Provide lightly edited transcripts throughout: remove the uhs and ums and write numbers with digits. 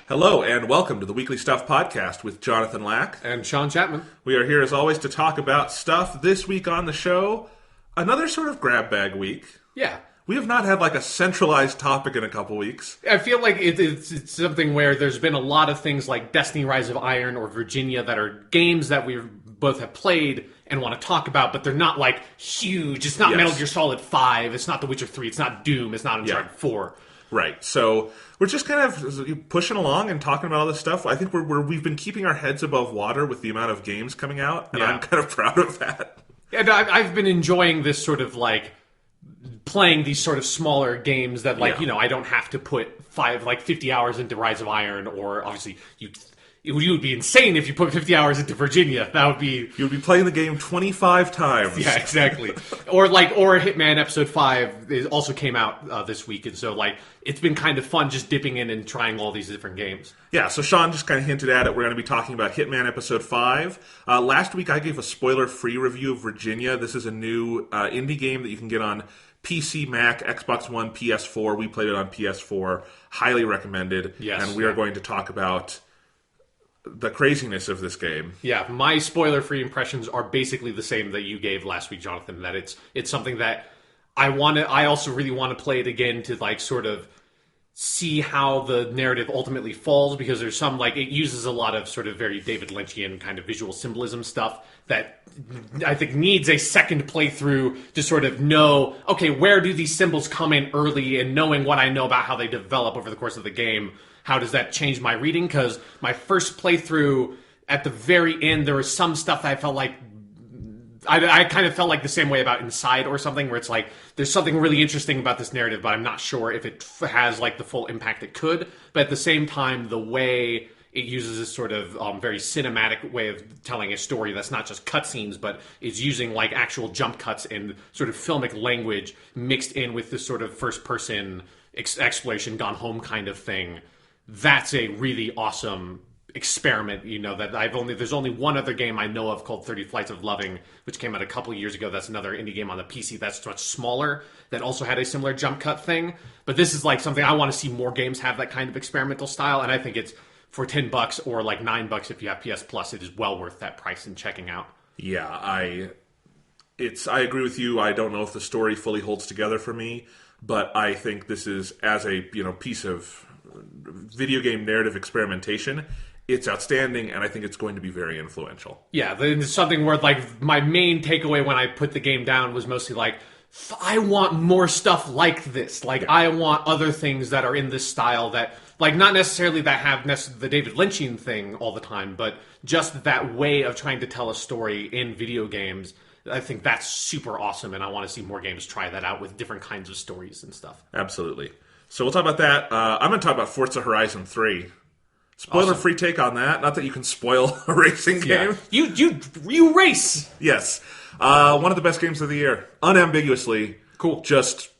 Hello and welcome to the Weekly Stuff Podcast with Jonathan Lack. And Sean Chapman. We are here as always to talk about stuff. This week on the show, another sort of grab bag week. Yeah. We have not had like a centralized topic in a couple weeks. I feel like it's something where there's been a lot of things like Destiny Rise of Iron or Virginia that are games that we both have played and want to talk about, but they're not like huge. It's not Metal Gear Solid 5, it's not The Witcher 3, it's not Doom, it's not Uncharted 4. Right, so we're just kind of pushing along and talking about all this stuff. I think we've been keeping our heads above water with the amount of games coming out, and I'm kind of proud of that. And I've been enjoying this sort of like playing these sort of smaller games that like, I don't have to put 50 hours into Rise of Iron, or obviously you would be insane if you put 50 hours into Virginia. That would be... You would be playing the game 25 times. Yeah, exactly. or Hitman Episode 5 also came out this week, and so like it's been kind of fun just dipping in and trying all these different games. Yeah, so Sean just kind of hinted at it. We're going to be talking about Hitman Episode 5. Last week I gave a spoiler-free review of Virginia. This is a new indie game that you can get on PC, Mac, Xbox One, PS4. We played it on PS4. Highly recommended. Yes. And we are going to talk about the craziness of this game. Yeah, my spoiler-free impressions are basically the same that you gave last week, Jonathan. That it's something that I also really want to play it again to like sort of see how the narrative ultimately falls, because there's some like it uses a lot of sort of very David Lynchian kind of visual symbolism stuff that I think needs a second playthrough to sort of know, okay, where do these symbols come in early, and knowing what I know about how they develop over the course of the game, how does that change my reading? Because my first playthrough, at the very end, there was some stuff that I felt like I kind of felt like the same way about Inside or something, where it's like there's something really interesting about this narrative, but I'm not sure if it has like the full impact it could. But at the same time, the way it uses this sort of very cinematic way of telling a story that's not just cutscenes, but is using like actual jump cuts and sort of filmic language mixed in with this sort of first-person exploration gone home kind of thing. That's a really awesome experiment, that there's only one other game I know of called 30 Flights of Loving, which came out a couple years ago. That's another indie game on the PC that's much smaller, that also had a similar jump cut thing. But this is like something I want to see more games have, that kind of experimental style, and I think it's for $10 or like $9 if you have PS Plus, it is well worth that price in checking out. Yeah, I agree with you. I don't know if the story fully holds together for me, but I think this is, as a piece of video game narrative experimentation, it's outstanding, and I think it's going to be very influential. Yeah, it's something where like my main takeaway when I put the game down was mostly like, I want more stuff like this. Like, I want other things that are in this style that, like, not necessarily that have the David Lynchian thing all the time, but just that way of trying to tell a story in video games. I think that's super awesome, and I want to see more games try that out with different kinds of stories and stuff. Absolutely. So we'll talk about that. I'm going to talk about Forza Horizon 3. Spoiler-free take on that. Not that you can spoil a racing game. Yeah. You race! Yes. One of the best games of the year. Unambiguously. Cool. Just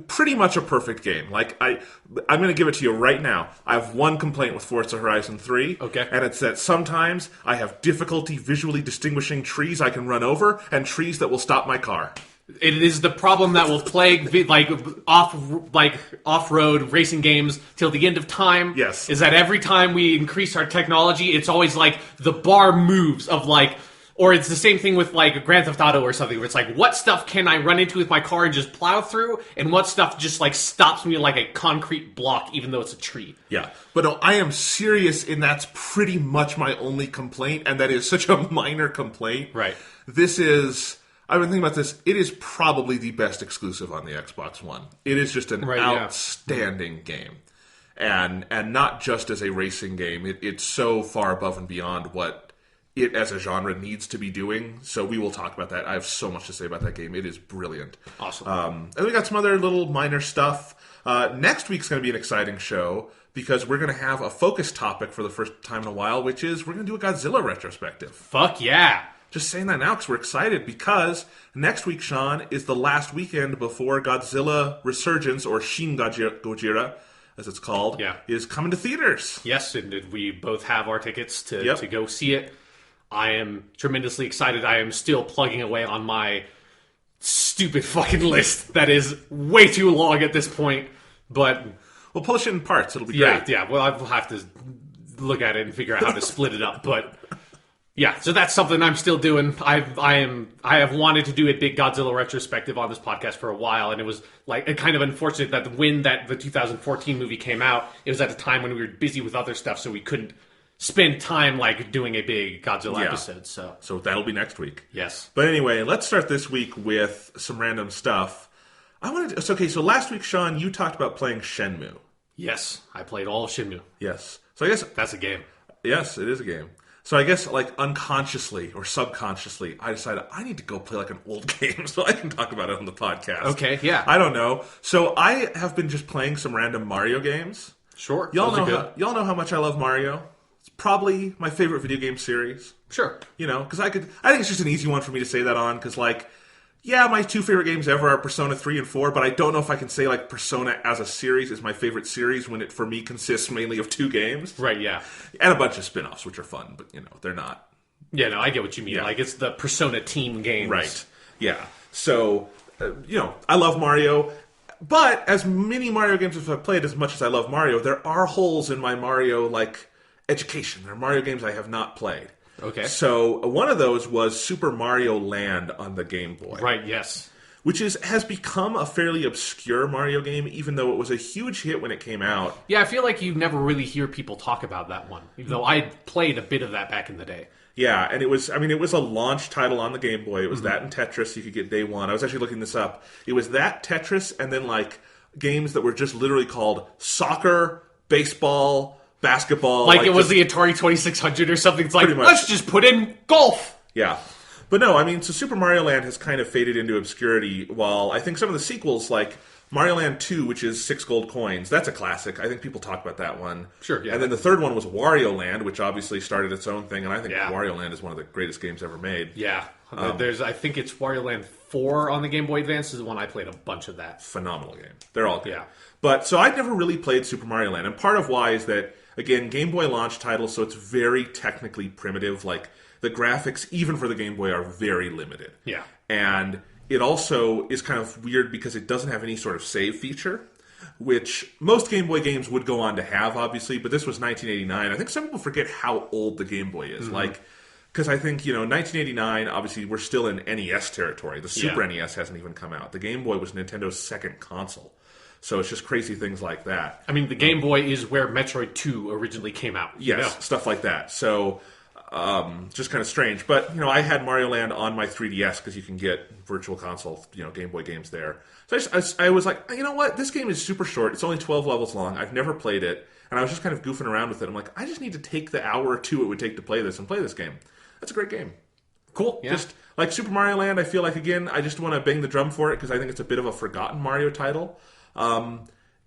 pretty much a perfect game. Like, I'm going to give it to you right now. I have one complaint with Forza Horizon 3. Okay. And it's that sometimes I have difficulty visually distinguishing trees I can run over and trees that will stop my car. It is the problem that will plague off-road racing games till the end of time. Yes. Is that every time we increase our technology, it's always like the bar moves of like, or it's the same thing with like Grand Theft Auto or something, where it's like, what stuff can I run into with my car and just plow through, and what stuff just like stops me like a concrete block, even though it's a tree. Yeah. But no, I am serious, and that's pretty much my only complaint, and that is such a minor complaint. Right. I've been thinking about this. It is probably the best exclusive on the Xbox One. It is just an outstanding game. And not just as a racing game. It's so far above and beyond what it as a genre needs to be doing. So we will talk about that. I have so much to say about that game. It is brilliant. Awesome. And we got some other little minor stuff. Next week's going to be an exciting show because we're going to have a focus topic for the first time in a while, which is we're going to do a Godzilla retrospective. Fuck yeah. Just saying that now because we're excited because next week, Sean, is the last weekend before Godzilla Resurgence, or Shin Gojira, as it's called, is coming to theaters. Yes, and we both have our tickets to go see it. I am tremendously excited. I am still plugging away on my stupid fucking list that is way too long at this point, but we'll publish it in parts. It'll be great. Yeah, well, I'll have to look at it and figure out how to split it up, but yeah, so that's something I'm still doing. I have wanted to do a big Godzilla retrospective on this podcast for a while, and it was like kind of unfortunate that when the 2014 movie came out, it was at a time when we were busy with other stuff, so we couldn't spend time like doing a big Godzilla episode. So that'll be next week. Yes. But anyway, let's start this week with some random stuff. So last week, Sean, you talked about playing Shenmue. Yes, I played all of Shenmue. Yes. So I guess that's a game. Yes, it is a game. So I guess, like, unconsciously or subconsciously, I decided I need to go play, like, an old game so I can talk about it on the podcast. Okay, yeah. I don't know. So I have been just playing some random Mario games. Sure. Y'all know how much I love Mario. It's probably my favorite video game series. Sure. You know, because I think it's just an easy one for me to say that on, because, like, yeah, my two favorite games ever are Persona 3 and 4, but I don't know if I can say, like, Persona as a series is my favorite series when it, for me, consists mainly of two games. Right, yeah. And a bunch of spin-offs, which are fun, but, you know, they're not. Yeah, no, I get what you mean. Yeah. Like, it's the Persona team games. Right, yeah. So, you know, I love Mario, but as many Mario games as I've played, as much as I love Mario, there are holes in my Mario, like, education. There are Mario games I have not played. Okay. So one of those was Super Mario Land on the Game Boy. Right, yes. Which has become a fairly obscure Mario game, even though it was a huge hit when it came out. Yeah, I feel like you never really hear people talk about that one, even though I played a bit of that back in the day. Yeah, and it was a launch title on the Game Boy. It was that and Tetris you could get day one. I was actually looking this up. It was that, Tetris, and then like games that were just literally called soccer, baseball, basketball. Like it was the Atari 2600 or something. It's like, let's just put in golf. Yeah. But no, I mean, so Super Mario Land has kind of faded into obscurity, while I think some of the sequels, like Mario Land 2, which is 6 gold coins, that's a classic. I think people talk about that one. Sure, yeah. And then the third one was Wario Land, which obviously started its own thing, and I think Wario Land is one of the greatest games ever made. Yeah. I think it's Wario Land 4 on the Game Boy Advance is the one I played a bunch of that. Phenomenal game. They're all good. Yeah. But, so I'd never really played Super Mario Land, and part of why is that, again, Game Boy launch title, so it's very technically primitive. Like, the graphics, even for the Game Boy, are very limited. Yeah. And it also is kind of weird because it doesn't have any sort of save feature, which most Game Boy games would go on to have, obviously, but this was 1989. I think some people forget how old the Game Boy is. Like, because I think, 1989, obviously, we're still in NES territory. The Super NES hasn't even come out. The Game Boy was Nintendo's second console. So it's just crazy things like that. I mean, the Game Boy is where Metroid 2 originally came out. Yes, stuff like that. So, just kind of strange. But, I had Mario Land on my 3DS because you can get Virtual Console, Game Boy games there. So I was like, you know what? This game is super short. It's only 12 levels long. I've never played it. And I was just kind of goofing around with it. I'm like, I just need to take the hour or two it would take to play this and play this game. That's a great game. Cool. Yeah. Just like Super Mario Land, I feel like, again, I just want to bang the drum for it because I think it's a bit of a forgotten Mario title.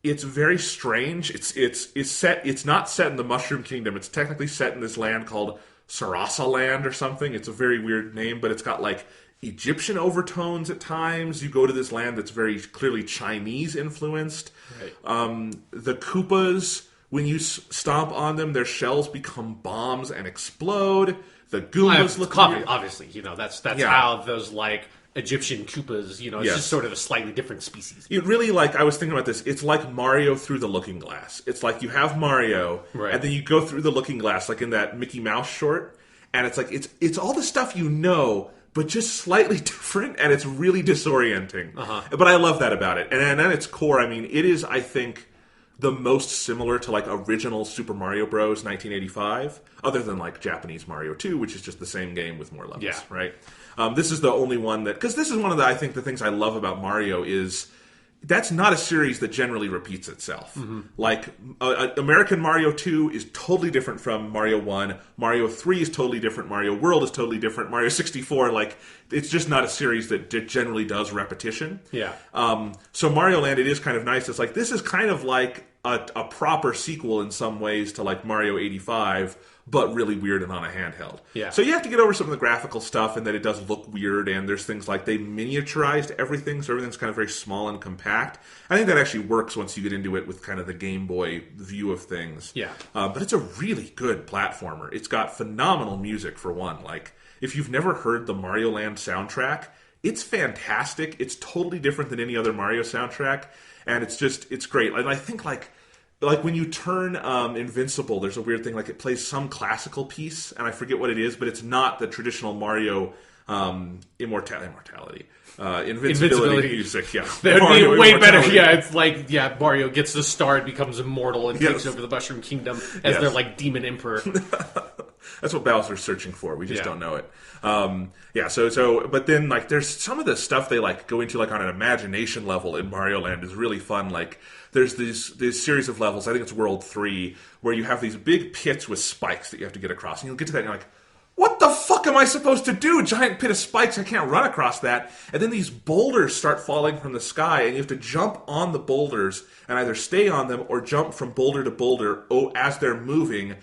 It's very strange. It's not set in the Mushroom Kingdom. It's technically set in this land called Sarasa Land or something. It's a very weird name, but it's got like Egyptian overtones at times. You go to this land that's very clearly Chinese influenced. Right. The Koopas, when you stomp on them, their shells become bombs and explode. The Goombas look weird. Obviously, that's how those like Egyptian Koopas, it's just sort of a slightly different species. It really, I was thinking about this, it's like Mario through the Looking Glass. It's like you have Mario, and then you go through the Looking Glass, like in that Mickey Mouse short, and it's like, it's all the stuff but just slightly different, and it's really disorienting. But I love that about it. And at its core, I mean, it is, I think, the most similar to, original Super Mario Bros. 1985, other than, Japanese Mario 2, which is just the same game with more levels, right? This is the only one because this is one of the things I love about Mario is that's not a series that generally repeats itself. Like, American Mario 2 is totally different from Mario 1. Mario 3 is totally different. Mario World is totally different. Mario 64, like, it's just not a series that generally does repetition. Yeah. So Mario Land, it is kind of nice. It's like, this is kind of like a proper sequel in some ways to, like, Mario 85, but really weird and on a handheld. Yeah. So you have to get over some of the graphical stuff and that it does look weird, and there's things like they miniaturized everything, so everything's kind of very small and compact. I think that actually works once you get into it with kind of the Game Boy view of things. Yeah. But it's a really good platformer. It's got phenomenal music, for one. Like, if you've never heard the Mario Land soundtrack, it's fantastic. It's totally different than any other Mario soundtrack, and it's great. And I think, like when you turn Invincible, there's a weird thing, like it plays some classical piece, and I forget what it is, but it's not the traditional Mario invincibility music. Yeah, that would be way better. Immortality. Yeah, it's like, Mario gets the star and becomes immortal and takes over the Mushroom Kingdom as their, like, demon emperor. That's what Bowser's searching for. We just don't know it. But then, like, there's some of the stuff they, like, go into, like, on an imagination level in Mario Land is really fun. Like, there's this series of levels, I think it's World 3, where you have these big pits with spikes that you have to get across. And you'll get to that and you're like, what the fuck am I supposed to do? Giant pit of spikes, I can't run across that. And then these boulders start falling from the sky, and you have to jump on the boulders and either stay on them or jump from boulder to boulder as they're moving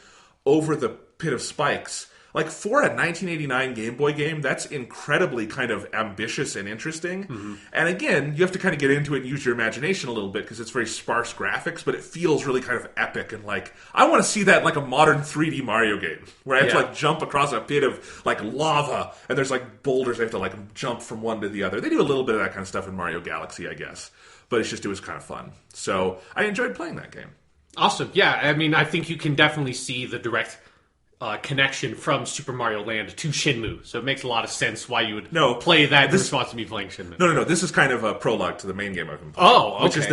over the pit of spikes. Like, for a 1989 Game Boy game, that's incredibly kind of ambitious and interesting. And again, you have to kind of get into it and use your imagination a little bit because it's very sparse graphics, but it feels really kind of epic. And, like, I want to see that in, like, a modern 3D Mario game where I have to, like, jump across a pit of, like, lava and there's, like, boulders I have to, like, jump from one to the other. They do a little bit of that kind of stuff in Mario Galaxy, I guess. But it was kind of fun. So I enjoyed playing that game. Awesome. Yeah, I mean, I think you can definitely see the direct connection from Super Mario Land to Shenmue. So it makes a lot of sense why you would play that in response to me playing Shenmue. No. This is kind of a prologue to the main game I've been playing. Oh, okay. Which is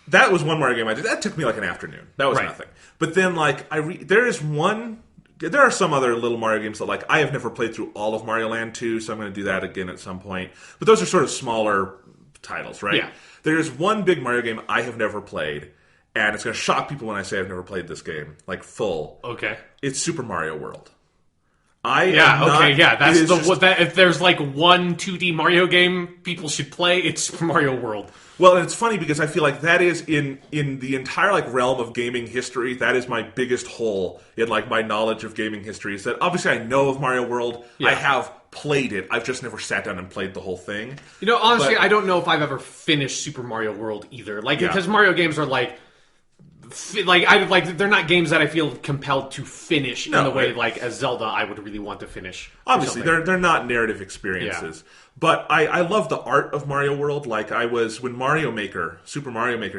that was one Mario game I did. That took me like an afternoon. That was nothing. But then, like, there are some other little Mario games that, like, I have never played through all of Mario Land 2, so I'm going to do that again at some point. But those are sort of smaller titles, right? Yeah. There's one big Mario game I have never played, and it's going to shock people when I say I've never played this game, like, full. Okay. It's Super Mario World. If there's like one 2D Mario game people should play, it's Super Mario World. Well, and it's funny because I feel like that is in the entire, like, realm of gaming history, that is my biggest hole in, like, my knowledge of gaming history, is that obviously I know of Mario World. I have played it. I've just never sat down and played the whole thing. You know, honestly, I don't know if I've ever finished Super Mario World either. Like, because Mario games are like they're not games that I feel compelled to finish in the way, like, as Zelda I would really want to finish. Obviously, they're not narrative experiences. Yeah. But I love the art of Mario World. Like, when Super Mario Maker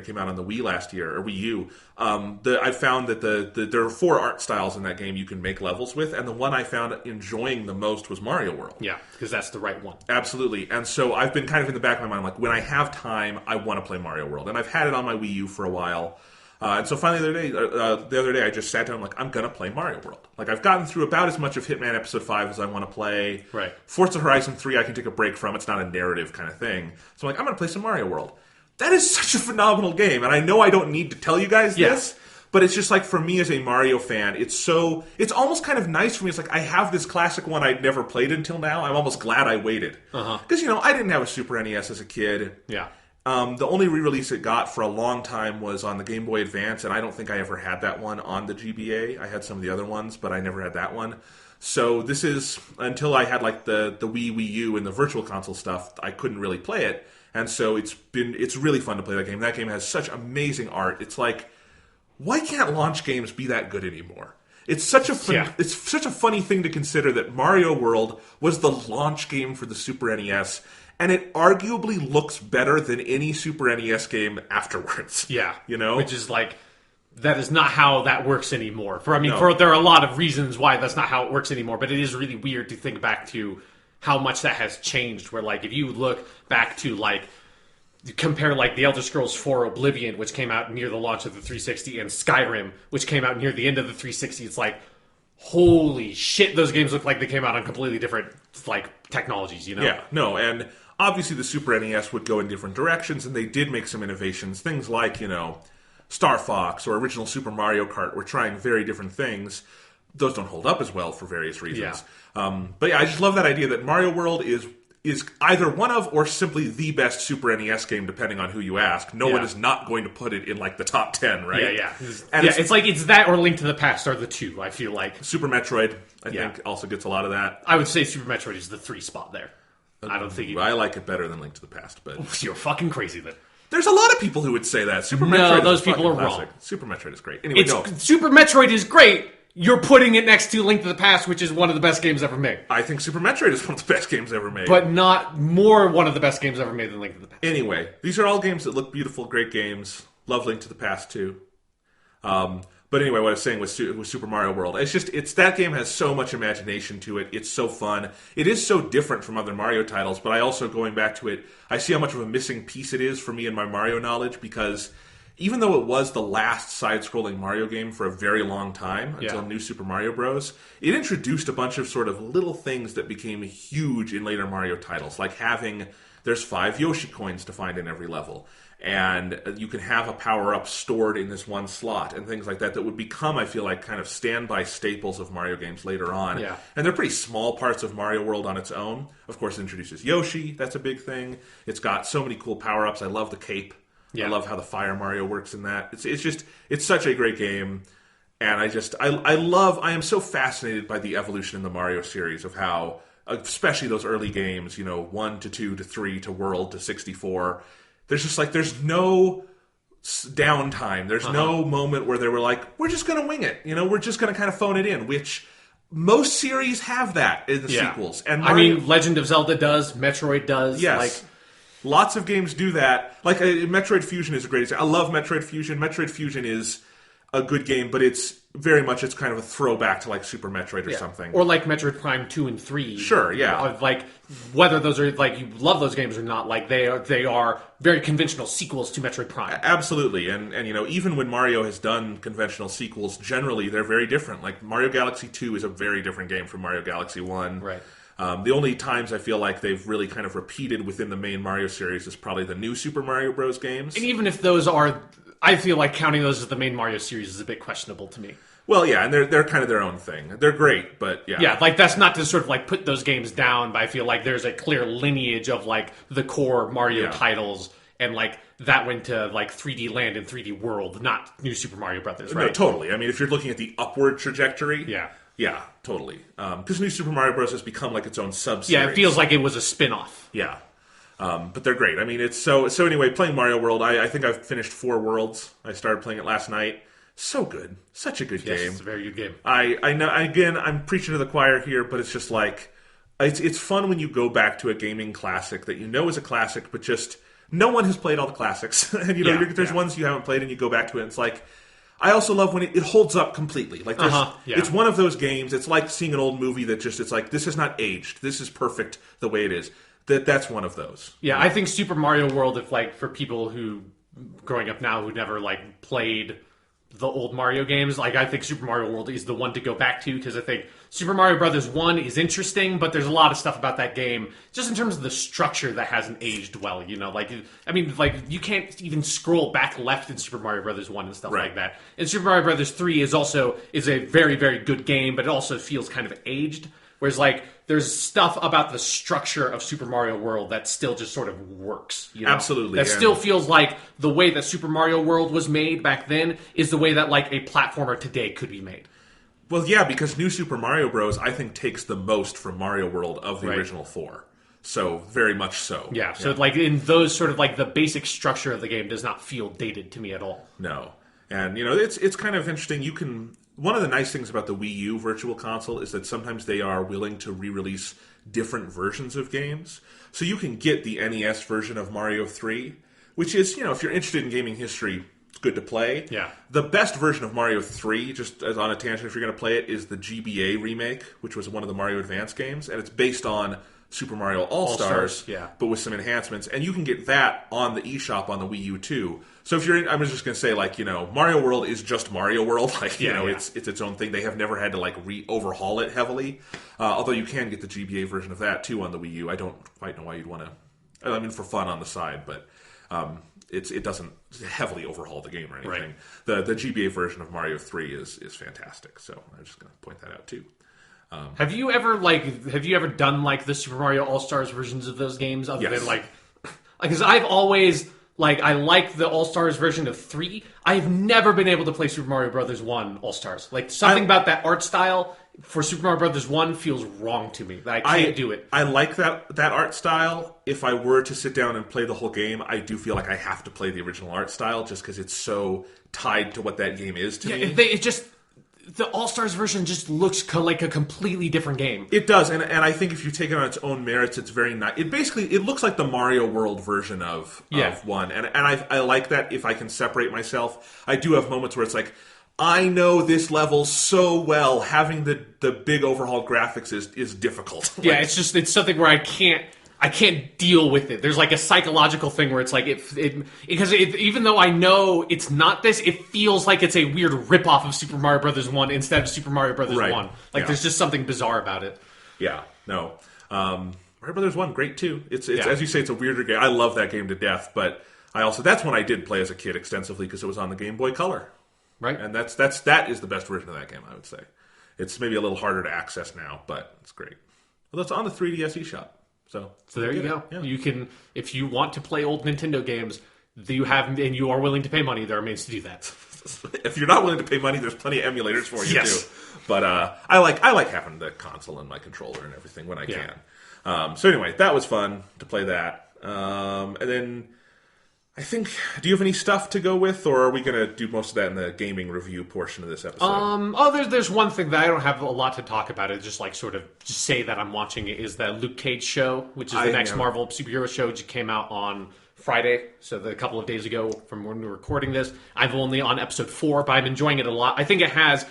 came out on the Wii last year, or Wii U, I found that there are 4 art styles in that game you can make levels with, and the one I found enjoying the most was Mario World. Yeah, because that's the right one. Absolutely. And so I've been kind of in the back of my mind, like, when I have time, I want to play Mario World. And I've had it on my Wii U for a while. And so finally the other day, I just sat down, like, I'm going to play Mario World. Like, I've gotten through about as much of Hitman Episode 5 as I want to play. Right. Forza Horizon 3 I can take a break from. It's not a narrative kind of thing. So I'm like, I'm going to play some Mario World. That is such a phenomenal game. And I know I don't need to tell you guys this, but it's just like, for me as a Mario fan, it's almost kind of nice for me. It's like, I have this classic one I'd never played until now. I'm almost glad I waited. Because, I didn't have a Super NES as a kid. Yeah. The only re-release it got for a long time was on the Game Boy Advance, and I don't think I ever had that one on the GBA. I had some of the other ones, but I never had that one. So this is, until I had, like, the Wii U, and the Virtual Console stuff, I couldn't really play it. And so it's really fun to play that game. That game has such amazing art. It's like, why can't launch games be that good anymore? It's such a funny thing to consider that Mario World was the launch game for the Super NES, and it arguably looks better than any Super NES game afterwards. Yeah. Which is like, that is not how that works anymore. There are a lot of reasons why that's not how it works anymore, but it is really weird to think back to how much that has changed, where, like, if you look back to, like, compare, like, The Elder Scrolls 4 Oblivion, which came out near the launch of the 360, and Skyrim, which came out near the end of the 360, it's like, holy shit, those games look like they came out on completely different, like, technologies, Yeah, no, and obviously the Super NES would go in different directions, and they did make some innovations. Things like, Star Fox or original Super Mario Kart were trying very different things. Those don't hold up as well for various reasons. But yeah, I just love that idea that Mario World is either one of or simply the best Super NES game, depending on who you ask. No one is not going to put it in like the top 10, right? Yeah. And it's like it's that or Link to the Past are the two, I feel like. Super Metroid, I think, also gets a lot of that. I would say Super Metroid is the 3 spot there. I don't think I like it better than Link to the Past, but you're fucking crazy then. There's a lot of people who would say that. Super Metroid those is people are classic. wrong. Super Metroid is great. Anyway, go. Super Metroid is great. You're putting it next to Link to the Past, which is one of the best games ever made. I think Super Metroid is one of the best games ever made. But not more one of the best games ever made than Link to the Past. Anyway, these are all games that look beautiful, great games. Love Link to the Past, too. But anyway, what I was saying with Super Mario World, it's that game has so much imagination to it. It's so fun. It is so different from other Mario titles, but I also, going back to it, I see how much of a missing piece it is for me in my Mario knowledge, because even though it was the last side-scrolling Mario game for a very long time, until New Super Mario Bros., it introduced a bunch of sort of little things that became huge in later Mario titles, like there's 5 Yoshi coins to find in every level, and you can have a power-up stored in this one slot, and things like that would become, I feel like, kind of standby staples of Mario games later on. Yeah. And they're pretty small parts of Mario World on its own. Of course, it introduces Yoshi, that's a big thing. It's got so many cool power-ups. I love the cape. Yeah. I love how the Fire Mario works in that. It's such a great game, and I am so fascinated by the evolution in the Mario series of how, especially those early games, 1 to 2 to 3 to World to 64. There's no downtime. There's no moment where they were like, we're just going to wing it. We're just going to kind of phone it in, which most series have that in the sequels. And Legend of Zelda does, Metroid does. Yes. Lots of games do that. Like, Metroid Fusion is a great example. I love Metroid Fusion. Metroid Fusion is a good game, but it's kind of a throwback to, like, Super Metroid or something. Or, like, Metroid Prime 2 and 3. Sure, yeah. Like, whether those are, like, you love those games or not, like, they are very conventional sequels to Metroid Prime. Absolutely. And even when Mario has done conventional sequels, generally, they're very different. Like, Mario Galaxy 2 is a very different game from Mario Galaxy 1. Right. The only times I feel like they've really kind of repeated within the main Mario series is probably the new Super Mario Bros. Games. And even if those are, I feel like counting those as the main Mario series is a bit questionable to me. Well, yeah, and they're kind of their own thing. They're great, but yeah. Yeah, like that's not to sort of like put those games down, but I feel like there's a clear lineage of like the core Mario titles, and like that went to like 3D Land and 3D World, not New Super Mario Brothers, right? No, totally. I mean, if you're looking at the upward trajectory, yeah, totally. Because New Super Mario Bros. Has become like its own sub-series. Yeah, it feels like it was a spin-off. Yeah. But they're great. I mean, it's so anyway, playing Mario World, I think I've finished 4 worlds. I started playing it last night. So good. Such a good game. It's a very good game. I know, again, I'm preaching to the choir here, but it's just like, it's fun when you go back to a gaming classic that you know is a classic, but just no one has played all the classics. And there's ones you haven't played and you go back to it and it's like, I also love when it holds up completely. Like, it's one of those games. It's like seeing an old movie that it's like, this is not aged. This is perfect the way it is. That's one of those. Yeah, I think Super Mario World, if like for people who growing up now who never like played the old Mario games, like I think Super Mario World is the one to go back to, because I think Super Mario Brothers 1 is interesting, but there's a lot of stuff about that game just in terms of the structure that hasn't aged well, like, I mean, like, you can't even scroll back left in Super Mario Brothers 1 and stuff like that. And Super Mario Brothers 3 is a very, very good game, but it also feels kind of aged. Whereas, like, there's stuff about the structure of Super Mario World that still just sort of works. Absolutely. That still feels like the way that Super Mario World was made back then is the way that, like, a platformer today could be made. Well, yeah, because New Super Mario Bros., I think, takes the most from Mario World of the original 4. So, very much so. Yeah, so, like, in those sort of, like, the basic structure of the game does not feel dated to me at all. No. And, it's kind of interesting. One of the nice things about the Wii U Virtual Console is that sometimes they are willing to re-release different versions of games. So you can get the NES version of Mario 3, which is, if you're interested in gaming history, it's good to play. Yeah. The best version of Mario 3, just as on a tangent if you're going to play it, is the GBA remake, which was one of the Mario Advance games, and it's based on Super Mario All-Stars, but with some enhancements. And you can get that on the eShop on the Wii U too. So if you're I was just going to say, like, Mario World is just Mario World. Like, it's its own thing. They have never had to, like, overhaul it heavily. Although you can get the GBA version of that too on the Wii U. I don't quite know why you'd want to I mean, for fun on the side, but it doesn't heavily overhaul the game or anything. Right. The GBA version of Mario 3 is fantastic. So I'm just going to point that out too. Have you ever done like the Super Mario All Stars versions of those games? Other Yes. than like, because I've always I like the All Stars version of 3. I've never been able to play Super Mario Brothers 1 All Stars. Like something about that art style for Super Mario Brothers 1 feels wrong to me. That I can't do it. I like that art style. If I were to sit down and play the whole game, I do feel like I have to play the original art style just because it's so tied to what that game is to me. It just the All Stars version just looks like a completely different game. It does, and I think if you take it on its own merits, it's very nice. It looks like the Mario World version of 1, and I like that. If I can separate myself, I do have moments where it's like, I know this level so well. Having the big overhauled graphics is difficult. Yeah, it's something where I can't deal with it. There's like a psychological thing where it's like because even though I know it's not this, it feels like it's a weird ripoff of Super Mario Brothers 1 instead of Super Mario Brothers 1. There's just something bizarre about it. Yeah, no. Mario Brothers 1, great too. It's as you say, it's a weirder game. I love that game to death, but that's one I did play as a kid extensively because it was on the Game Boy Color. Right. And that is the best version of that game, I would say. It's maybe a little harder to access now, but it's great. Well, that's on the 3DS eShop. So there you go. Yeah. You can, if you want to play old Nintendo games, you are willing to pay money, there are means to do that. If you're not willing to pay money, there's plenty of emulators for you Yes. too. But I like having the console and my controller and everything when I can. So anyway, that was fun to play that. And then I think, do you have any stuff to go with, or are we going to do most of that in the gaming review portion of this episode? There's one thing that I don't have a lot to talk about. It's just just say that I'm watching it, is the Luke Cage show, which is the next Marvel superhero show, which came out on Friday, so a couple of days ago from when we're recording this. I'm only on episode 4, but I'm enjoying it a lot. I think it has,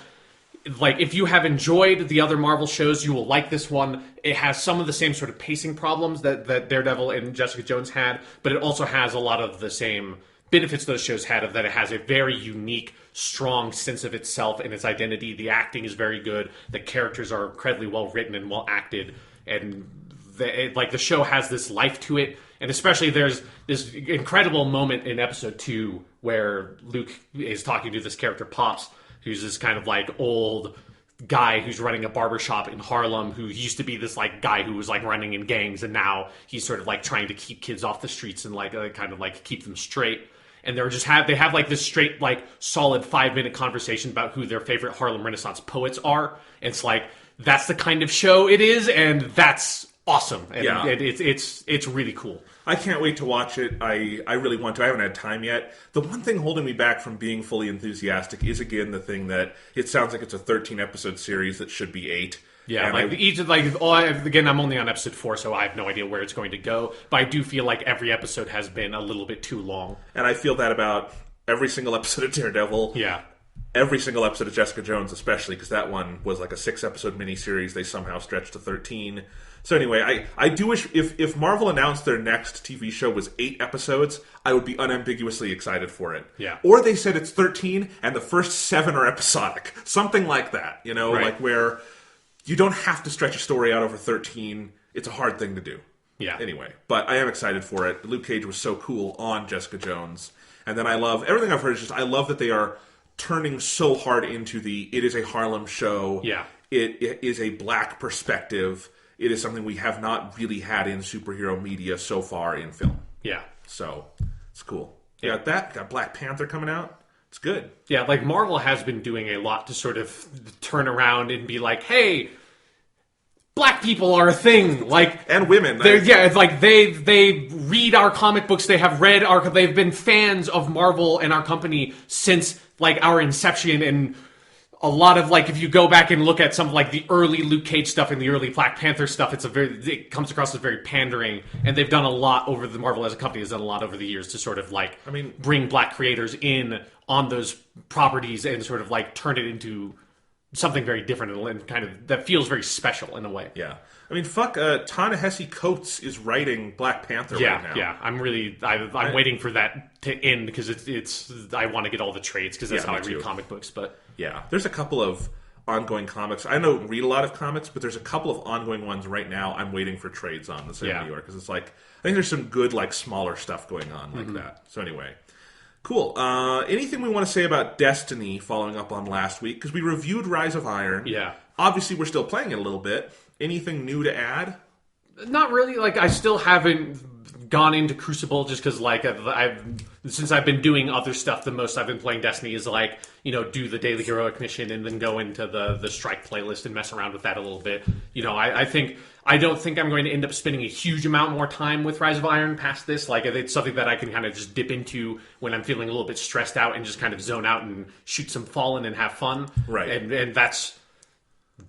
if you have enjoyed the other Marvel shows, you will like this one. It has some of the same sort of pacing problems that Daredevil and Jessica Jones had, but it also has a lot of the same benefits those shows had, of that it has a very unique, strong sense of itself and its identity. The acting is very good. The characters are incredibly well written and well acted, and the show has this life to it. And especially there's this incredible moment in episode 2 where Luke is talking to this character Pops, who's this kind of old guy who's running a barbershop in Harlem, who used to be this guy who was running in gangs, and now he's sort of trying to keep kids off the streets and keep them straight. And they have this straight solid 5-minute conversation about who their favorite Harlem Renaissance poets are. And it's that's the kind of show it is, and that's awesome. And it's really cool. I can't wait to watch it. I really want to. I haven't had time yet. The one thing holding me back from being fully enthusiastic is, again, the thing that it sounds like it's a 13-episode series that should be 8. Yeah, again, I'm only on episode 4, so I have no idea where it's going to go. But I do feel like every episode has been a little bit too long. And I feel that about every single episode of Daredevil. Yeah. Every single episode of Jessica Jones, especially, because that one was a 6-episode miniseries. They somehow stretched to 13. So anyway, I do wish if Marvel announced their next TV show was 8 episodes, I would be unambiguously excited for it. Yeah. Or they said it's 13 and the first 7 are episodic. Something like that, Right. Where you don't have to stretch a story out over 13. It's a hard thing to do. Yeah. Anyway, but I am excited for it. Luke Cage was so cool on Jessica Jones. And then I love, everything I've heard is I love that they are turning so hard into it is a Harlem show. Yeah. It is a black perspective. It is something we have not really had in superhero media so far in film. Yeah. So, it's cool. You got that. Got Black Panther coming out. It's good. Yeah, Marvel has been doing a lot to sort of turn around and be hey, black people are a thing. And women. They read our comic books. They've been fans of Marvel and our company since our inception. And a lot of if you go back and look at some of the early Luke Cage stuff and the early Black Panther stuff, it comes across as very pandering. And they've done a lot the Marvel as a company has done a lot over the years to sort of bring black creators in on those properties and sort of turn it into something very different and kind of that feels very special in a way. Yeah. I mean, Ta-Nehisi Coates is writing Black Panther right now. Yeah. I'm waiting for that to end because it's I want to get all the trades because that's how I read comic books. But yeah, there's a couple of ongoing comics. I don't read a lot of comics, but there's a couple of ongoing ones right now I'm waiting for trades on the same New York, because it's like, I think there's some good, like, smaller stuff going on like that. So anyway, cool. Anything we want to say about Destiny following up on last week? Because we reviewed Rise of Iron. Yeah. Obviously, we're still playing it a little bit. Anything new to add? Not really. Like, I still haven't gone into Crucible just because, like, since I've been doing other stuff, the most I've been playing Destiny is, like, you know, do the daily heroic mission and then go into the strike playlist and mess around with that a little bit. You know, I don't think I'm going to end up spending a huge amount more time with Rise of Iron past this. Like, it's something that I can kind of just dip into when I'm feeling a little bit stressed out and just kind of zone out and shoot some Fallen and have fun. Right. And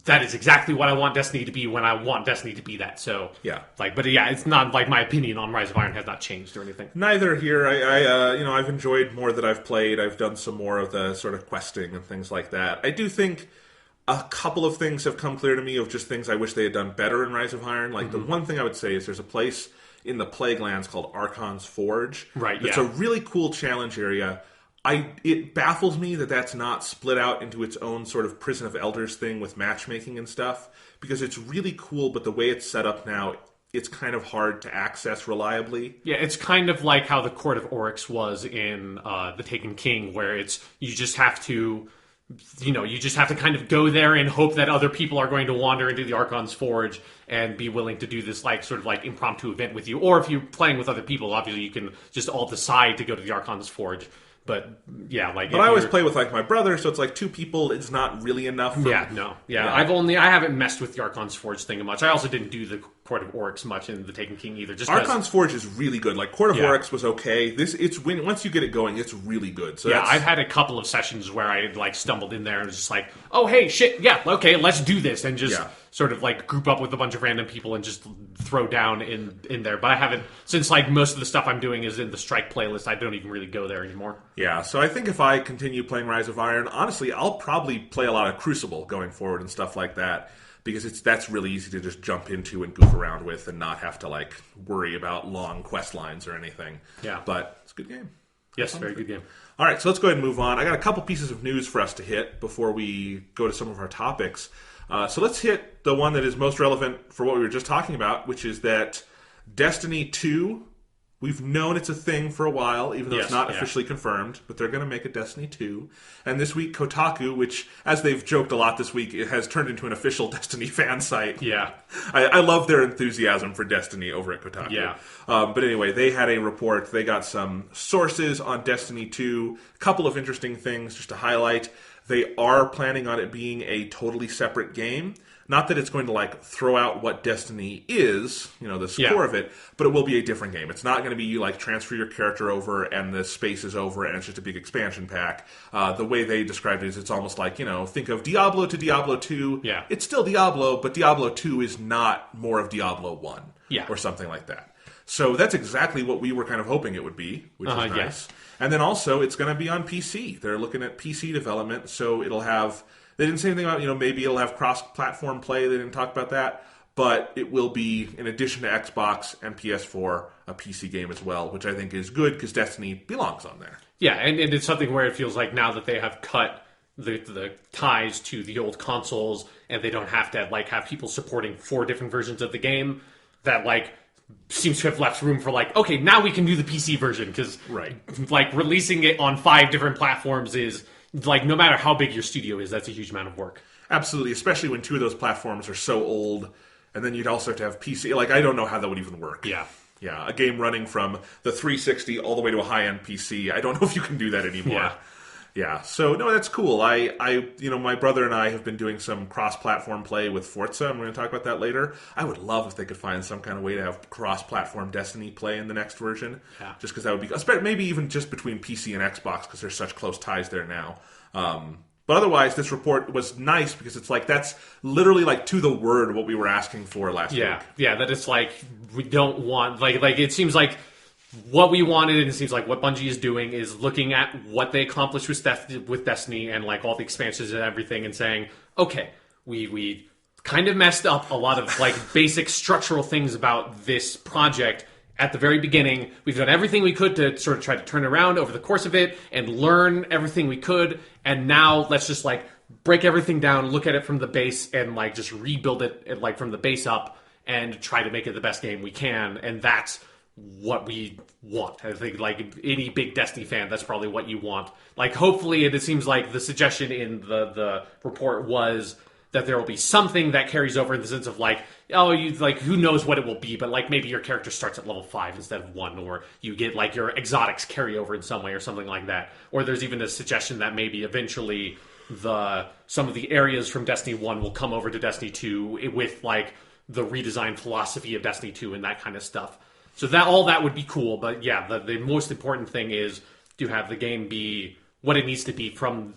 that is exactly what I want Destiny to be when I want Destiny to be that. So, yeah. Like, but yeah, it's not like my opinion on Rise of Iron has not changed or anything. Neither here. I've enjoyed more that I've played. I've done some more of the sort of questing and things like that. I do think a couple of things have come clear to me of just things I wish they had done better in Rise of Iron. Like, the one thing I would say is there's a place in the Plaguelands called Archon's Forge. Right, It's a really cool challenge area. It baffles me that that's not split out into its own sort of Prison of Elders thing with matchmaking and stuff, because it's really cool, but the way it's set up now, it's kind of hard to access reliably. Yeah, it's kind of like how the Court of Oryx was in The Taken King, where you just have to kind of go there and hope that other people are going to wander into the Archon's Forge and be willing to do this like sort of like impromptu event with you. Or if you're playing with other people, obviously you can just all decide to go to the Archon's Forge. But yeah, like. But I always play with like my brother, so it's like two people. It's not really enough. Yeah. I haven't messed with the Archon's Forge thing much. I also didn't do the Court of Oryx much in the Taken King either. Archon's Forge is really good. Like Court of Oryx was okay. Once you get it going, it's really good. So yeah, I've had a couple of sessions where I like stumbled in there and was just like, oh hey, shit, yeah, okay, let's do this, and just sort of like group up with a bunch of random people and just throw down in there. But I haven't, since like most of the stuff I'm doing is in the strike playlist. I don't even really go there anymore. Yeah, so I think if I continue playing Rise of Iron, honestly, I'll probably play a lot of Crucible going forward and stuff like that, because that's really easy to just jump into and goof around with and not have to like worry about long quest lines or anything. Yeah, but it's a good game. Yes, very good game. All right, so let's go ahead and move on. I got a couple pieces of news for us to hit before we go to some of our topics. So let's hit the one that is most relevant for what we were just talking about, which is that Destiny 2, we've known it's a thing for a while, even though it's not officially confirmed, but they're going to make a Destiny 2. And this week, Kotaku, which, as they've joked a lot this week, it has turned into an official Destiny fan site. Yeah. I love their enthusiasm for Destiny over at Kotaku. Yeah. But anyway, they had a report. They got some sources on Destiny 2. A couple of interesting things just to highlight. They are planning on it being a totally separate game. Not that it's going to like throw out what Destiny is, the core of it, but it will be a different game. It's not going to be you like transfer your character over and the space is over and it's just a big expansion pack. The way they described it is it's almost like, think of Diablo to Diablo 2. Yeah. It's still Diablo, but Diablo 2 is not more of Diablo 1 or something like that. So that's exactly what we were kind of hoping it would be, which is nice. Yes. And then also it's going to be on PC. They're looking at PC development, so it'll have... They didn't say anything about, maybe it'll have cross-platform play. They didn't talk about that. But it will be, in addition to Xbox and PS4, a PC game as well, which I think is good because Destiny belongs on there. Yeah, and it's something where it feels like now that they have cut the ties to the old consoles and they don't have to like have people supporting 4 different versions of the game, that like seems to have left room for like, okay, now we can do the PC version, because like releasing it on 5 different platforms is... Like, no matter how big your studio is, that's a huge amount of work. Absolutely, especially when 2 of those platforms are so old, and then you'd also have to have PC. Like, I don't know how that would even work. Yeah. Yeah, a game running from the 360 all the way to a high-end PC, I don't know if you can do that anymore. Yeah, so, no, that's cool. My brother and I have been doing some cross-platform play with Forza, and we're going to talk about that later. I would love if they could find some kind of way to have cross-platform Destiny play in the next version. Yeah. Just because that would be... Maybe even just between PC and Xbox, because there's such close ties there now. But otherwise, this report was nice, because it's like, that's literally like to the word what we were asking for last week. Yeah, that it's like, we don't want... Like it seems like... What we wanted, and it seems like what Bungie is doing, is looking at what they accomplished with Destiny and like all the expansions and everything, and saying, okay, we kind of messed up a lot of like basic structural things about this project at the very beginning. We've done everything we could to sort of try to turn around over the course of it and learn everything we could, and now let's just like break everything down, look at it from the base, and like just rebuild it like from the base up and try to make it the best game we can. And that's what we want. I think like any big Destiny fan, that's probably what you want. Like hopefully, it seems like the suggestion in the report was that there will be something that carries over in the sense of like, oh, you like who knows what it will be, but like maybe your character starts at level 5 instead of 1, or you get like your exotics carry over in some way or something like that. Or there's even a suggestion that maybe eventually some of the areas from Destiny 1 will come over to Destiny 2 with like the redesigned philosophy of Destiny 2 and that kind of stuff. So that all that would be cool, but yeah, the most important thing is to have the game be what it needs to be from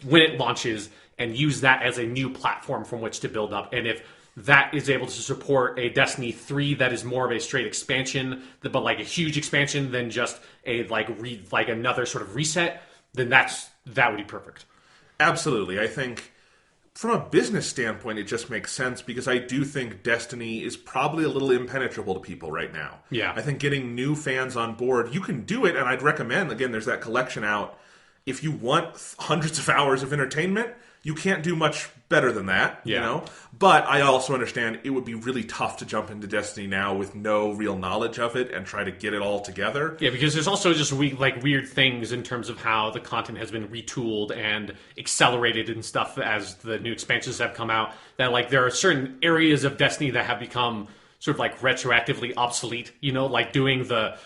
when it launches, and use that as a new platform from which to build up. And if that is able to support a Destiny 3 that is more of a straight expansion, but like a huge expansion than just a like another sort of reset, then that would be perfect. Absolutely. I think from a business standpoint, it just makes sense because I do think Destiny is probably a little impenetrable to people right now. Yeah. I think getting new fans on board, you can do it, and I'd recommend, again, there's that collection out. If you want hundreds of hours of entertainment, you can't do much better than that, you know? But I also understand it would be really tough to jump into Destiny now with no real knowledge of it and try to get it all together. Yeah, because there's also just weird things in terms of how the content has been retooled and accelerated and stuff as the new expansions have come out. That like there are certain areas of Destiny that have become sort of like retroactively obsolete, you know, like doing the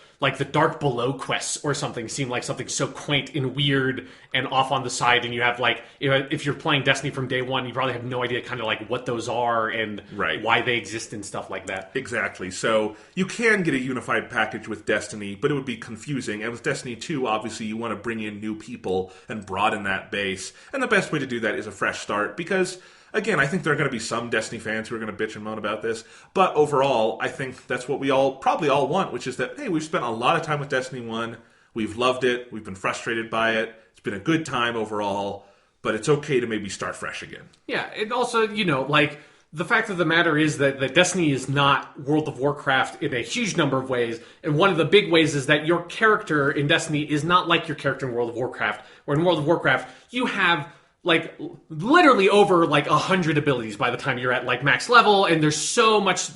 Dark Below quests or something seem like something so quaint and weird and off on the side, and you have like, if you're playing Destiny from day one, you probably have no idea kind of like what those are and why they exist and stuff like that. Exactly. So you can get a unified package with Destiny, but it would be confusing. And with Destiny 2, obviously you want to bring in new people and broaden that base. And the best way to do that is a fresh start because, again, I think there are going to be some Destiny fans who are going to bitch and moan about this, but overall, I think that's what we probably all want, which is that, hey, we've spent a lot of time with Destiny 1, we've loved it, we've been frustrated by it, it's been a good time overall, but it's okay to maybe start fresh again. Yeah, and also, you know, like, the fact of the matter is that Destiny is not World of Warcraft in a huge number of ways, and one of the big ways is that your character in Destiny is not like your character in World of Warcraft, where in World of Warcraft, you have like literally over like 100 abilities by the time you're at like max level, and there's so much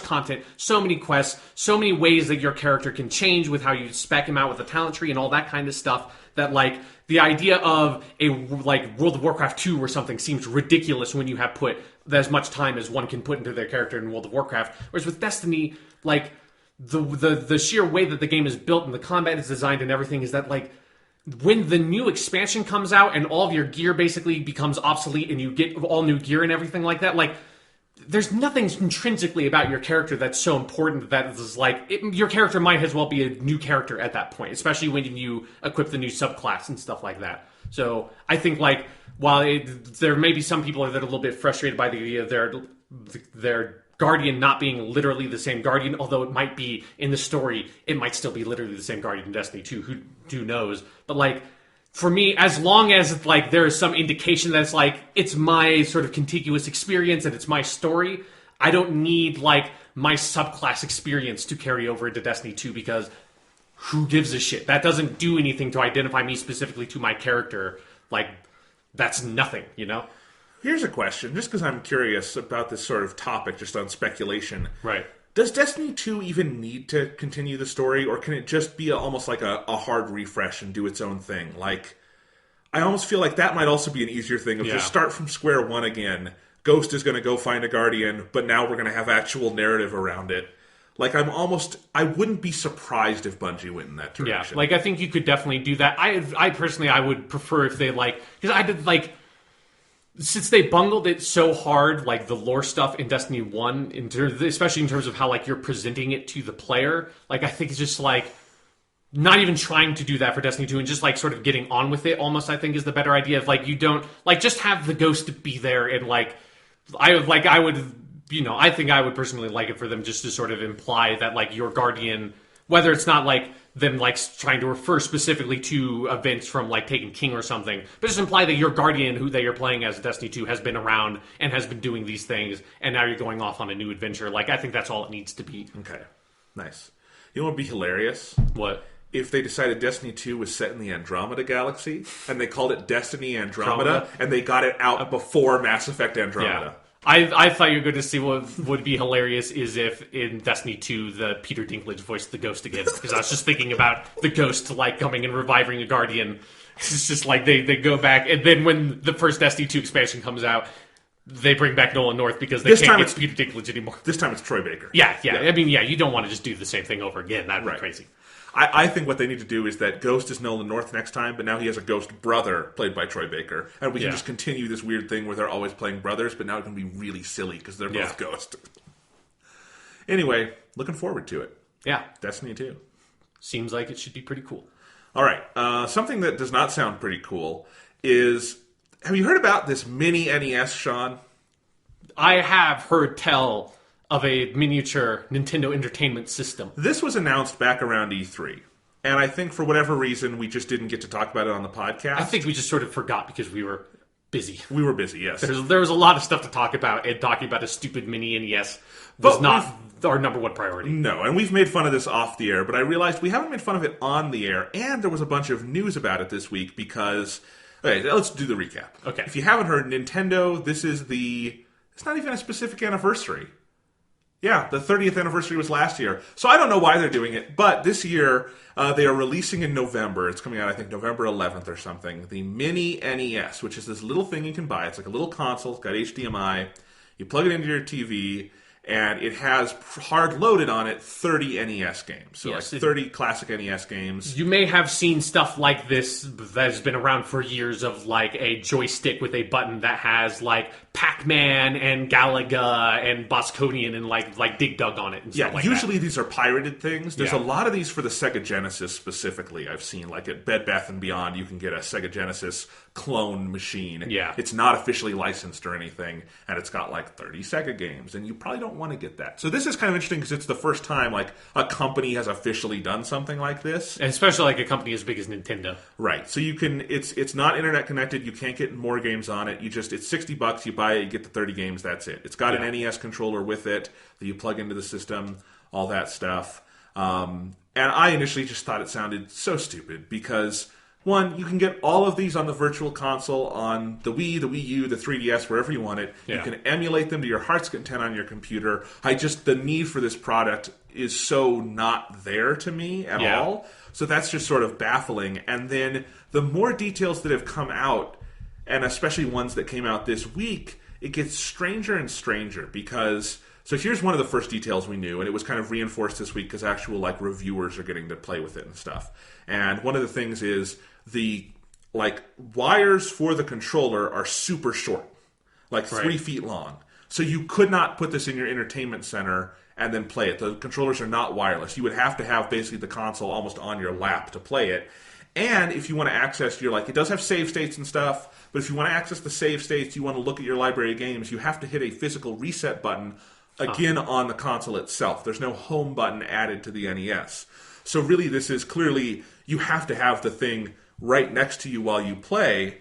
content, so many quests, so many ways that your character can change with how you spec him out with the talent tree and all that kind of stuff, that like the idea of a like World of Warcraft 2 or something seems ridiculous when you have put as much time as one can put into their character in World of Warcraft. Whereas with Destiny, like the sheer way that the game is built and the combat is designed and everything is that like when the new expansion comes out and all of your gear basically becomes obsolete and you get all new gear and everything like that, like there's nothing intrinsically about your character that's so important that it's like your character might as well be a new character at that point, especially when you equip the new subclass and stuff like that. So I think like while there may be some people that are a little bit frustrated by the idea of their Guardian not being literally the same Guardian, although it might be in the story, it might still be literally the same Guardian in Destiny 2, who knows. But like, for me, as long as like there is some indication that it's like, it's my sort of contiguous experience and it's my story, I don't need like my subclass experience to carry over into Destiny 2 because who gives a shit? That doesn't do anything to identify me specifically to my character. Like, that's nothing, you know? Here's a question, just because I'm curious about this sort of topic, just on speculation. Right. Does Destiny 2 even need to continue the story, or can it just be almost like a hard refresh and do its own thing? Like, I almost feel like that might also be an easier thing of just start from square one again. Ghost is going to go find a Guardian, but now we're going to have actual narrative around it. Like, I wouldn't be surprised if Bungie went in that direction. Yeah, like, I think you could definitely do that. I personally, I would prefer if they, like, because I did, like, since they bungled it so hard, like the lore stuff in Destiny 1, especially in terms of how like you're presenting it to the player, like I think it's just like not even trying to do that for Destiny 2 and just like sort of getting on with it almost, I think is the better idea of like you don't like just have the ghost be there and like I would you know, I think I would personally like it for them just to sort of imply that like your Guardian, whether it's not like them like trying to refer specifically to events from like Taken King or something, but just imply that your Guardian who that you're playing as Destiny 2 has been around and has been doing these things and now you're going off on a new adventure. Like I think that's all it needs to be. Okay. Nice. You know what would be hilarious? What? if they decided Destiny 2 was set in the Andromeda galaxy, and they called it Destiny Andromeda, and they got it out before Mass Effect Andromeda. I thought you were going to see what would be hilarious is if in Destiny 2 the Peter Dinklage voiced the Ghost again, because I was just thinking about the Ghost like coming and reviving a Guardian. It's just like they go back, and then when the first Destiny 2 expansion comes out, they bring back Nolan North because they can't get Peter Dinklage anymore. This time it's Troy Baker. Yeah. I mean, you don't want to just do the same thing over again. That'd be crazy. I think what they need to do is that Ghost is Nolan North next time, but now he has a Ghost brother played by Troy Baker. And we can just continue this weird thing where they're always playing brothers, but now it can be really silly because they're both Ghost. Anyway, looking forward to it. Yeah. Destiny 2. Seems like it should be pretty cool. All right. Something that does not sound pretty cool is... Have you heard about this mini NES, Sean? I have heard tell of a miniature Nintendo Entertainment System. This was announced back around E3. And I think for whatever reason, we just didn't get to talk about it on the podcast. I think we just sort of forgot because we were busy. We were busy, yes. There was a lot of stuff to talk about, and talking about a stupid mini NES was not our number one priority. No, and we've made fun of this off the air, but I realized we haven't made fun of it on the air, and there was a bunch of news about it this week because... Okay, let's do the recap. Okay. If you haven't heard, Nintendo, this is the... It's not even a specific anniversary. Yeah, the 30th anniversary was last year. So I don't know why they're doing it, but this year they are releasing in November. It's coming out, I think, November 11th or something. The Mini NES, which is this little thing you can buy. It's like a little console. It's got HDMI. You plug it into your TV, and it has hard-loaded on it 30 NES games. So like 30 classic NES games. You may have seen stuff like this that has been around for years of like a joystick with a button that has like Pac-Man and Galaga and Bosconian and like Dig Dug on it and stuff like usually that. These are pirated things. There's a lot of these for the Sega Genesis specifically. I've seen like at Bed Bath & Beyond you can get a Sega Genesis clone machine. Yeah. It's not officially licensed or anything, and it's got like 30 Sega games, and you probably don't want to get that. So this is kind of interesting because it's the first time like a company has officially done something like this. And especially like a company as big as Nintendo. Right. So you can it's not internet connected, you can't get more games on it. It's $60, you buy it, you get the 30 games, that's it. It's got an NES controller with it that you plug into the system, all that stuff. And I initially just thought it sounded so stupid because one, you can get all of these on the Virtual Console, on the Wii, the Wii U, the 3DS, wherever you want it. Yeah. You can emulate them to your heart's content on your computer. The need for this product is so not there to me at all. So that's just sort of baffling. And then the more details that have come out, and especially ones that came out this week, it gets stranger and stranger because... So here's one of the first details we knew, and it was kind of reinforced this week because actual like reviewers are getting to play with it and stuff. And one of the things is the like wires for the controller are super short, like 3 feet long. So you could not put this in your entertainment center and then play it. The controllers are not wireless. You would have to have basically the console almost on your lap to play it. And if you want to access your, like, it does have save states and stuff, but if you want to access the save states, you want to look at your library of games, you have to hit a physical reset button again on the console itself. There's no home button added to the NES. So really this is clearly, you have to have the thing right next to you while you play,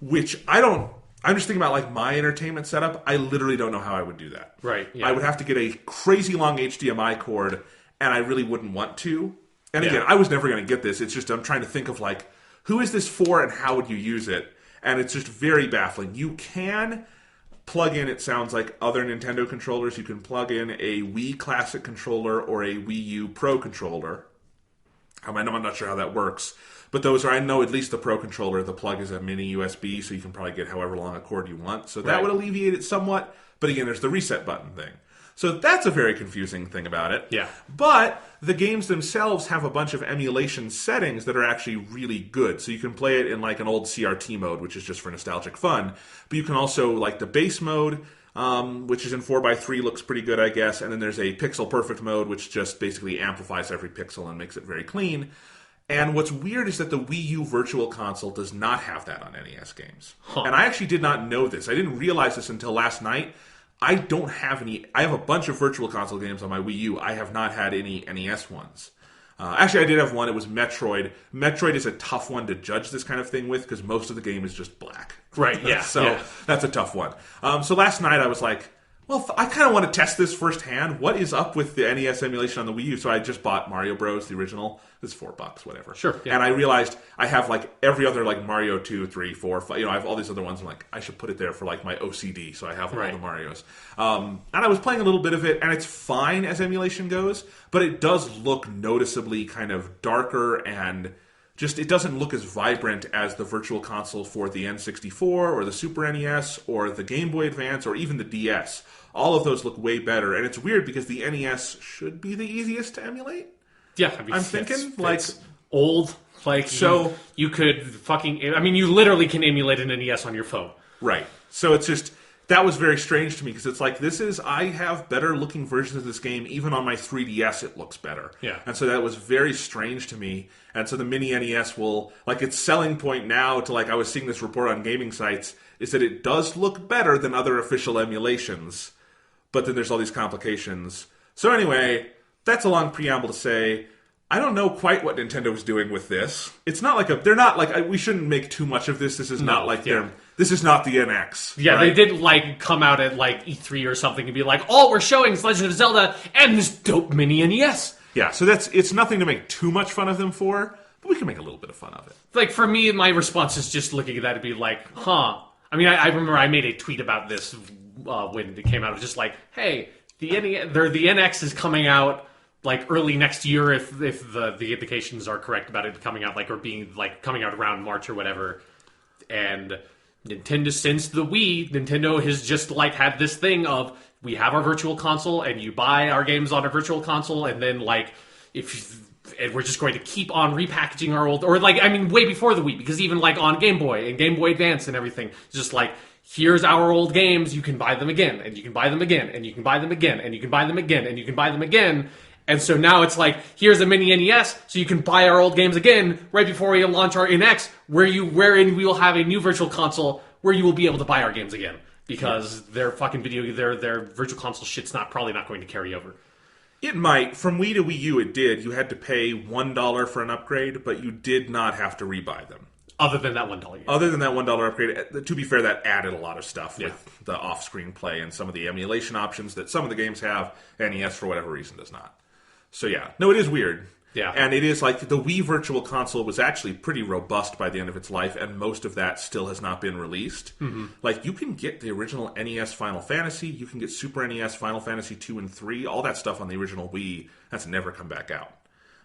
which I'm just thinking about like my entertainment setup. I literally don't know how I would do that. Right. Yeah. I would have to get a crazy long HDMI cord, and I really wouldn't want to. And again, I was never going to get this. It's just I'm trying to think of like, who is this for and how would you use it? And it's just very baffling. You can plug in, it sounds like, other Nintendo controllers. You can plug in a Wii Classic controller or a Wii U Pro controller. I'm not sure how that works. But those are, I know at least the Pro controller, the plug is a mini USB, so you can probably get however long a cord you want. So that would alleviate it somewhat. But again, there's the reset button thing. So that's a very confusing thing about it. Yeah. But the games themselves have a bunch of emulation settings that are actually really good. So you can play it in like an old CRT mode, which is just for nostalgic fun. But you can also, like the base mode, which is in 4:3, looks pretty good, I guess. And then there's a pixel perfect mode, which just basically amplifies every pixel and makes it very clean. And what's weird is that the Wii U Virtual Console does not have that on NES games. And I actually did not know this. I didn't realize this until last night. I don't have any... I have a bunch of Virtual Console games on my Wii U. I have not had any NES ones. Actually, I did have one. It was Metroid. Metroid is a tough one to judge this kind of thing with because most of the game is just black. Right, yeah. So that's a tough one. So last night I was like, well, I kind of want to test this firsthand. What is up with the NES emulation on the Wii U? So I just bought Mario Bros, the original. It's $4, whatever. Sure. Yeah. And I realized I have like every other like Mario 2, 3, 4, 5. I have all these other ones. I'm like, I should put it there for like my OCD, so I have all the Marios. And I was playing a little bit of it, and it's fine as emulation goes, but it does look noticeably kind of darker and just it doesn't look as vibrant as the Virtual Console for the N64 or the Super NES or the Game Boy Advance or even the DS. All of those look way better, and it's weird because the NES should be the easiest to emulate. Yeah, I'm thinking it's old. Like so, you could fucking. I mean, you literally can emulate an NES on your phone. Right. So it's just that was very strange to me because it's like I have better looking versions of this game even on my 3DS. It looks better. Yeah. And so that was very strange to me. And so the mini NES will like its selling point now to like I was seeing this report on gaming sites is that it does look better than other official emulations. But then there's all these complications. So anyway, that's a long preamble to say, I don't know quite what Nintendo's doing with this. It's not like they're not like, we shouldn't make too much of this. This is not like this is not the NX. Yeah, right? They did like come out at like E3 or something and be like, all we're showing is Legend of Zelda and this dope mini NES. Yeah, so it's nothing to make too much fun of them for, but we can make a little bit of fun of it. Like for me, my response is just looking at that and be like, huh. I mean, I remember I made a tweet about this when it came out. It was just like, hey, the NX is coming out like early next year if the indications are correct about it coming out like or being like coming out around March or whatever. And Nintendo, since the Wii, Nintendo has just like had this thing of we have our virtual console and you buy our games on a virtual console and then like and we're just going to keep on repackaging our old or like I mean way before the Wii because even like on Game Boy and Game Boy Advance and everything just like here's our old games, you can buy them again, and you can buy them again, and you can buy them again, and you can buy them again, and you can buy them again. And so now it's like, here's a mini NES, so you can buy our old games again right before we launch our NX, wherein we will have a new virtual console where you will be able to buy our games again. Because their fucking their virtual console shit's probably not going to carry over. It might. From Wii to Wii U, it did. You had to pay $1 for an upgrade, but you did not have to rebuy them. Other than that $1. Other than that $1 upgrade, to be fair, that added a lot of stuff with the off-screen play and some of the emulation options that some of the games have. NES, for whatever reason, does not. So yeah, no, it is weird. Yeah, and it is like the Wii Virtual Console was actually pretty robust by the end of its life, and most of that still has not been released. Mm-hmm. Like you can get the original NES Final Fantasy, you can get Super NES Final Fantasy 2 and 3, all that stuff on the original Wii. That's never come back out.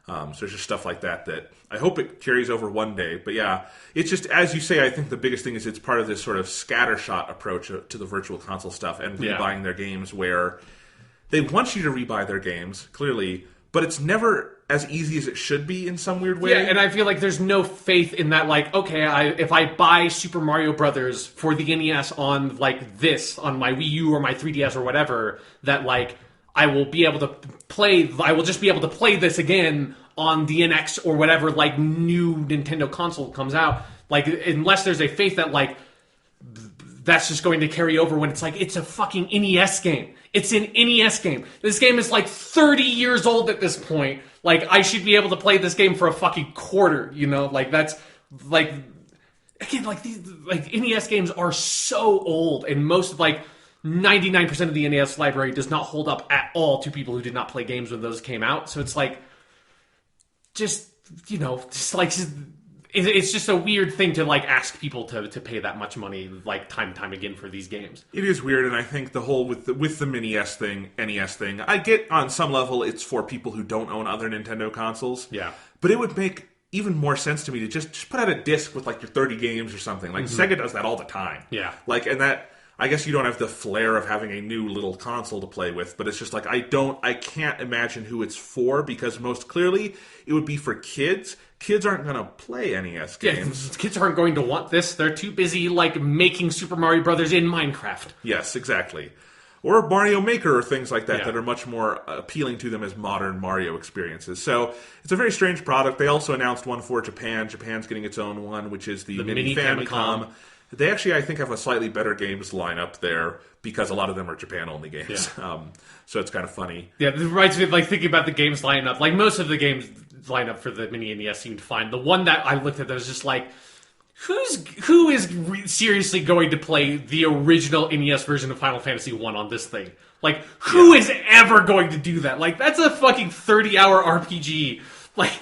So there's just stuff like that I hope it carries over one day. But yeah, it's just, as you say, I think the biggest thing is it's part of this sort of scattershot approach to the Virtual Console stuff and rebuying their games where they want you to rebuy their games, clearly, but it's never as easy as it should be in some weird way. Yeah, and I feel like there's no faith in that, like, okay, if I buy Super Mario Brothers for the NES on, like, this, on my Wii U or my 3DS or whatever, that, like, I will be able to I will just be able to play this again on the NX or whatever, like, new Nintendo console comes out. Like, unless there's a faith that, like, that's just going to carry over when it's like, it's a fucking NES game. It's an NES game. This game is, like, 30 years old at this point. Like, I should be able to play this game for a fucking quarter, you know? Like, that's, like, again, like, these, like, NES games are so old, and most, like, 99% of the NES library does not hold up at all to people who did not play games when those came out. So it's like, just, you know, just like, it's just a weird thing to like ask people to pay that much money like time and time again for these games. It is weird, and I think the whole with the NES thing, I get on some level it's for people who don't own other Nintendo consoles. Yeah. But it would make even more sense to me to just put out a disc with like your 30 games or something. Like Sega does that all the time. Yeah. Like, and that, I guess you don't have the flair of having a new little console to play with, but it's just like, I can't imagine who it's for, because most clearly it would be for kids. Kids aren't going to play NES games. Yeah, kids aren't going to want this. They're too busy, like, making Super Mario Brothers in Minecraft. Yes, exactly. Or Mario Maker or things like that that are much more appealing to them as modern Mario experiences. So it's a very strange product. They also announced one for Japan. Japan's getting its own one, which is the Mini Famicom. They actually, I think, have a slightly better games lineup there because a lot of them are Japan-only games. Yeah. So it's kind of funny. Yeah, it reminds me of, like, thinking about the games lineup. Like, most of the games lineup for the Mini NES seemed fine. The one that I looked at that was just like, Who is seriously going to play the original NES version of Final Fantasy 1 on this thing? Like, who is ever going to do that? Like, that's a fucking 30-hour RPG. Like,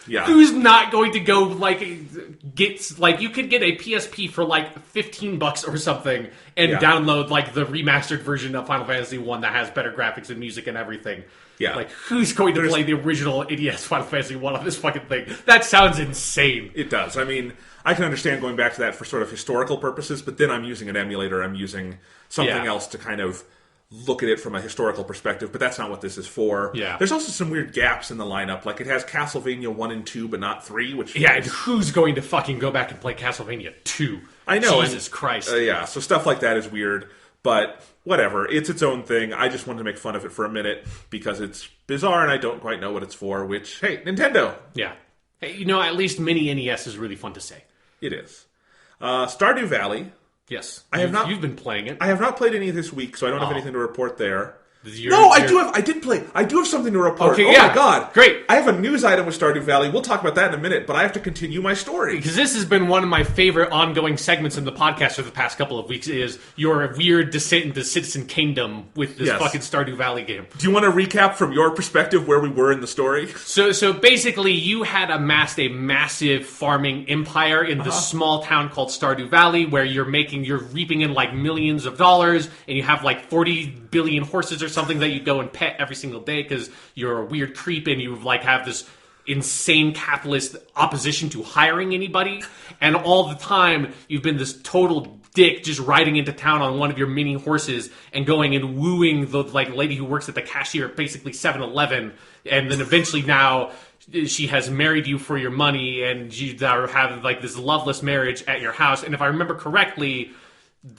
who's not going to go, like, you could get a PSP for, like, $15 or something and download, like, the remastered version of Final Fantasy 1 that has better graphics and music and everything. Yeah. Like, who's going to play the original NES Final Fantasy 1 on this fucking thing? That sounds insane. It does. I mean, I can understand going back to that for sort of historical purposes, but then I'm using an emulator. I'm using something else to kind of look at it from a historical perspective, but that's not what this is for. Yeah. There's also some weird gaps in the lineup. Like, it has Castlevania 1 and 2, but not 3, which... Yeah, and who's going to fucking go back and play Castlevania 2? I know. Jesus Christ. Yeah, so stuff like that is weird, but whatever. It's its own thing. I just wanted to make fun of it for a minute because it's bizarre and I don't quite know what it's for, which, hey, Nintendo. Yeah. Hey, you know, at least mini NES is really fun to say. It is. Stardew Valley. Yes. You've been playing it. I have not played any this week, so I don't have anything to report there. I did play. I do have something to report. Okay, my god. Great. I have a news item with Stardew Valley. We'll talk about that in a minute, but I have to continue my story. Because this has been one of my favorite ongoing segments in the podcast for the past couple of weeks is your weird descent into Citizen Kingdom with this fucking Stardew Valley game. Do you want to recap from your perspective where we were in the story? So basically, you had amassed a massive farming empire in this small town called Stardew Valley where you're reaping in like millions of dollars and you have like 40 billion horses or something that you go and pet every single day because you're a weird creep and you like have this insane capitalist opposition to hiring anybody, and all the time you've been this total dick just riding into town on one of your mini horses and going and wooing the like lady who works at the cashier at basically 7-Eleven, and then eventually now she has married you for your money and you are having like this loveless marriage at your house. And if I remember correctly, you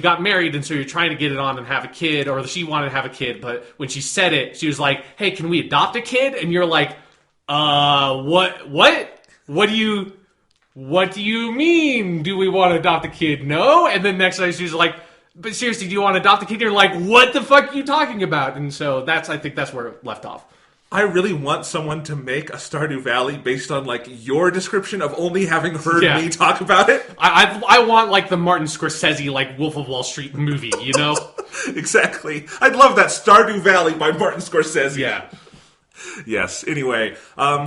got married, and so you're trying to get it on and have a kid, or she wanted to have a kid, but when she said it, she was like, "Hey, can we adopt a kid?" And you're like, what do you mean? Do we want to adopt a kid? No. And then next night she's like, "But seriously, do you want to adopt a kid?" And you're like, "What the fuck are you talking about?" And so I think that's where it left off. I really want someone to make a Stardew Valley based on, like, your description of only having heard me talk about it. I want, like, the Martin Scorsese, like, Wolf of Wall Street movie, you know? Exactly. I'd love that. Stardew Valley by Martin Scorsese. Yeah. Yes. Anyway, I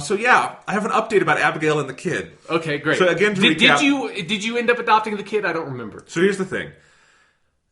have an update about Abigail and the kid. Okay, great. So, again, to recap... Did you end up adopting the kid? I don't remember. So here's the thing.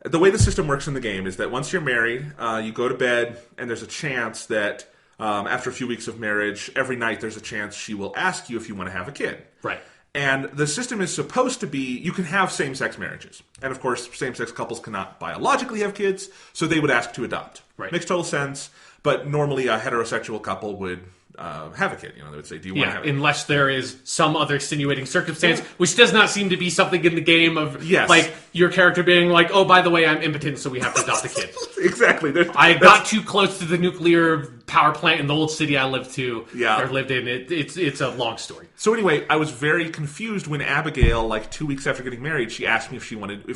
The way the system works in the game is that once you're married, you go to bed, and there's a chance that... after a few weeks of marriage, every night there's a chance she will ask you if you want to have a kid. Right. And the system is supposed to be, you can have same-sex marriages. And of course, same-sex couples cannot biologically have kids, so they would ask to adopt. Right. Makes total sense, but normally a heterosexual couple would have a kid. You know, they would say, do you want to have a kid? Unless there is some other extenuating circumstance, which does not seem to be something in the game of, like, your character being like, "Oh, by the way, I'm impotent, so we have to adopt a kid." Exactly. I got too close to the nuclear power plant in the old city I lived in. It's a long story. So anyway, I was very confused when Abigail, like 2 weeks after getting married, she asked me if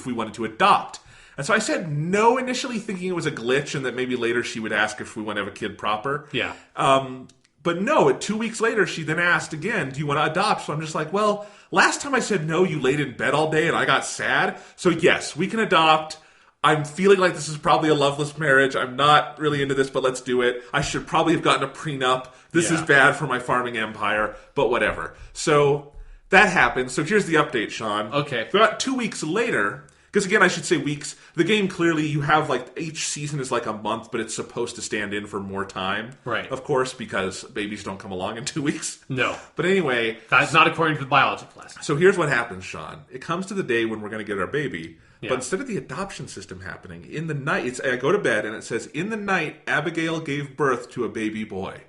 we wanted to adopt. And so I said no initially, thinking it was a glitch and that maybe later she would ask if we want to have a kid proper. Yeah. But no, 2 weeks later, she then asked again, "Do you want to adopt?" So I'm just like, well, last time I said no, you laid in bed all day and I got sad. So yes, we can adopt. I'm feeling like this is probably a loveless marriage. I'm not really into this, but let's do it. I should probably have gotten a prenup. This is bad for my farming empire, but whatever. So that happened. So here's the update, Sean. Okay. About 2 weeks later... Because again, I should say weeks. The game clearly, you have like each season is like a month, but it's supposed to stand in for more time. Right. Of course, because babies don't come along in 2 weeks. No. But anyway. That's not according to the biology class. So here's what happens, Sean. It comes to the day when we're going to get our baby. Yeah. But instead of the adoption system happening, in the night, I go to bed and it says, "In the night, Abigail gave birth to a baby boy."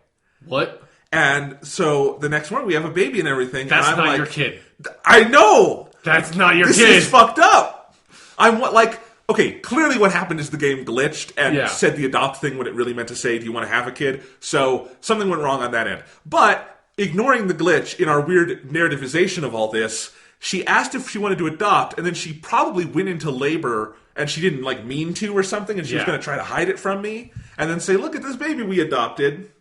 What? And so the next morning we have a baby and everything. That's and I'm not like, your kid. I know. That's not your kid. This is fucked up. Okay, clearly what happened is the game glitched and said the adopt thing when it really meant to say, "Do you want to have a kid?" So something went wrong on that end. But ignoring the glitch in our weird narrativization of all this, she asked if she wanted to adopt, and then she probably went into labor and she didn't mean to or something, and she was going to try to hide it from me and then say, "Look at this baby we adopted."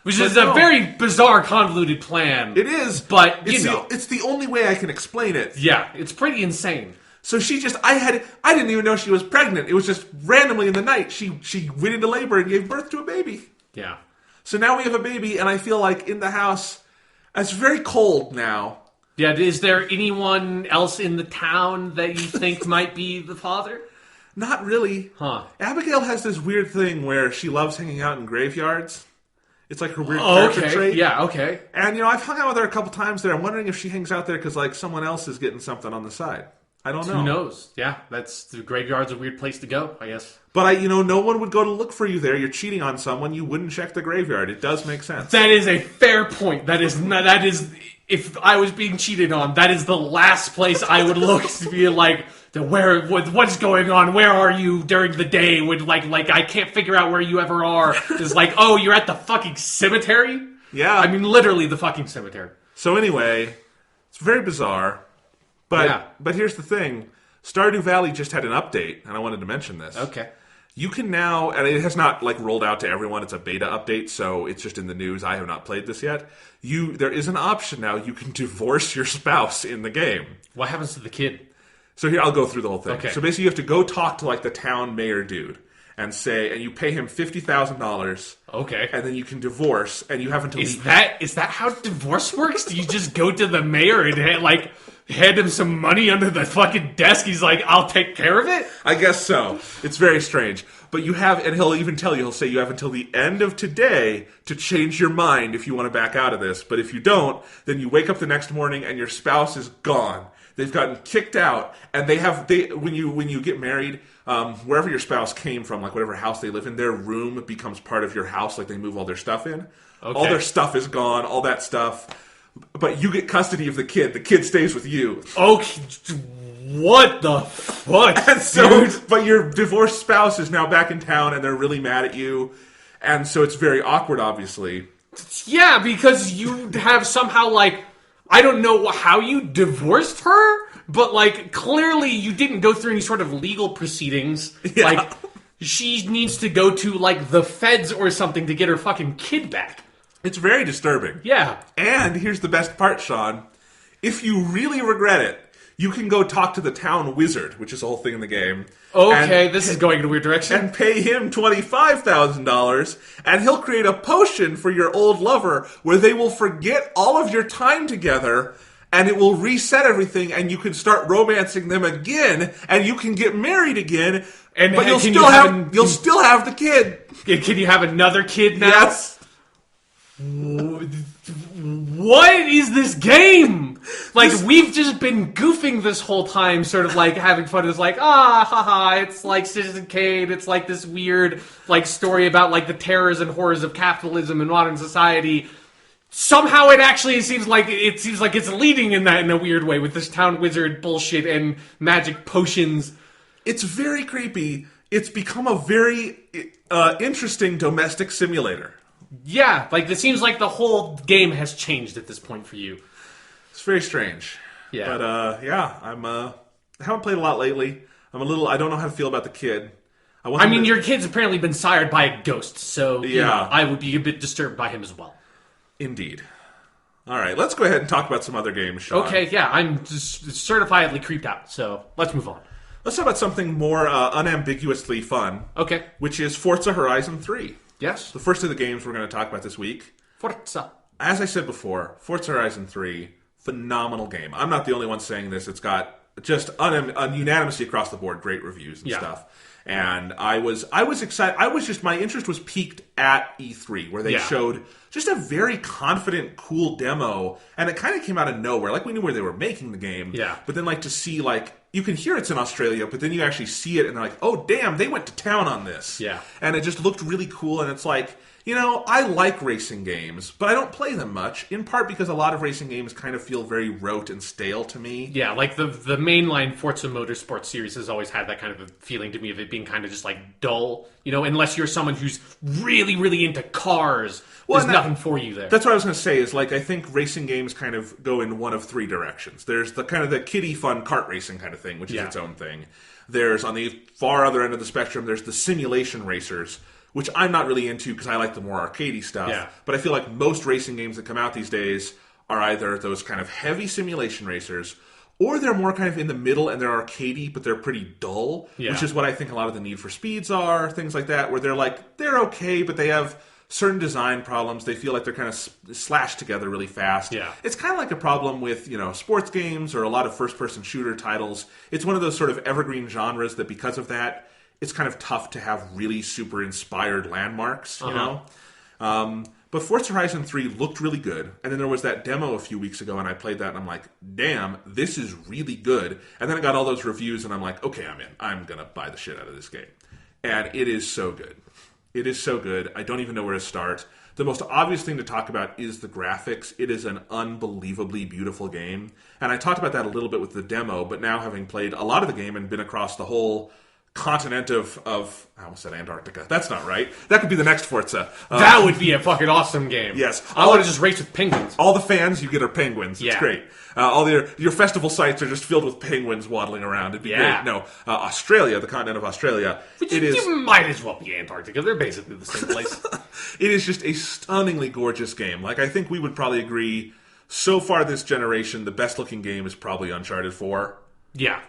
Which is a very bizarre, convoluted plan. It is, but it's the only way I can explain it. Yeah, it's pretty insane. So she just, I didn't even know she was pregnant. It was just randomly in the night she went into labor and gave birth to a baby. Yeah. So now we have a baby, and I feel like in the house, it's very cold now. Yeah. Is there anyone else in the town that you think might be the father? Not really. Huh. Abigail has this weird thing where she loves hanging out in graveyards. It's like her weird character trait. Yeah, okay. And, I've hung out with her a couple times there. I'm wondering if she hangs out there because, like, someone else is getting something on the side. I don't know. Who knows? Yeah, the graveyard's a weird place to go, I guess. But, no one would go to look for you there. You're cheating on someone. You wouldn't check the graveyard. It does make sense. That is a fair point. That is, if I was being cheated on, that is the last place I would look to be like, what's going on? Where are you during the day? Would like I can't figure out where you ever are. It's like, oh, you're at the fucking cemetery? Yeah. I mean, literally the fucking cemetery. So anyway, it's very bizarre. But here's the thing. Stardew Valley just had an update, and I wanted to mention this. Okay. You can now, and it has not rolled out to everyone. It's a beta update, so it's just in the news. I have not played this yet. There is an option now. You can divorce your spouse in the game. What happens to the kid? So here, I'll go through the whole thing. Okay. So basically, you have to go talk to the town mayor dude and you pay him $50,000. Okay. And then you can divorce, and you have until is that how divorce works? Do you just go to the mayor and hand him some money under the fucking desk? He's like, I'll take care of it? I guess so. It's very strange. But you have, and he'll even tell you, he'll say you have until the end of today to change your mind if you want to back out of this. But if you don't, then you wake up the next morning and your spouse is gone. They've gotten kicked out, and when you get married, wherever your spouse came from, whatever house they live in, their room becomes part of your house. They move all their stuff in. Okay. All their stuff is gone, all that stuff. But you get custody of the kid. The kid stays with you. Okay, what the fuck? And so, but your divorced spouse is now back in town, and they're really mad at you, and so it's very awkward, obviously. Yeah, because you have somehow I don't know how you divorced her, but clearly you didn't go through any sort of legal proceedings. Yeah. She needs to go to the feds or something to get her fucking kid back. It's very disturbing. Yeah. And here's the best part, Sean. If you really regret it, you can go talk to the town wizard, which is the whole thing in the game. Okay, this is going in a weird direction. And pay him $25,000, and he'll create a potion for your old lover where they will forget all of your time together, and it will reset everything, and you can start romancing them again, and you can get married again, but you'll still have the kid. Can you have another kid now? Yes. What is this game? We've just been goofing this whole time, sort of having fun. It's haha, it's Citizen Kane. It's this weird, story about the terrors and horrors of capitalism and modern society. Somehow it actually seems like it's leading in a weird way with this town wizard bullshit and magic potions. It's very creepy. It's become a very interesting domestic simulator. Yeah, it seems like the whole game has changed at this point for you. It's very strange. Yeah. But, I haven't played a lot lately. I don't know how to feel about the kid. Your kid's apparently been sired by a ghost, so, I would be a bit disturbed by him as well. Indeed. All right, let's go ahead and talk about some other games, Sean. Okay, yeah, I'm just certifiably creeped out, so let's move on. Let's talk about something more unambiguously fun. Okay. Which is Forza Horizon 3. Yes. The first of the games we're going to talk about this week. Forza. As I said before, Forza Horizon 3, phenomenal game. I'm not the only one saying this. It's got just unanimously across the board great reviews and stuff. And I was excited. My interest was piqued at E3, where they showed just a very confident, cool demo. And it kind of came out of nowhere. We knew where they were making the game. Yeah. But then to see you can hear it's in Australia, but then you actually see it and they're oh damn, they went to town on this. Yeah. And it just looked really cool, and it's I like racing games, but I don't play them much, in part because a lot of racing games kind of feel very rote and stale to me. Yeah, the mainline Forza Motorsport series has always had that kind of a feeling to me of it being kind of just dull, unless you're someone who's really, really into cars. There's nothing for you there. That's what I was going to say, is I think racing games kind of go in one of three directions. There's the kind of the kiddie fun kart racing kind of thing, which is its own thing. There's, on the far other end of the spectrum, there's the simulation racers, which I'm not really into because I like the more arcadey stuff. Yeah. But I feel like most racing games that come out these days are either those kind of heavy simulation racers, or they're more kind of in the middle and they're arcadey, but they're pretty dull, which is what I think a lot of the Need for Speeds are, things like that, where they're okay, but they have certain design problems. They feel like they're kind of slashed together really fast. Yeah. It's kind of like a problem with, sports games or a lot of first-person shooter titles. It's one of those sort of evergreen genres that because of that, it's kind of tough to have really super inspired landmarks, you know? But Forza Horizon 3 looked really good, and then there was that demo a few weeks ago, and I played that, and I'm like, damn, this is really good. And then I got all those reviews, and I'm like, okay, I'm in. I'm going to buy the shit out of this game. And it is so good. It is so good. I don't even know where to start. The most obvious thing to talk about is the graphics. It is an unbelievably beautiful game. And I talked about that a little bit with the demo, but now having played a lot of the game and been across the whole continent of I almost said Antarctica. That's not right. That could be the next Forza. That would be a fucking awesome game. Yes. I want to just race with penguins. All the fans you get are penguins. It's Yeah. great. All your festival sites are just filled with penguins waddling around. It'd be Yeah. great. No, Australia, the continent of Australia, You might as well be Antarctica. They're basically the same place. It is just a stunningly gorgeous game. Like, I think we would probably agree, so far this generation, the best looking game is probably Uncharted 4. Yeah.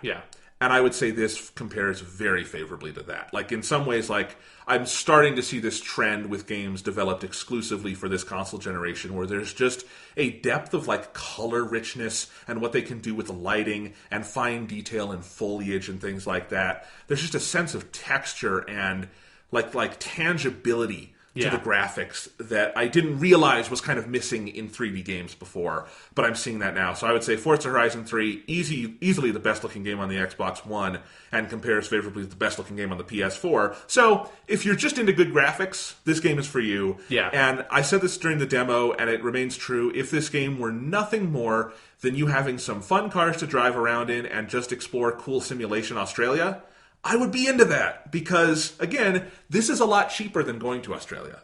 And I would say this compares very favorably to that. Like, in some ways, like, I'm starting to see this trend with games developed exclusively for this console generation where there's just a depth of, like, color richness and what they can do with the lighting and fine detail and foliage and things like that. There's just a sense of texture and, like tangibility to the graphics that I didn't realize was kind of missing in 3D games before, but I'm seeing that now. So I would say Forza Horizon 3, easily the best looking game on the Xbox One, and compares favorably to the best looking game on the PS4. So if you're just into good graphics, this game is for you. Yeah. And I said this during the demo, and it remains true. If this game were nothing more than you having some fun cars to drive around in and just explore cool simulation Australia, I would be into that because, again, this is a lot cheaper than going to Australia.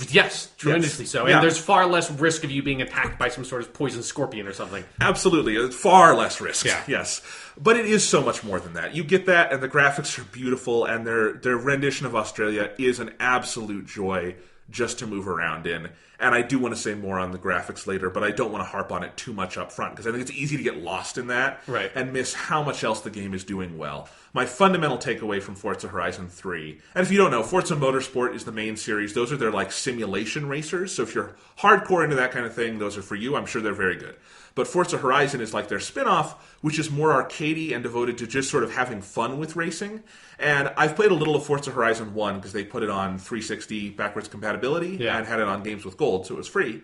Yes, tremendously so. And Yeah. there's far less risk of you being attacked by some sort of poison scorpion or something. Absolutely. It's far less risk. Yeah. Yes. But it is so much more than that. You get that, and the graphics are beautiful, and their rendition of Australia is an absolute joy just to move around in. And I do want to say more on the graphics later, but I don't want to harp on it too much up front because I think it's easy to get lost in that and miss how much else the game is doing well. My fundamental takeaway from Forza Horizon 3, and if you don't know, Forza Motorsport is the main series. Those are their like simulation racers. So if you're hardcore into that kind of thing, those are for you. I'm sure they're very good. But Forza Horizon is like their spin-off, which is more arcadey and devoted to just sort of having fun with racing. And I've played a little of Forza Horizon 1 because they put it on 360 backwards compatibility and had it on Games with Gold, so it was free.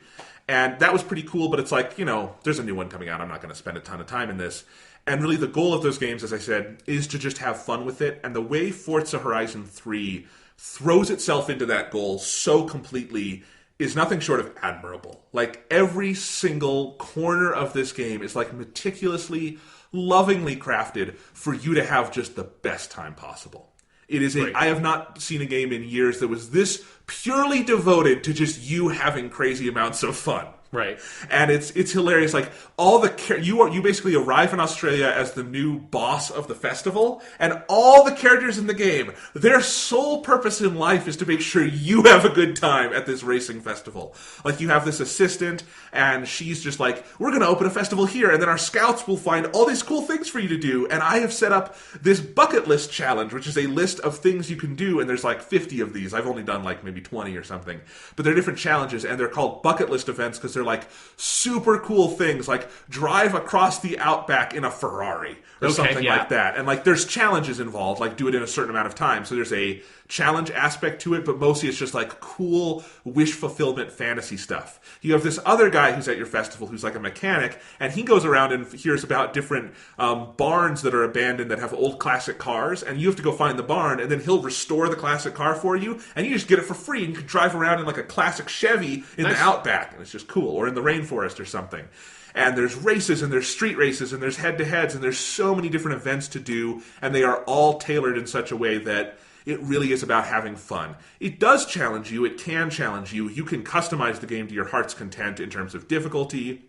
And that was pretty cool, but it's like, there's a new one coming out. I'm not going to spend a ton of time in this. And really the goal of those games, as I said, is to just have fun with it. And the way Forza Horizon 3 throws itself into that goal so completely is nothing short of admirable. Like, every single corner of this game is like meticulously, lovingly crafted for you to have just the best time possible. It is I have not seen a game in years that was this purely devoted to just you having crazy amounts of fun. Right. And it's hilarious. Like, all the you basically arrive in Australia as the new boss of the festival, and all the characters in the game, their sole purpose in life is to make sure you have a good time at this racing festival. Like, you have this assistant, and she's just like, we're going to open a festival here, and then our scouts will find all these cool things for you to do. And I have set up this bucket list challenge, which is a list of things you can do, and there's like 50 of these. I've only done like maybe 20 or something. But they're different challenges, and they're called bucket list events because they're like super cool things, like drive across the outback in a Ferrari or something like that. And like, there's challenges involved, like do it in a certain amount of time. So there's a challenge aspect to it, but mostly it's just like cool wish fulfillment fantasy stuff. You have this other guy who's at your festival who's like a mechanic, and he goes around and hears about different barns that are abandoned that have old classic cars, and you have to go find the barn, and then he'll restore the classic car for you, and you just get it for free, and you can drive around in like a classic Chevy in the outback, and it's just cool, or in the rainforest or something. And there's races, and there's street races, and there's head-to-heads, and there's so many different events to do, and they are all tailored in such a way that it really is about having fun. It does challenge you. It can challenge you. You can customize the game to your heart's content in terms of difficulty,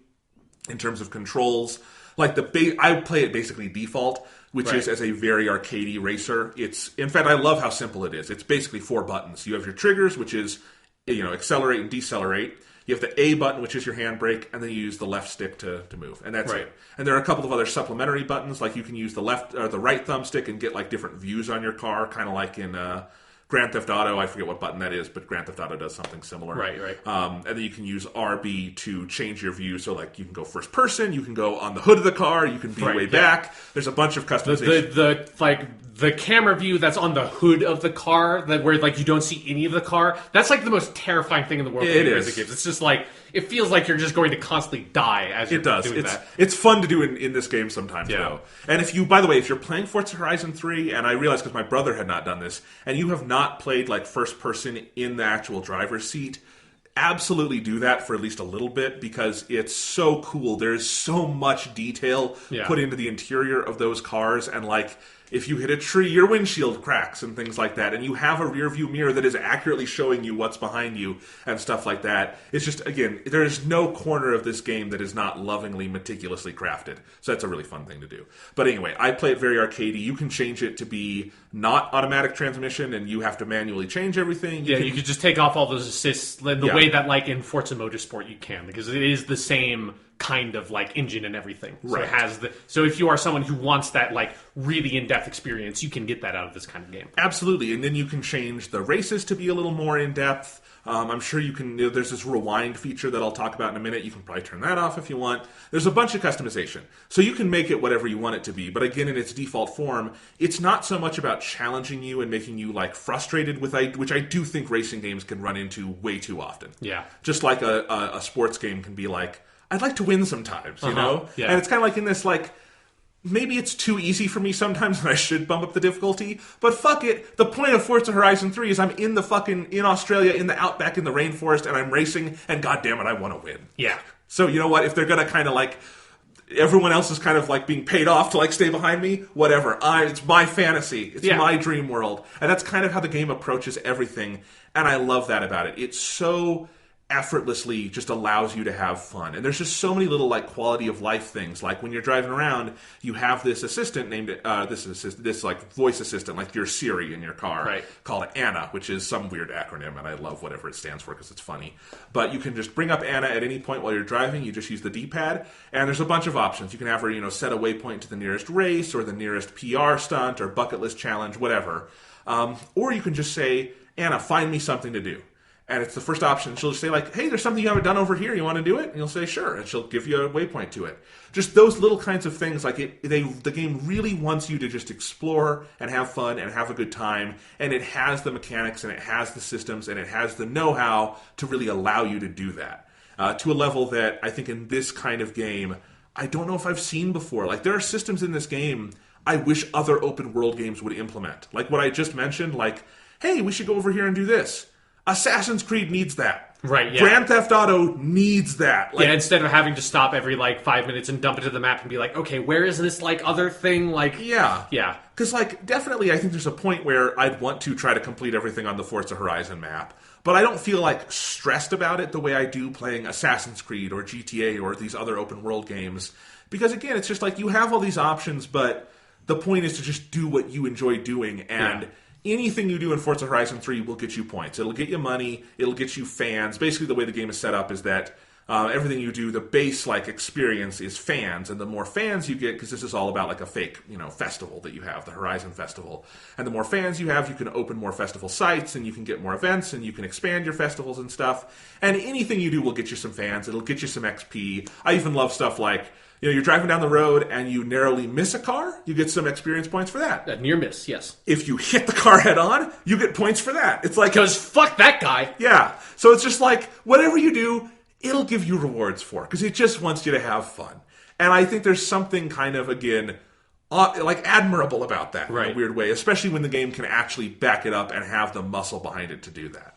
in terms of controls. Like I play it basically default, which is as a very arcadey racer. In fact, I love how simple it is. It's basically 4 buttons. You have your triggers, which is accelerate and decelerate. You have the A button, which is your handbrake, and then you use the left stick to move, and that's it. And there are a couple of other supplementary buttons, like you can use the left or the right thumbstick and get like different views on your car, kind of like in Grand Theft Auto. I forget what button that is, but Grand Theft Auto does something similar. Right. And then you can use RB to change your view. So, like, you can go first person, you can go on the hood of the car, you can be way back. There's a bunch of customization. The camera view that's on the hood of the car, where like you don't see any of the car, that's like the most terrifying thing in the world. It is. It's just like, it feels like you're just going to constantly die as you're doing that. It's fun to do in this game sometimes, though. And by the way, if you're playing Forza Horizon 3, and I realized because my brother had not done this, and you have not played like first person in the actual driver's seat, absolutely do that for at least a little bit, because it's so cool. There's so much detail put into the interior of those cars, and like, if you hit a tree, your windshield cracks and things like that, and you have a rear view mirror that is accurately showing you what's behind you and stuff like that. It's just, again, there is no corner of this game that is not lovingly, meticulously crafted. So that's a really fun thing to do. But anyway, I play it very arcadey. You can change it to be not automatic transmission, and you have to manually change everything. You could just take off all those assists the way that, like, in Forza Motorsport you can, because it is the same kind of like engine and everything. So it has so if you are someone who wants that like really in-depth experience, you can get that out of this kind of game. Absolutely. And then you can change the races to be a little more in-depth. I'm sure you can, there's this rewind feature that I'll talk about in a minute. You can probably turn that off if you want. There's a bunch of customization. So you can make it whatever you want it to be. But again, in its default form, it's not so much about challenging you and making you like frustrated with which I do think racing games can run into way too often. Yeah. Just like a sports game can be like, I'd like to win sometimes, you know? Yeah. And it's kind of like in this, like, maybe it's too easy for me sometimes and I should bump up the difficulty, but fuck it. The point of Forza Horizon 3 is I'm in Australia, in the outback, in the rainforest, and I'm racing, and goddamn it, I want to win. Yeah. So, you know what? If they're going to kind of like, everyone else is kind of like being paid off to like stay behind me, whatever. It's my fantasy. It's my dream world. And that's kind of how the game approaches everything, and I love that about it. It's so effortlessly just allows you to have fun. And there's just so many little like quality of life things. Like when you're driving around, you have this assistant named this like voice assistant, like your Siri in your car, called Anna, which is some weird acronym, and I love whatever it stands for because it's funny. But you can just bring up Anna at any point while you're driving. You just use the D-pad, and there's a bunch of options. You can have her, set a waypoint to the nearest race or the nearest PR stunt or bucket list challenge, whatever. Or you can just say, Anna, find me something to do. And it's the first option. She'll just say, like, hey, there's something you haven't done over here. You want to do it? And you'll say, sure. And she'll give you a waypoint to it. Just those little kinds of things. Like, the game really wants you to just explore and have fun and have a good time. And it has the mechanics and it has the systems and it has the know-how to really allow you to do that. To a level that I think in this kind of game, I don't know if I've seen before. Like, there are systems in this game I wish other open world games would implement. Like what I just mentioned, like, hey, we should go over here and do this. Assassin's Creed needs that. Right, yeah. Grand Theft Auto needs that. Like, instead of having to stop every, 5 minutes and dump it to the map and be like, okay, where is this, other thing? Yeah. Yeah. Because, definitely I think there's a point where I'd want to try to complete everything on the Forza Horizon map. But I don't feel, stressed about it the way I do playing Assassin's Creed or GTA or these other open world games. Because, again, it's just you have all these options, but the point is to just do what you enjoy doing, and anything you do in Forza Horizon 3 will get you points. It'll get you money. It'll get you fans. Basically, the way the game is set up is that everything you do, the base experience is fans, and the more fans you get, because this is all about a fake festival that you have, the Horizon Festival. And the more fans you have, you can open more festival sites, and you can get more events, and you can expand your festivals and stuff. And anything you do will get you some fans. It'll get you some XP. I even love stuff like, you're driving down the road and you narrowly miss a car, you get some experience points for that. A near miss, yes. If you hit the car head on, you get points for that. It's because fuck that guy. Yeah. So it's just whatever you do, it'll give you rewards for, because it just wants you to have fun. And I think there's something kind of, again, admirable about that in a weird way, especially when the game can actually back it up and have the muscle behind it to do that.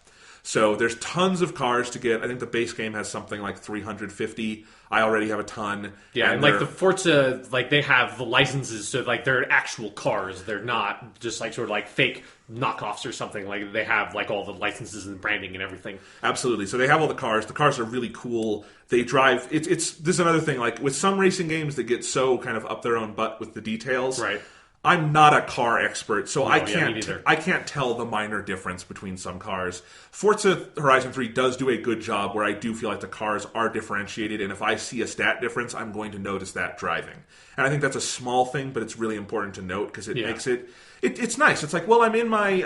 So there's tons of cars to get. I think the base game has something like 350. I already have a ton. Yeah, and like the Forza, like they have the licenses, so like they're actual cars. They're not just like sort of like fake knockoffs or something. Like they have like all the licenses and branding and everything. Absolutely. So they have all the cars. The cars are really cool. They drive. It's this is another thing. Like with some racing games that get so kind of up their own butt with the details. Right. I'm not a car expert, so I me neither. I can't tell the minor difference between some cars. Forza Horizon 3 does do a good job where I do feel like the cars are differentiated, and if I see a stat difference, I'm going to notice that driving. And I think that's a small thing, but it's really important to note because it makes it's nice. It's like, well, I'm in my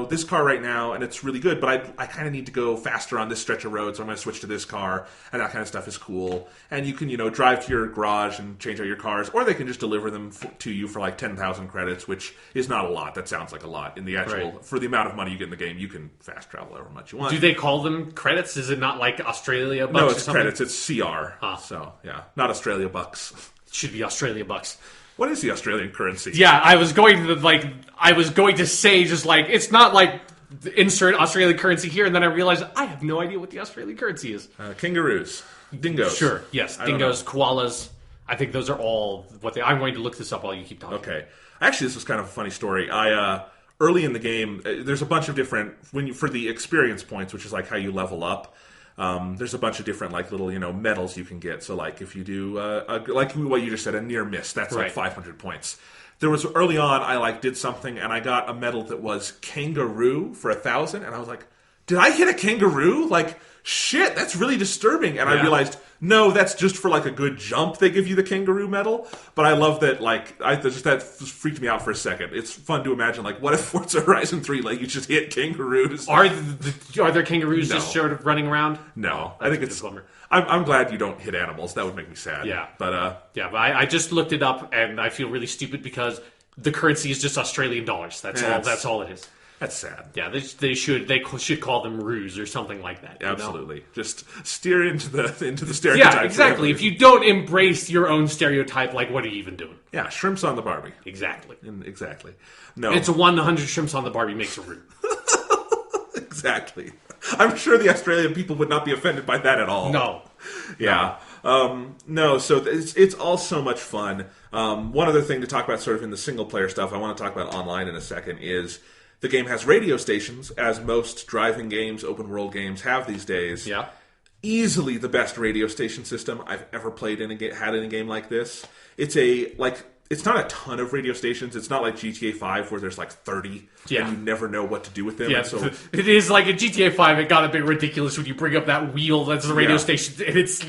this car right now, and it's really good, but I kind of need to go faster on this stretch of road, so I'm going to switch to this car, and that kind of stuff is cool. And you can drive to your garage and change out your cars, or they can just deliver them to you for like 10,000 credits, which is not a lot. That sounds like a lot in the actual for the amount of money you get in the game. You can fast travel however much you want. Do they call them credits? Is it not like Australia bucks? No, or it's something? credits. It's CR. So yeah, not Australia bucks. It should be Australia bucks. What is the Australian currency? Yeah, I was going to say just like it's not like insert Australian currency here, and then I realized I have no idea what the Australian currency is. Kangaroos, dingoes. Sure, yes, dingoes, koalas. I think those are all what they. I'm going to look this up while you keep talking. Okay, actually, this was kind of a funny story. I early in the game, there's a bunch of different for the experience points, which is like how you level up. There's a bunch of different like little medals you can get. So like if you do like what you just said, a near miss, that's like 500 points. There was early on I did something and I got a medal that was kangaroo for 1,000, and I was like, did I hit a kangaroo? Like shit, that's really disturbing. And I realized no, that's just for like a good jump. They give you the kangaroo medal, but I love that. That freaked me out for a second. It's fun to imagine what if Forza Horizon 3 you just hit kangaroos? Are there kangaroos just sort of running around? No, I think it's a bummer. I'm glad you don't hit animals. That would make me sad. Yeah, but I just looked it up and I feel really stupid because the currency is just Australian dollars. That's all it is. That's sad. Yeah, they should call them roos or something like that. Absolutely, just steer into the stereotype. Yeah, exactly. If you don't embrace your own stereotype, what are you even doing? Yeah, shrimps on the Barbie. Exactly. Exactly. No, it's a 100 shrimps on the Barbie makes a roo. Exactly. I'm sure the Australian people would not be offended by that at all. No. Yeah. No. So it's all so much fun. One other thing to talk about, sort of in the single player stuff, I want to talk about online in a second is. The game has radio stations, as most driving games, open world games have these days. Yeah. Easily the best radio station system I've ever played in had in a game like this. It's it's not a ton of radio stations. It's not like GTA 5 where there's 30 and you never know what to do with them. Yeah, so it is like in GTA 5 it got a bit ridiculous when you bring up that wheel that's the radio station and it's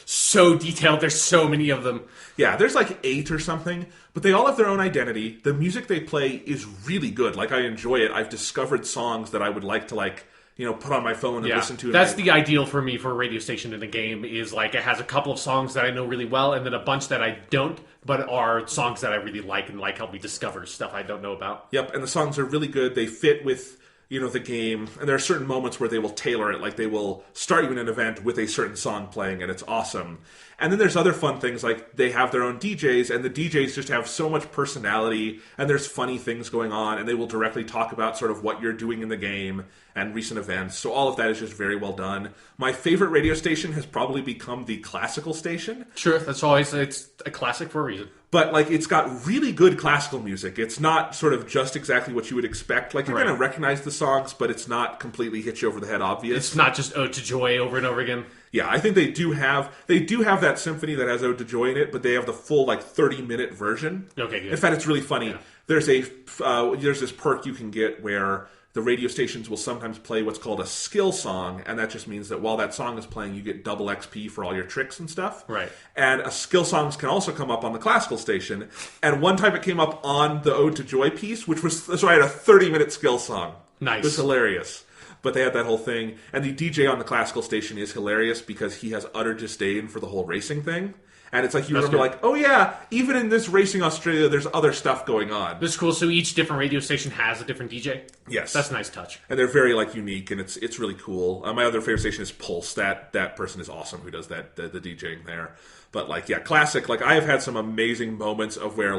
so detailed. There's so many of them. Yeah, there's 8 or something, but they all have their own identity. The music they play is really good. I enjoy it. I've discovered songs that I would like to put on my phone and listen to. That's the ideal for me for a radio station in a game is it has a couple of songs that I know really well and then a bunch that I don't, but are songs that I really like and help me discover stuff I don't know about. Yep, and the songs are really good. They fit with the game, and there are certain moments where they will tailor it, they will start you in an event with a certain song playing, and it's awesome. And then there's other fun things, they have their own DJs, and the DJs just have so much personality, and there's funny things going on, and they will directly talk about sort of what you're doing in the game and recent events. So all of that is just very well done. My favorite radio station has probably become the classical station. Sure, it's a classic for a reason. But it's got really good classical music. It's not sort of just exactly what you would expect. You're going to recognize the songs, but it's not completely hit you over the head obvious. It's not just Ode to Joy over and over again. Yeah, I think they do have that symphony that has Ode to Joy in it, but they have the full 30-minute version. Okay, good. In fact, it's really funny. Yeah. There's this perk you can get where the radio stations will sometimes play what's called a skill song, and that just means that while that song is playing, you get double XP for all your tricks and stuff. Right. And skill songs can also come up on the classical station. And one time it came up on the Ode to Joy piece, so I had a 30-minute skill song. Nice. It was hilarious. But they had that whole thing. And the DJ on the classical station is hilarious because he has utter disdain for the whole racing thing. And it's you remember oh yeah, even in this Racing Australia, there's other stuff going on. That's cool. So each different radio station has a different DJ? Yes. That's a nice touch. And they're very unique, and it's really cool. My other favorite station is Pulse. That person is awesome who does that, the DJing there. But classic, I have had some amazing moments of where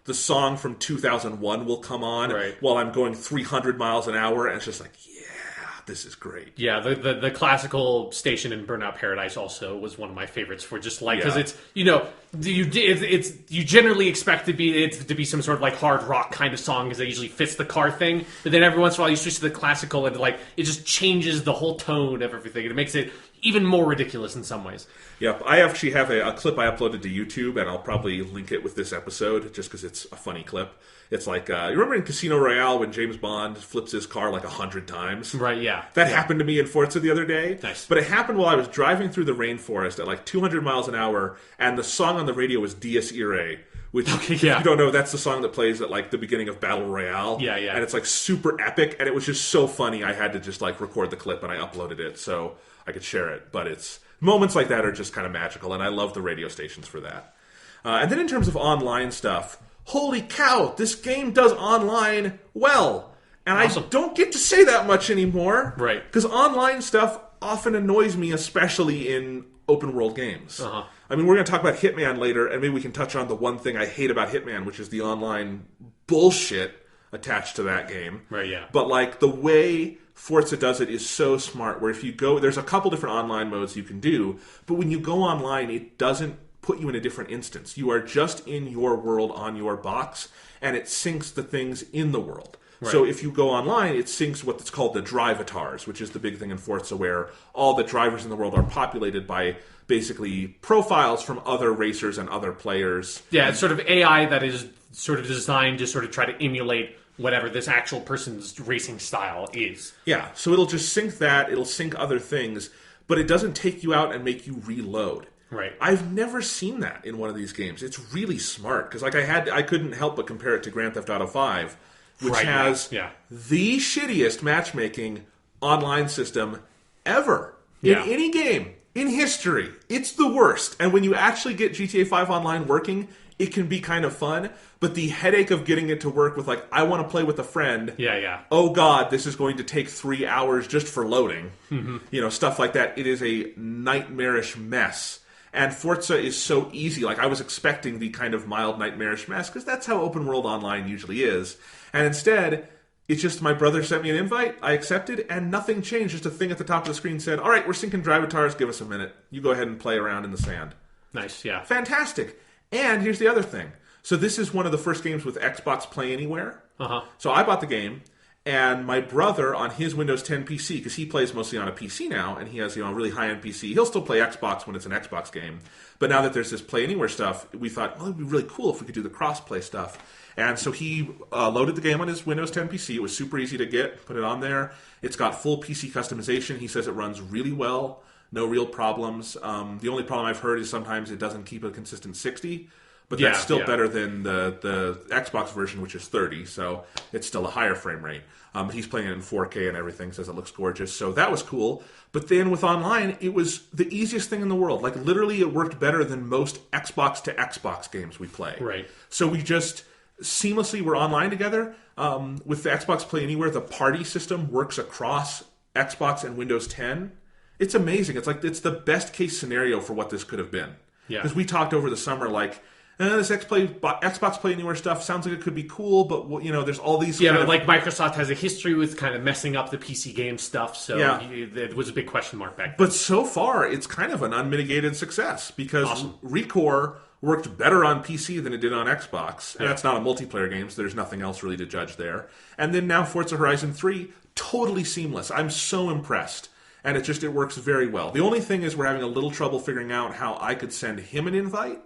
the song from 2001 will come on while I'm going 300 miles an hour, and it's just this is great. Yeah, the classical station in Burnout Paradise also was one of my favorites for just like because it's you generally expect it to be some sort of like hard rock kind of song because it usually fits the car thing, but then every once in a while you switch to the classical and like it just changes the whole tone of everything and it makes it even more ridiculous in some ways. Yep, I actually have a clip I uploaded to YouTube, and I'll probably link it with this episode just because it's a funny clip. It's like, you remember in Casino Royale when James Bond flips his car like 100 times? Right, yeah. That happened to me in Forza the other day. Nice. But it happened while I was driving through the rainforest at like 200 miles an hour, and the song on the radio was Dies Irae, which, if you don't know, that's the song that plays at like the beginning of Battle Royale. Yeah, yeah. And it's like super epic, and it was just so funny I had to just like record the clip, and I uploaded it so I could share it. But it's moments like that are just kind of magical, and I love the radio stations for that. And then in terms of online stuff, holy cow, this game does online well. And awesome. I don't get to say that much anymore. Right. Because online stuff often annoys me, especially in open world games. Uh-huh. I mean, we're going to talk about Hitman later, and maybe we can touch on the one thing I hate about Hitman, which is the online bullshit attached to that game. Right, yeah. But like the way Forza does it is so smart, where if you go, there's a couple different online modes you can do, but when you go online, it doesn't put you in a different instance. You are just in your world on your box, and it syncs the things in the world. Right. So if you go online, it syncs what's called the drivatars, which is the big thing in Forza, where all the drivers in the world are populated by basically profiles from other racers and other players. Yeah, it's sort of AI that is sort of designed to sort of try to emulate whatever this actual person's racing style is. Yeah, so it'll just sync that, it'll sync other things, but it doesn't take you out and make you reload. Right. I've never seen that in one of these games. It's really smart because like I couldn't help but compare it to Grand Theft Auto 5, which has the shittiest matchmaking online system ever in any game in history. It's the worst. And when you actually get GTA 5 Online working, it can be kind of fun, but the headache of getting it to work with like, I want to play with a friend. Yeah. Oh God, this is going to take 3 hours just for loading. Mm-hmm. You know, stuff like that. It is a nightmarish mess. And Forza is so easy. Like, I was expecting the kind of mild nightmarish mess, because that's how open world online usually is. And instead, it's just my brother sent me an invite, I accepted, and nothing changed. Just a thing at the top of the screen said, all right, we're syncing drivatars, give us a minute. You go ahead and play around in the sand. Nice, yeah. Fantastic. And here's the other thing. So this is one of the first games with Xbox Play Anywhere. Uh-huh. So I bought the game, and my brother on his Windows 10 PC, because he plays mostly on a PC now, and he has a really high-end PC. He'll still play Xbox when it's an Xbox game. But now that there's this Play Anywhere stuff, we thought, well, it'd be really cool if we could do the cross-play stuff. And so he loaded the game on his Windows 10 PC. It was super easy to get, put it on there. It's got full PC customization. He says it runs really well, no real problems. The only problem I've heard is sometimes it doesn't keep a consistent 60. But that's still better than the Xbox version, which is 30, so it's still a higher frame rate. He's playing it in 4K and everything, says it looks gorgeous, so that was cool. But then with online, it was the easiest thing in the world. Like, literally, it worked better than most Xbox to Xbox games we play. Right. So we just seamlessly were online together. With the Xbox Play Anywhere, the party system works across Xbox and Windows 10. It's amazing. It's like, it's the best case scenario for what this could have been. Yeah. Because we talked over the summer, like, this Xbox Play Anywhere stuff sounds like it could be cool, but there's all these. Yeah, but like Microsoft has a history with kind of messing up the PC game stuff, so it was a big question mark back then. But so far, it's kind of an unmitigated success because ReCore worked better on PC than it did on Xbox, and that's not a multiplayer game, so there's nothing else really to judge there. And then now Forza Horizon 3, totally seamless. I'm so impressed. And it works very well. The only thing is we're having a little trouble figuring out how I could send him an invite.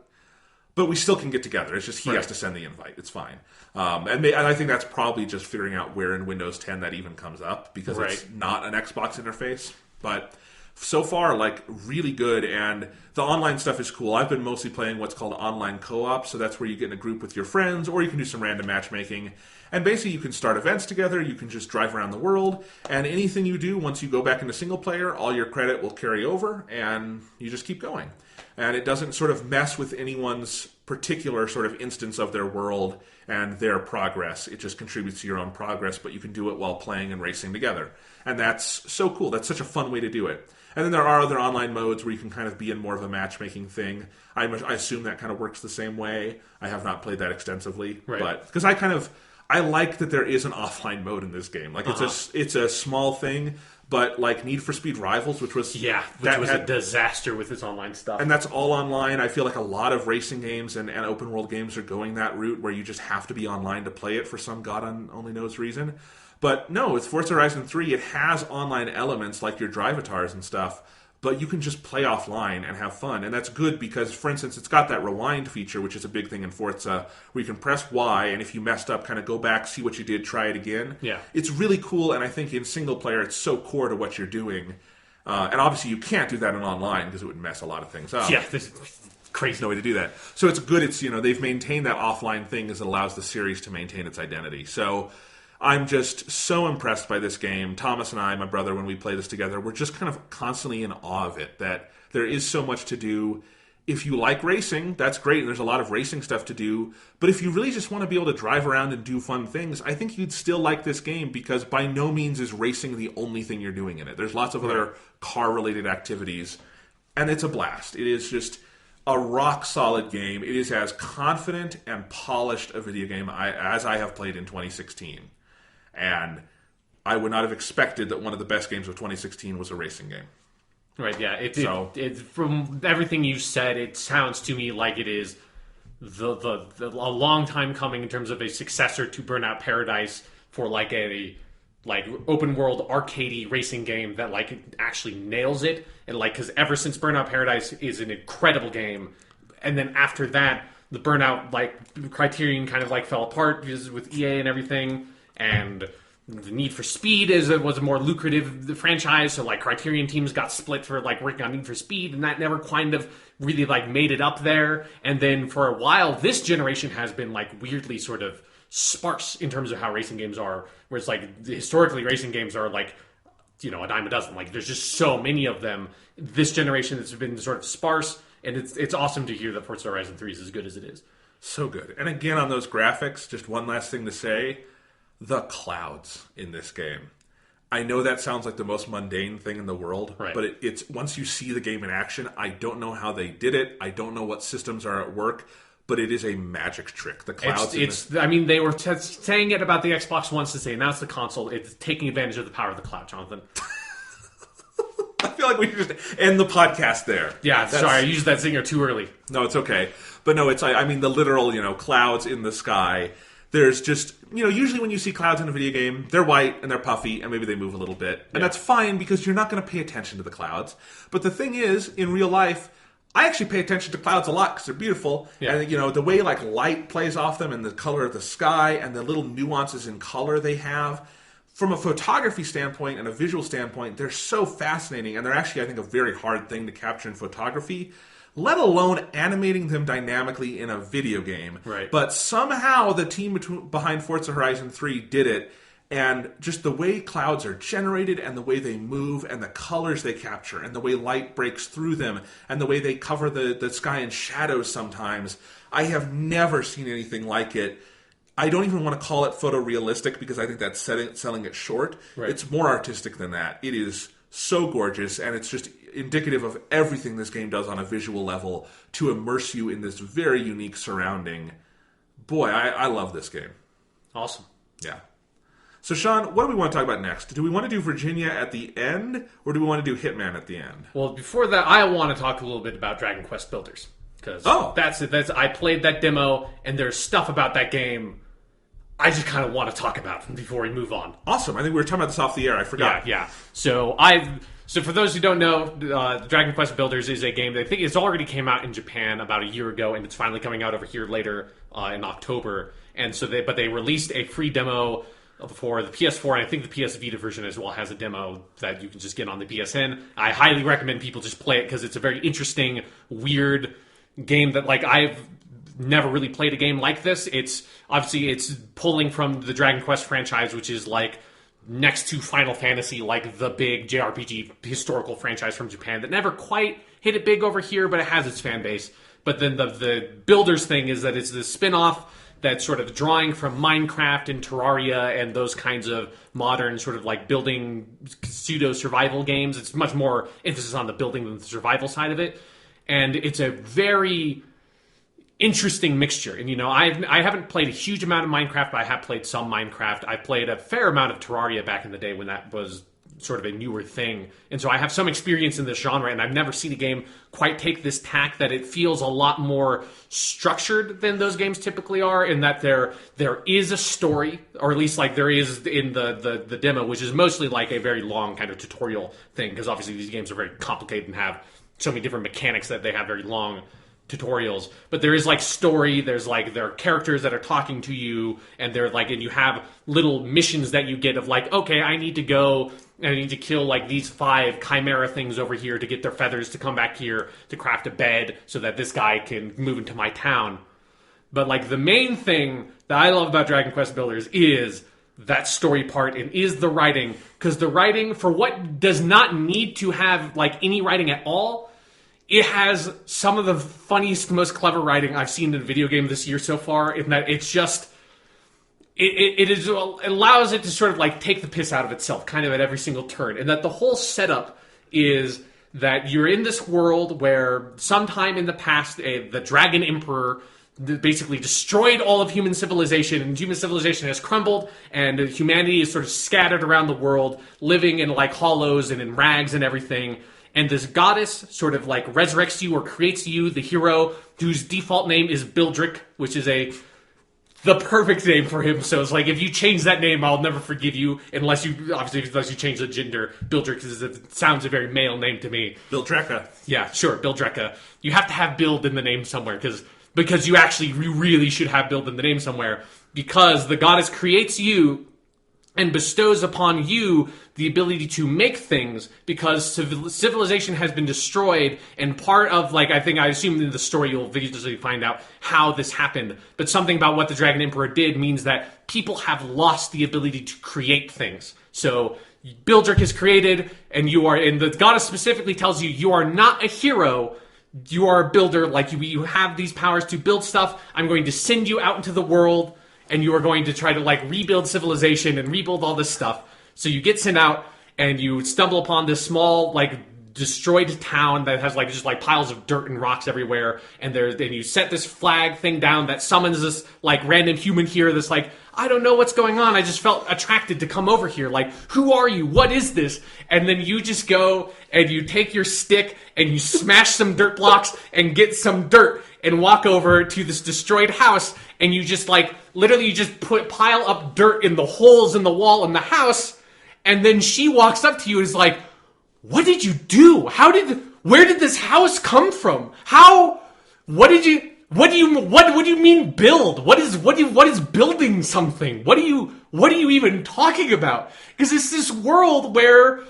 But we still can get together. It's just he has to send the invite. It's fine. And I think that's probably just figuring out where in Windows 10 that even comes up, because it's not an Xbox interface. But so far, like, really good. And the online stuff is cool. I've been mostly playing what's called online co-op. So that's where you get in a group with your friends, or you can do some random matchmaking. And basically, you can start events together. You can just drive around the world. And anything you do, once you go back into single player, all your credit will carry over, and you just keep going. And it doesn't sort of mess with anyone's particular sort of instance of their world and their progress. It just contributes to your own progress, but you can do it while playing and racing together. And that's so cool. That's such a fun way to do it. And then there are other online modes where you can kind of be in more of a matchmaking thing. I assume that kind of works the same way. I have not played that extensively. Right. But because I like that there is an offline mode in this game. Like, it's a small thing, But like Need for Speed Rivals, which was a disaster with its online stuff. and that's all online. I feel like a lot of racing games and open world games are going that route where you just have to be online to play it for some god only knows reason. But no, with Forza Horizon 3, it has online elements like your drivatars and stuff, but you can just play offline and have fun. And that's good because, for instance, it's got that rewind feature, which is a big thing in Forza, where you can press Y, and if you messed up, kind of go back, see what you did, try it again. Yeah. It's really cool, and I think in single player, it's so core to what you're doing. And obviously, you can't do that in online because it would mess a lot of things up. Yeah, this is crazy. There's no way to do that. So it's good. It's, they've maintained that offline thing as it allows the series to maintain its identity. So I'm just so impressed by this game. Thomas and I, my brother, when we play this together, we're just kind of constantly in awe of it, that there is so much to do. If you like racing, that's great, and there's a lot of racing stuff to do. But if you really just want to be able to drive around and do fun things, I think you'd still like this game, because by no means is racing the only thing you're doing in it. There's lots of other car-related activities, and it's a blast. It is just a rock-solid game. It is as confident and polished a video game as I have played in 2016. And I would not have expected that one of the best games of 2016 was a racing game. Right, yeah. It from everything you said, it sounds to me like it is a long time coming in terms of a successor to Burnout Paradise for like a open world arcadey racing game that like actually nails it. And like, because ever since Burnout Paradise is an incredible game, and then after that, the Burnout Criterion kind of fell apart with EA and everything. And the Need for Speed was a more lucrative franchise, so Criterion teams got split for working on Need for Speed, and that never kind of really made it up there. And then for a while, this generation has been weirdly sort of sparse in terms of how racing games are. Whereas historically, racing games are a dime a dozen. There's just so many of them. This generation has been sort of sparse, and it's awesome to hear that Forza Horizon 3 is as good as it is. So good. And again, on those graphics, just one last thing to say. The clouds in this game. I know that sounds like the most mundane thing in the world, right. But it's once you see the game in action, I don't know how they did it. I don't know what systems are at work, but it is a magic trick. The clouds. They were saying it about the Xbox One since they announced the console. It's taking advantage of the power of the cloud, Jonathan. I feel like we should just end the podcast there. Yeah, sorry, I used that zinger too early. No, it's okay. But no, it's the literal, clouds in the sky. There's just, usually when you see clouds in a video game, they're white and they're puffy and maybe they move a little bit. And that's fine because you're not going to pay attention to the clouds. But the thing is, in real life, I actually pay attention to clouds a lot because they're beautiful. Yeah. And, the way light plays off them and the color of the sky and the little nuances in color they have. From a photography standpoint and a visual standpoint, they're so fascinating. And they're actually, I think, a very hard thing to capture in photography, let alone animating them dynamically in a video game. Right. But somehow the team behind Forza Horizon 3 did it, and just the way clouds are generated and the way they move and the colors they capture and the way light breaks through them and the way they cover the sky in shadows sometimes, I have never seen anything like it. I don't even want to call it photorealistic because I think that's selling it short. Right. It's more artistic than that. It is so gorgeous, and it's just indicative of everything this game does on a visual level to immerse you in this very unique surrounding. Boy, I love this game. Awesome. Yeah. So, Sean, what do we want to talk about next? Do we want to do Virginia at the end, or do we want to do Hitman at the end? Well, before that, I want to talk a little bit about Dragon Quest Builders. Because that's it. I played that demo, and there's stuff about that game I just kind of want to talk about before we move on. Awesome. I think we were talking about this off the air. I forgot. Yeah. So for those who don't know, Dragon Quest Builders is a game that I think it's already came out in Japan about a year ago, and it's finally coming out over here later in October. And so they released a free demo for the PS4, and I think the PS Vita version as well has a demo that you can just get on the PSN. I highly recommend people just play it because it's a very interesting, weird game that I've never really played a game like this. It's pulling from the Dragon Quest franchise, which is next to Final Fantasy, the big JRPG historical franchise from Japan that never quite hit it big over here, but it has its fan base. But then the Builders thing is that it's this spin-off that's sort of drawing from Minecraft and Terraria and those kinds of modern sort of building pseudo-survival games. It's much more emphasis on the building than the survival side of it. And it's a very interesting mixture. And, I haven't played a huge amount of Minecraft, but I have played some Minecraft. I played a fair amount of Terraria back in the day when that was sort of a newer thing. And so I have some experience in this genre, and I've never seen a game quite take this tack that it feels a lot more structured than those games typically are, in that there is a story, or at least like there is in the demo, which is mostly like a very long kind of tutorial thing, because obviously these games are very complicated and have so many different mechanics that they have very long tutorials. But there is like story, there are characters that are talking to you, and they're like, and you have little missions that you get of like, okay, I need to go and I need to kill like these 5 chimera things over here to get their feathers to come back here to craft a bed so that this guy can move into my town. But like the main thing that I love about Dragon Quest Builders is that story part, and is the writing, because the writing, for what does not need to have like any writing at all, it has some of the funniest, most clever writing I've seen in a video game this year so far, in that it's just, it allows it to sort of like take the piss out of itself kind of at every single turn. And that the whole setup is that you're in this world where sometime in the past, the Dragon Emperor basically destroyed all of human civilization, and human civilization has crumbled, and humanity is sort of scattered around the world, living in like hollows and in rags and everything. And this goddess sort of like resurrects you or creates you, the hero, whose default name is Bildrick, which is the perfect name for him. So it's like, if you change that name, I'll never forgive you, unless you change the gender. Bildrick sounds a very male name to me. Bildrecka. Yeah, sure, Bildrecka. You have to have Bild in the name somewhere, because you really should have Bild in the name somewhere, because the goddess creates you and bestows upon you the ability to make things, because civilization has been destroyed, and part of, like, I assume in the story you'll visually find out how this happened, but something about what the Dragon Emperor did means that people have lost the ability to create things. So Bildrick is created, and the goddess specifically tells you are not a hero, you are a builder, like you have these powers to build stuff. I'm going to send you out into the world, and you are going to try to like rebuild civilization and rebuild all this stuff. So you get sent out, and you stumble upon this small like destroyed town that has like just like piles of dirt and rocks everywhere. And you set this flag thing down that summons this like random human here. That's like, I don't know what's going on. I just felt attracted to come over here. Like, who are you? What is this? And then you just go and you take your stick and you smash some dirt blocks and get some dirt and walk over to this destroyed house, and you just like literally you just pile up dirt in the holes in the wall in the house, and then she walks up to you and is like, "What did you do? Where did this house come from? What do you mean build? What is building something? What are you even talking about?" Because it's this world where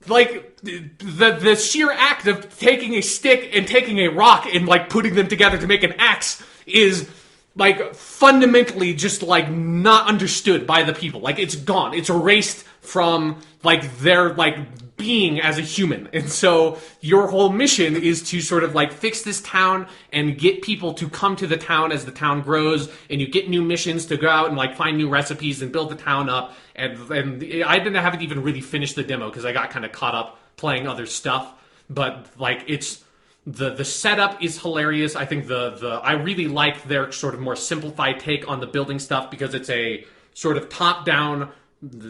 like the sheer act of taking a stick and taking a rock and like putting them together to make an axe is like fundamentally just like not understood by the people. Like, it's gone. It's erased from like their like being as a human. And so your whole mission is to sort of like fix this town and get people to come to the town as the town grows, and you get new missions to go out and like find new recipes and build the town up. And I haven't even really finished the demo because I got kind of caught up playing other stuff. But like, it's the setup is hilarious. I think I really like their sort of more simplified take on the building stuff, because it's a sort of top down,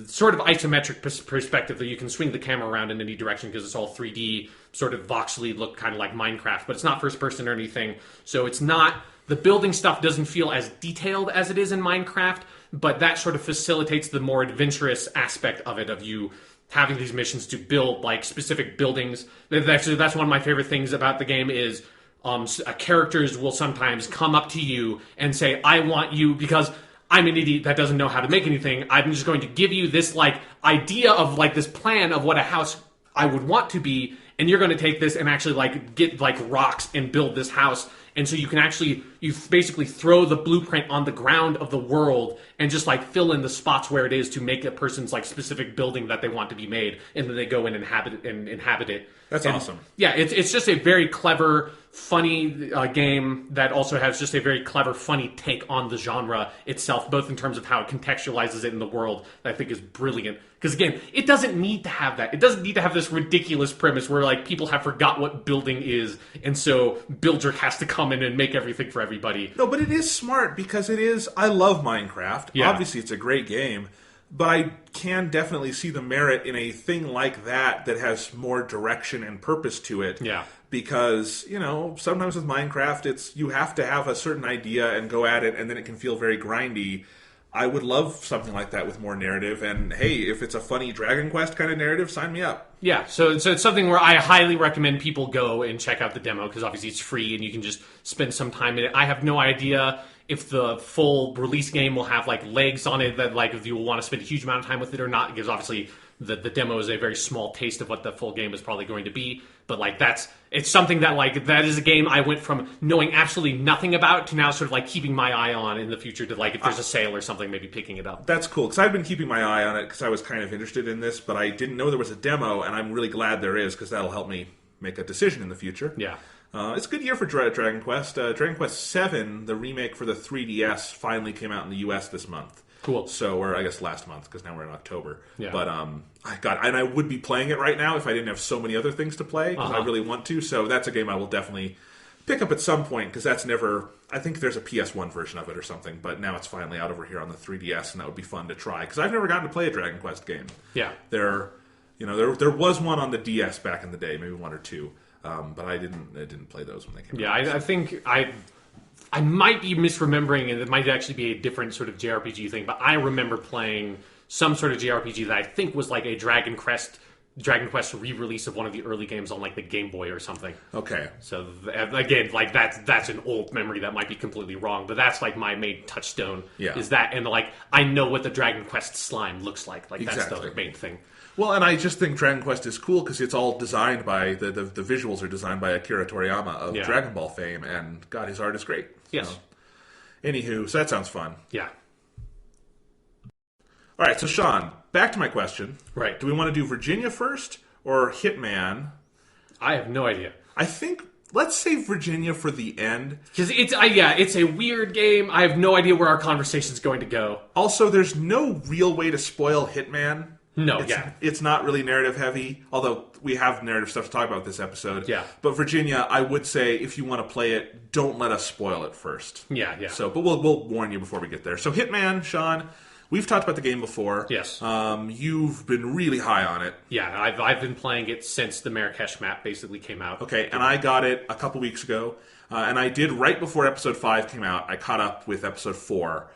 sort of isometric perspective that you can swing the camera around in any direction, because it's all 3D, sort of voxely look kind of like Minecraft, but it's not first person or anything. So it's not, the building stuff doesn't feel as detailed as it is in Minecraft, but that sort of facilitates the more adventurous aspect of it, of you having these missions to build like specific buildings. Actually, that's one of my favorite things about the game is characters will sometimes come up to you and say, "I want you," because I'm an idiot that doesn't know how to make anything. I'm just going to give you this like idea of like this plan of what a house I would want to be, and you're going to take this and actually like get like rocks and build this house. And so you basically throw the blueprint on the ground of the world and just like fill in the spots where it is to make a person's like specific building that they want to be made, and then they go in and inhabit it. That's awesome. Yeah, it's just a very clever, funny game that also has just a very clever, funny take on the genre itself, both in terms of how it contextualizes it in the world, that I think is brilliant. Because again, it doesn't need to have that. It doesn't need to have this ridiculous premise where like people have forgot what building is, and so Bildrick has to come in and make everything for everybody. No, but it is smart, because I love Minecraft. Yeah. Obviously, it's a great game. But I can definitely see the merit in a thing like that has more direction and purpose to it. Yeah. Because, sometimes with Minecraft, you have to have a certain idea and go at it, and then it can feel very grindy. I would love something like that with more narrative, and hey, if it's a funny Dragon Quest kind of narrative, sign me up. Yeah, so it's something where I highly recommend people go and check out the demo, because obviously it's free and you can just spend some time in it. I have no idea if the full release game will have like legs on it, that like if you will want to spend a huge amount of time with it or not, because obviously the demo is a very small taste of what the full game is probably going to be. But like it's something that like that is a game I went from knowing absolutely nothing about to now sort of like keeping my eye on in the future, to like if there's a sale or something, maybe picking it up. That's cool, because I've been keeping my eye on it because I was kind of interested in this, but I didn't know there was a demo, and I'm really glad there is, because that'll help me make a decision in the future. Yeah. It's a good year for Dragon Quest. Dragon Quest VII, the remake for the 3DS, finally came out in the US this month. Cool. So, or I guess last month, because now we're in October. Yeah. But I would be playing it right now if I didn't have so many other things to play, because I really want to. So that's a game I will definitely pick up at some point, because that's never... I think there's a PS1 version of it or something, but now it's finally out over here on the 3DS, and that would be fun to try, because I've never gotten to play a Dragon Quest game. Yeah. There was one on the DS back in the day, maybe one or two, but I didn't play those when they came out. Yeah, I think I might be misremembering, and it might actually be a different sort of JRPG thing, but I remember playing some sort of JRPG that I think was like a Dragon Quest re-release of one of the early games on like the Game Boy or something. Okay. So again, like that's an old memory that might be completely wrong, but that's like my main touchstone. Yeah. Is that, and like I know what the Dragon Quest slime looks like. Like Exactly. That's the main thing. Well, and I just think Dragon Quest is cool because it's all designed by the visuals are designed by Akira Toriyama of Dragon Ball fame, and God, his art is great. Yes. So, anywho, so that sounds fun. Yeah. All right, so Sean, back to my question. Right. Do we want to do Virginia first or Hitman? I have no idea. I think let's save Virginia for the end. Because it's a weird game. I have no idea where our conversation's going to go. Also, there's no real way to spoil Hitman. No, It's not really narrative heavy, although we have narrative stuff to talk about this episode. Yeah. But Virginia, I would say if you want to play it, don't let us spoil it first. Yeah. So, but we'll warn you before we get there. So Hitman, Sean, we've talked about the game before. Yes. You've been really high on it. Yeah, I've been playing it since the Marrakesh map basically came out. Okay, and I got it a couple weeks ago, and I did right before episode 5 came out. I caught up with episode 4.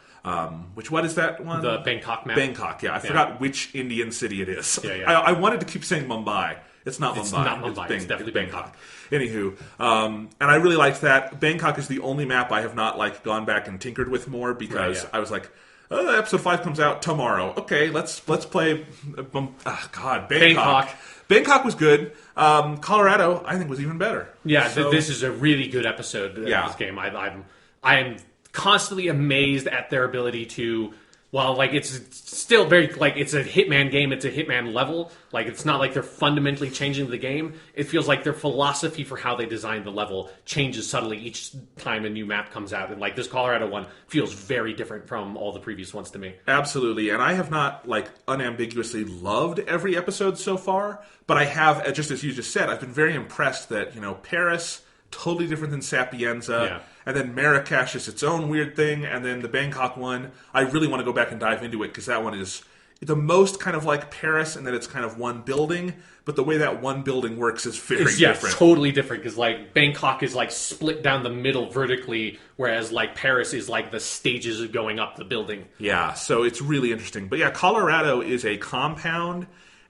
What is that one? The Bangkok map. Bangkok, yeah. I forgot which Indian city it is. Yeah. I wanted to keep saying Mumbai. It's not Mumbai. It's not Mumbai. It's definitely Bangkok. Anywho, and I really liked that. Bangkok is the only map I have not gone back and tinkered with more, because I was like, episode 5 comes out tomorrow. Okay, let's play. Bangkok. Bangkok was good. Colorado, I think, was even better. Yeah, this is a really good episode of this game. I am constantly amazed at their ability to, it's still very, it's a Hitman game, it's a Hitman level, it's not like they're fundamentally changing the game. It feels like their philosophy for how they design the level changes subtly each time a new map comes out, and this Colorado one feels very different from all the previous ones to me. Absolutely, and I have not, unambiguously loved every episode so far, but I have, just as you just said, I've been very impressed that, Paris, totally different than Sapienza, and then Marrakesh is its own weird thing, and then the Bangkok one, I really want to go back and dive into it, because that one is the most kind of like Paris, and that it's kind of one building, but the way that one building works is very different. Yeah, totally different, because Bangkok is split down the middle vertically, whereas Paris is the stages of going up the building. Yeah, so it's really interesting. But yeah, Colorado is a compound,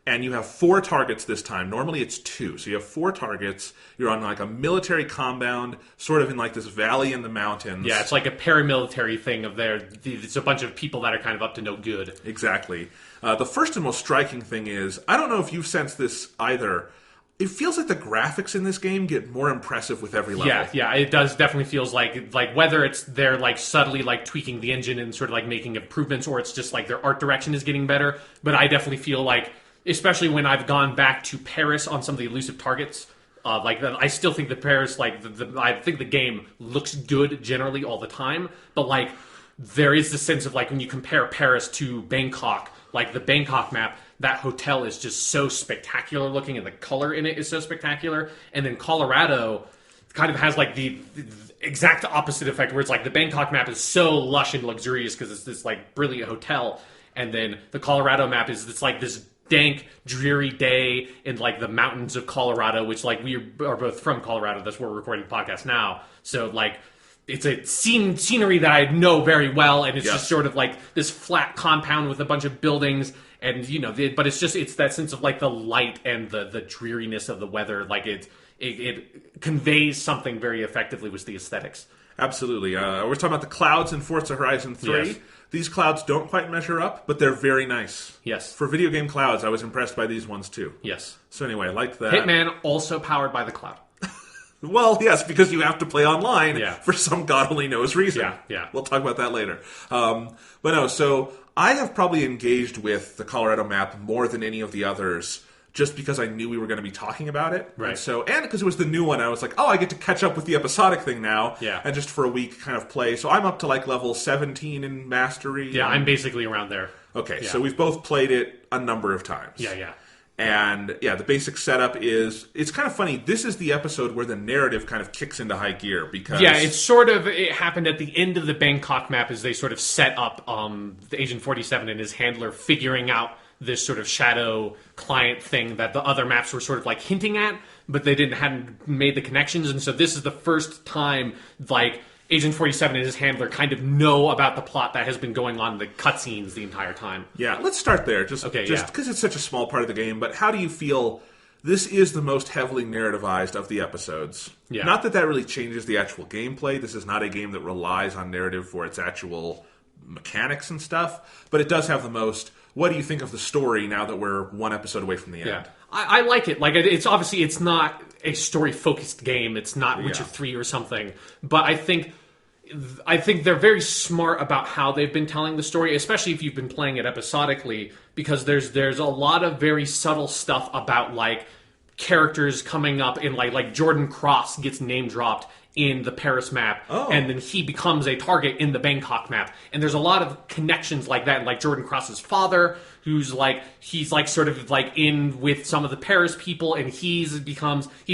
and you have 4 targets this time. Normally it's 2. So you have 4 targets. You're on a military compound, sort of in this valley in the mountains. Yeah, it's like a paramilitary thing of it's a bunch of people that are kind of up to no good. Exactly. The first and most striking thing is, I don't know if you've sensed this either, it feels like the graphics in this game get more impressive with every level. Yeah, it does definitely feels like whether it's they're subtly tweaking the engine and sort of making improvements, or it's just their art direction is getting better. But I definitely feel especially when I've gone back to Paris on some of the elusive targets, I still think that Paris, I think the game looks good generally all the time, but there is the sense of when you compare Paris to Bangkok, the Bangkok map, that hotel is just so spectacular looking, and the color in it is so spectacular. And then Colorado kind of has the exact opposite effect, where it's the Bangkok map is so lush and luxurious because it's this brilliant hotel. and then the Colorado map it's like this dank, dreary day in like the mountains of Colorado, which like we are both from Colorado. That's where we're recording the podcast now. So like it's a scenery that I know very well, and it's just sort of like this flat compound with a bunch of buildings, and but it's that sense of like the light and the dreariness of the weather. Like it conveys something very effectively with the aesthetics. Absolutely. We're talking about the clouds in Forza Horizon 3. Yes. These clouds don't quite measure up, but they're very nice. Yes. For video game clouds, I was impressed by these ones too. Yes. So anyway, I liked that. Hitman also powered by the cloud. Well, yes, because you have to play online Yeah. for some God only knows reason. Yeah. We'll talk about that later. But no, so I have probably engaged with the Colorado map more than any of the others just because I knew we were going to be talking about it. Right. And because it was the new one, I was like, oh, I get to catch up with the episodic thing now. Yeah. And just for a week kind of play. So I'm up to like level 17 in Mastery. Yeah, I'm basically around there. Okay, Yeah. so we've both played it a number of times. Yeah. And yeah, the basic setup is, it's kind of funny. This is the episode where the narrative kind of kicks into high gear because... Yeah, it happened at the end of the Bangkok map as they sort of set up the Agent 47 and his handler figuring out this sort of shadow client thing that the other maps were sort of like hinting at, but they hadn't made the connections. And so this is the first time like Agent 47 and his handler kind of know about the plot that has been going on in the cutscenes the entire time. Yeah, let's start there, just because it's such a small part of the game. But how do you feel? This is the most heavily narrativized of the episodes. Yeah. Not that really changes the actual gameplay. This is not a game that relies on narrative for its actual mechanics and stuff, but it does have the most. What do you think of the story now that we're one episode away from the end? Yeah, I like it. Like it's obviously it's not a story-focused game. It's not Witcher 3 or something. But I think they're very smart about how they've been telling the story, especially if you've been playing it episodically, because there's a lot of very subtle stuff about like characters coming up in like Jordan Cross gets name dropped in the Paris map, and then he becomes a target in the Bangkok map. And there's a lot of connections like that, like Jordan Cross's father, he's sort of like in with some of the Paris people, and he's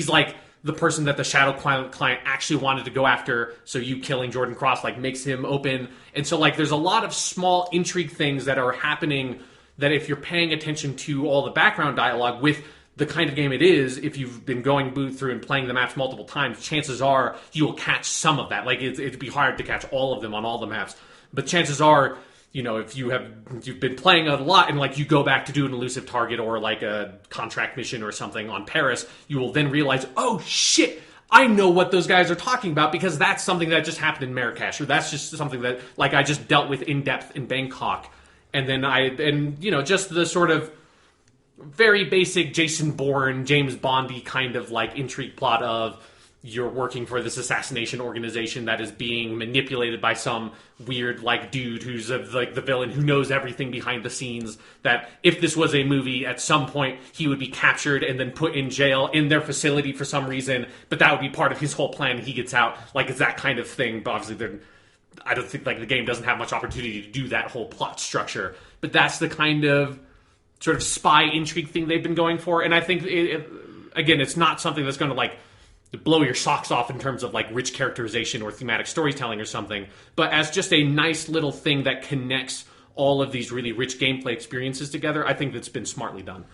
like the person that the Shadow client actually wanted to go after, so you killing Jordan Cross like makes him open. And so like there's a lot of small intrigue things that are happening that if you're paying attention to all the background dialogue with the kind of game it is, if you've been going through and playing the maps multiple times, chances are you will catch some of that. Like it'd be hard to catch all of them on all the maps, but chances are, if you've been playing it a lot and like you go back to do an elusive target or like a contract mission or something on Paris, you will then realize, oh shit, I know what those guys are talking about because that's something that just happened in Marrakesh, or that's just something that like I just dealt with in depth in Bangkok, and then just the sort of very basic Jason Bourne, James Bondy kind of like intrigue plot of you're working for this assassination organization that is being manipulated by some weird like dude who's like the villain who knows everything behind the scenes, that if this was a movie at some point he would be captured and then put in jail in their facility for some reason, but that would be part of his whole plan. He gets out, like it's that kind of thing. But obviously I don't think like the game doesn't have much opportunity to do that whole plot structure, but that's the kind of sort of spy intrigue thing they've been going for. And I think again, it's not something that's going to like blow your socks off in terms of like rich characterization or thematic storytelling or something, but as just a nice little thing that connects all of these really rich gameplay experiences together, I think that's been smartly done.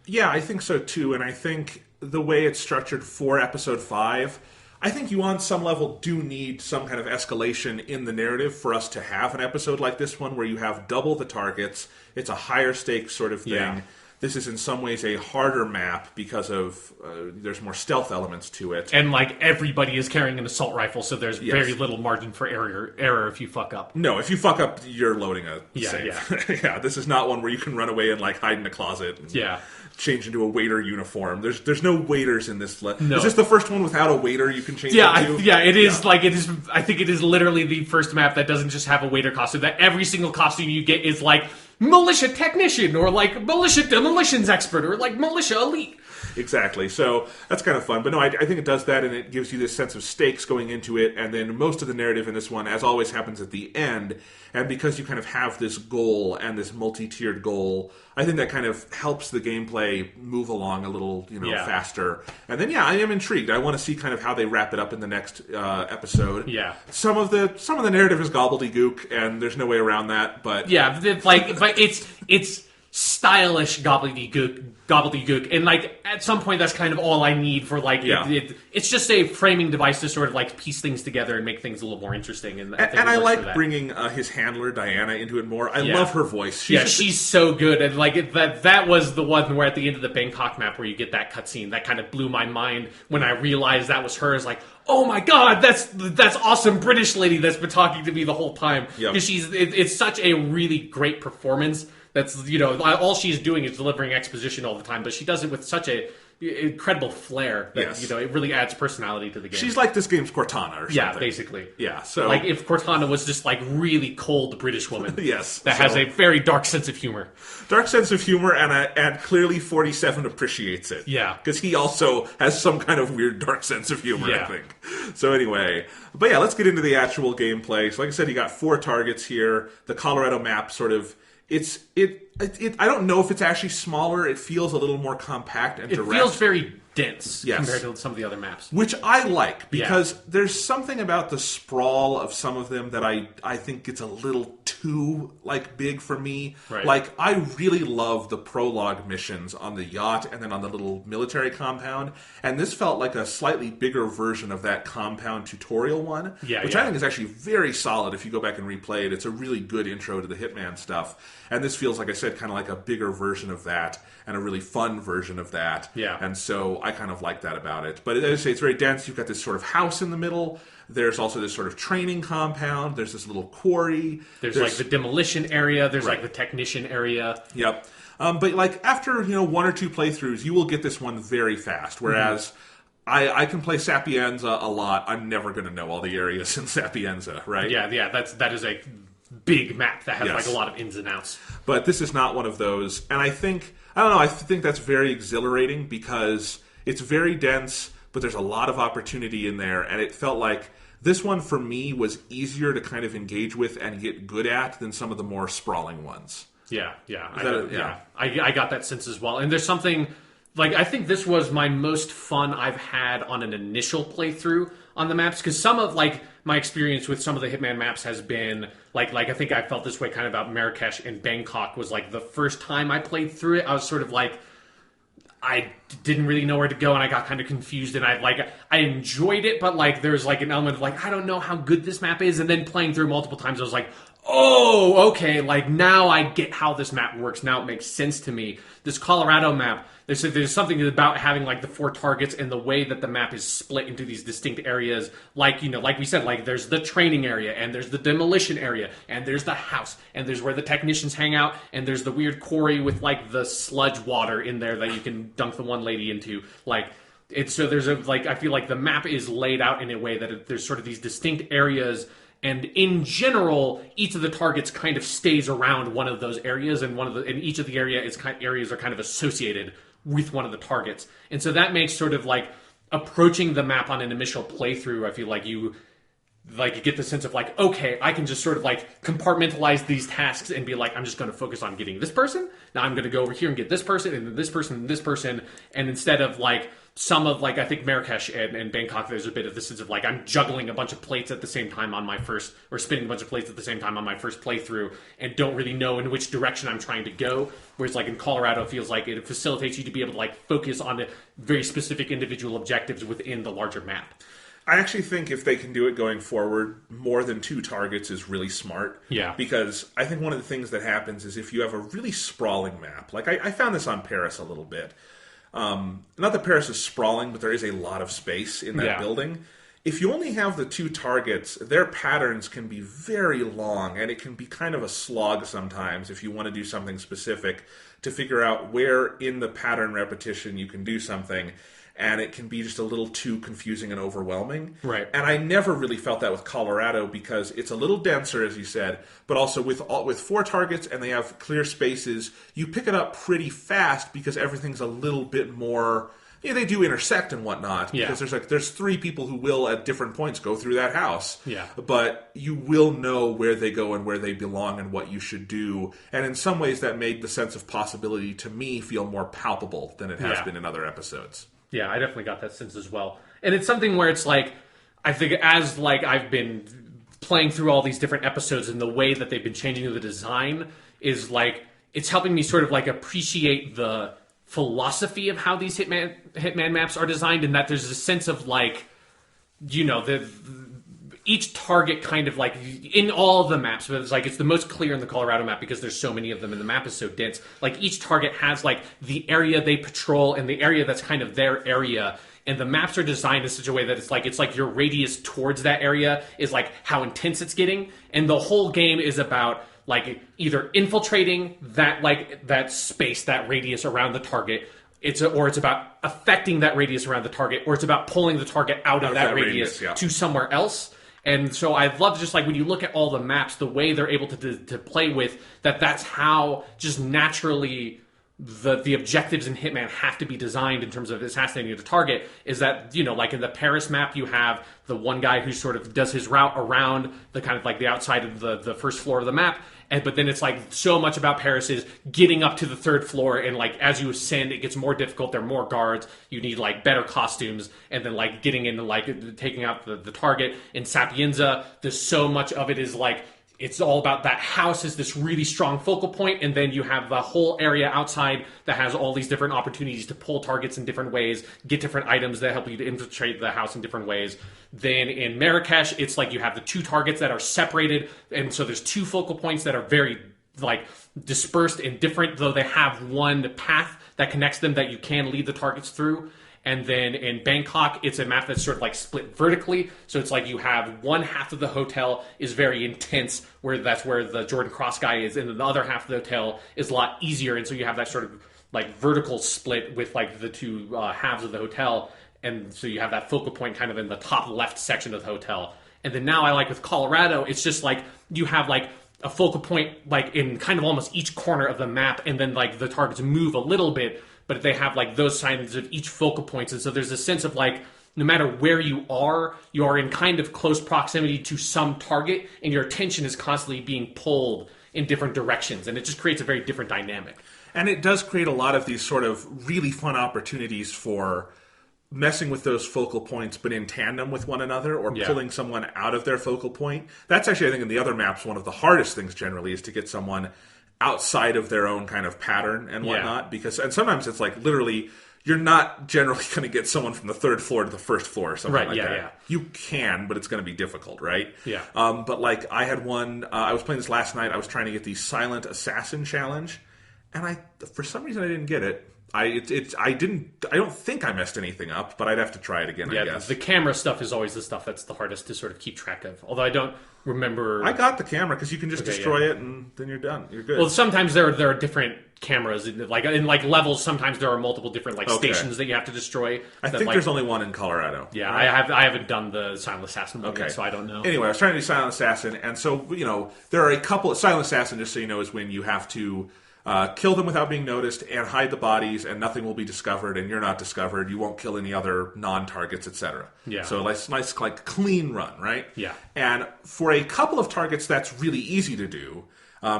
Yeah, I think so too. And I think the way it's structured for episode 5, I think you on some level do need some kind of escalation in the narrative for us to have an episode like this one where you have double the targets. It's a higher stakes sort of thing. Yeah. This is in some ways a harder map because of there's more stealth elements to it. And like everybody is carrying an assault rifle, so there's very little margin for error if you fuck up. No, if you fuck up, you're loading a save. Yeah. Yeah, this is not one where you can run away and like hide in a closet and change into a waiter uniform. There's no waiters in this. No. Is this the first one without a waiter you can change into? It is. Like it is. I think it is literally the first map that doesn't just have a waiter costume. That every single costume you get is like militia technician or like militia demolitions expert or like militia elite. Exactly. So that's kind of fun. But no, I think it does that, and it gives you this sense of stakes going into it. And then most of the narrative in this one, as always, happens at the end. And because you kind of have this goal and this multi-tiered goal, I think that kind of helps the gameplay move along a little, faster. And then, I am intrigued. I want to see kind of how they wrap it up in the next episode. Yeah. Some of the narrative is gobbledygook, and there's no way around that. But but it's stylish gobbledygook, and like at some point that's kind of all I need for it's just a framing device to sort of like piece things together and make things a little more interesting. And I like bringing his handler Diana into it more. I love her voice. She's so good, and like that was the one where at the end of the Bangkok map where you get that cutscene that kind of blew my mind when I realized that was her. Is like, oh my god, that's awesome British lady that's been talking to me the whole time. Because it's such a really great performance. That's, all she's doing is delivering exposition all the time, but she does it with such a incredible flair that, it really adds personality to the game. She's like this game's Cortana or something. Yeah, basically. Yeah, so... like if Cortana was just like really cold British woman. Yes. That has a very dark sense of humor. Dark sense of humor, and clearly 47 appreciates it. Yeah. Because he also has some kind of weird dark sense of humor, I think. So anyway, but let's get into the actual gameplay. So like I said, you got 4 targets here. The Colorado map sort of... I don't know if it's actually smaller. It feels a little more compact and direct. It feels very dense compared to some of the other maps. Which I like, because there's something about the sprawl of some of them that I think gets a little too big for me. Right. Like, I really love the prologue missions on the yacht and then on the little military compound. And this felt like a slightly bigger version of that compound tutorial one. Which I think is actually very solid if you go back and replay it. It's a really good intro to the Hitman stuff. And this feels, like I said, kind of like a bigger version of that and a really fun version of that. Yeah. And so I kind of like that about it. But as I say, it's very dense. You've got this sort of house in the middle. There's also this sort of training compound. There's this little quarry. There's like the demolition area. There's like the technician area. Yep. But like after 1 or 2 playthroughs, you will get this one very fast. Whereas I can play Sapienza a lot. I'm never going to know all the areas in Sapienza, right? Yeah. That is a big map that has like a lot of ins and outs. But this is not one of those. And I think that's very exhilarating because it's very dense, but there's a lot of opportunity in there. And it felt like this one, for me, was easier to kind of engage with and get good at than some of the more sprawling ones. Yeah. I got that sense as well. And there's something... like, I think this was my most fun I've had on an initial playthrough on the maps, because some of, like, my experience with some of the Hitman maps has been, like I think I felt this way kind of about Marrakesh and Bangkok was, like, the first time I played through it, I was sort of like, I didn't really know where to go, and I got kind of confused, and I enjoyed it, but, like, there's, like, an element of, like, I don't know how good this map is, and then playing through multiple times, I was like, oh, okay, like, now I get how this map works, now it makes sense to me. This Colorado map, there's something about having, like, the 4 targets and the way that the map is split into these distinct areas. Like, like we said, like, there's the training area, and there's the demolition area, and there's the house, and there's where the technicians hang out, and there's the weird quarry with, like, the sludge water in there that you can dunk the one lady into. Like, so there's I feel like the map is laid out in a way that there's sort of these distinct areas. And in general, each of the targets kind of stays around one of those areas, and each of the areas are kind of associated with one of the targets. And so that makes sort of like approaching the map on an initial playthrough, I feel like you get the sense of like, okay, I can just sort of like compartmentalize these tasks and be like, I'm just going to focus on getting this person. Now I'm going to go over here and get this person, and then this person, and this person. And instead of like some of like, I think Marrakesh and Bangkok, there's a bit of the sense of like, I'm juggling a bunch of plates at the same time or spinning a bunch of plates at the same time on my first playthrough and don't really know in which direction I'm trying to go. Whereas like in Colorado, it feels like it facilitates you to be able to like focus on the very specific individual objectives within the larger map. I actually think if they can do it going forward, more than 2 targets is really smart. Yeah. Because I think one of the things that happens is if you have a really sprawling map, like I found this on Paris a little bit. Not that Paris is sprawling, but there is a lot of space in that building. If you only have the 2 targets, their patterns can be very long, and it can be kind of a slog sometimes if you want to do something specific to figure out where in the pattern repetition you can do something. And it can be just a little too confusing and overwhelming. Right. And I never really felt that with Colorado because it's a little denser, as you said, but also with 4 targets and they have clear spaces, you pick it up pretty fast because everything's a little bit more Yeah, they do intersect and whatnot, because there's three people who will at different points go through that house. Yeah. But you will know where they go and where they belong and what you should do. And in some ways that made the sense of possibility to me feel more palpable than it has been in other episodes. Yeah, I definitely got that sense as well. And it's something where it's like, I think as like I've been playing through all these different episodes and the way that they've been changing the design is like, it's helping me sort of like appreciate the philosophy of how these Hitman maps are designed, and that there's a sense of like, you know, each target kind of like in all of the maps, but it's like it's the most clear in the Colorado map because there's so many of them and the map is so dense. Like each target has like the area they patrol and the area that's kind of their area. And the maps are designed in such a way that it's like your radius towards that area is like how intense it's getting. And the whole game is about like either infiltrating that space, that radius around the target. It's about affecting that radius around the target, or it's about pulling the target out of that radius to somewhere else. And so I love just like when you look at all the maps, the way they're able to play with that. That's how just naturally the objectives in Hitman have to be designed in terms of assassinating the target. Is that, you know, like in the Paris map, you have the one guy who sort of does his route around the kind of like the outside of the first floor of the map. But then it's like so much about Paris is getting up to the third floor, and like as you ascend, it gets more difficult. There are more guards. You need like better costumes, and then like getting into like taking out the target. In Sapienza, there's so much of it is like it's all about that house is this really strong focal point, and then you have the whole area outside that has all these different opportunities to pull targets in different ways, get different items that help you to infiltrate the house in different ways. Then in Marrakesh, it's like you have the two targets that are separated, and so there's two focal points that are very like dispersed and different, though they have one path that connects them that you can lead the targets through. And then in Bangkok, it's a map that's sort of like split vertically. So it's like you have one half of the hotel is very intense, where that's where the Jordan Cross guy is, and then the other half of the hotel is a lot easier. And so you have that sort of like vertical split with like the two halves of the hotel. And so you have that focal point kind of in the top left section of the hotel. And then now I like with Colorado, it's just like you have like a focal point like in kind of almost each corner of the map, and then like the targets move a little bit, but they have like those signs of each focal points. And so there's a sense of like, no matter where you are in kind of close proximity to some target, and your attention is constantly being pulled in different directions. And it just creates a very different dynamic. And it does create a lot of these sort of really fun opportunities for messing with those focal points, but in tandem with one another, or pulling someone out of their focal point. That's actually, I think, in the other maps, one of the hardest things generally is to get someone outside of their own kind of pattern and whatnot. And sometimes it's like literally, you're not generally going to get someone from the third floor to the first floor or something like that. Yeah. You can, but it's going to be difficult, right? Yeah. But like I had one, I was playing this last night, I was trying to get the Silent Assassin challenge, and for some reason I didn't get it. I don't think I messed anything up, but I'd have to try it again, I guess. The camera stuff is always the stuff that's the hardest to sort of keep track of. Although I don't remember. I got the camera because you can just destroy it and then you're done. You're good. Well, sometimes there are different cameras in levels. Sometimes there are multiple different stations that you have to destroy. I think there's only one in Colorado. Yeah, right? I haven't done the Silent Assassin one yet, so I don't know. Anyway, I was trying to do Silent Assassin, and so there are a couple. Silent Assassin, just so you know, is when you have to kill them without being noticed and hide the bodies, and nothing will be discovered, and you're not discovered. You won't kill any other non-targets, etc. Yeah. So nice, like clean run, right? Yeah. And for a couple of targets, that's really easy to do.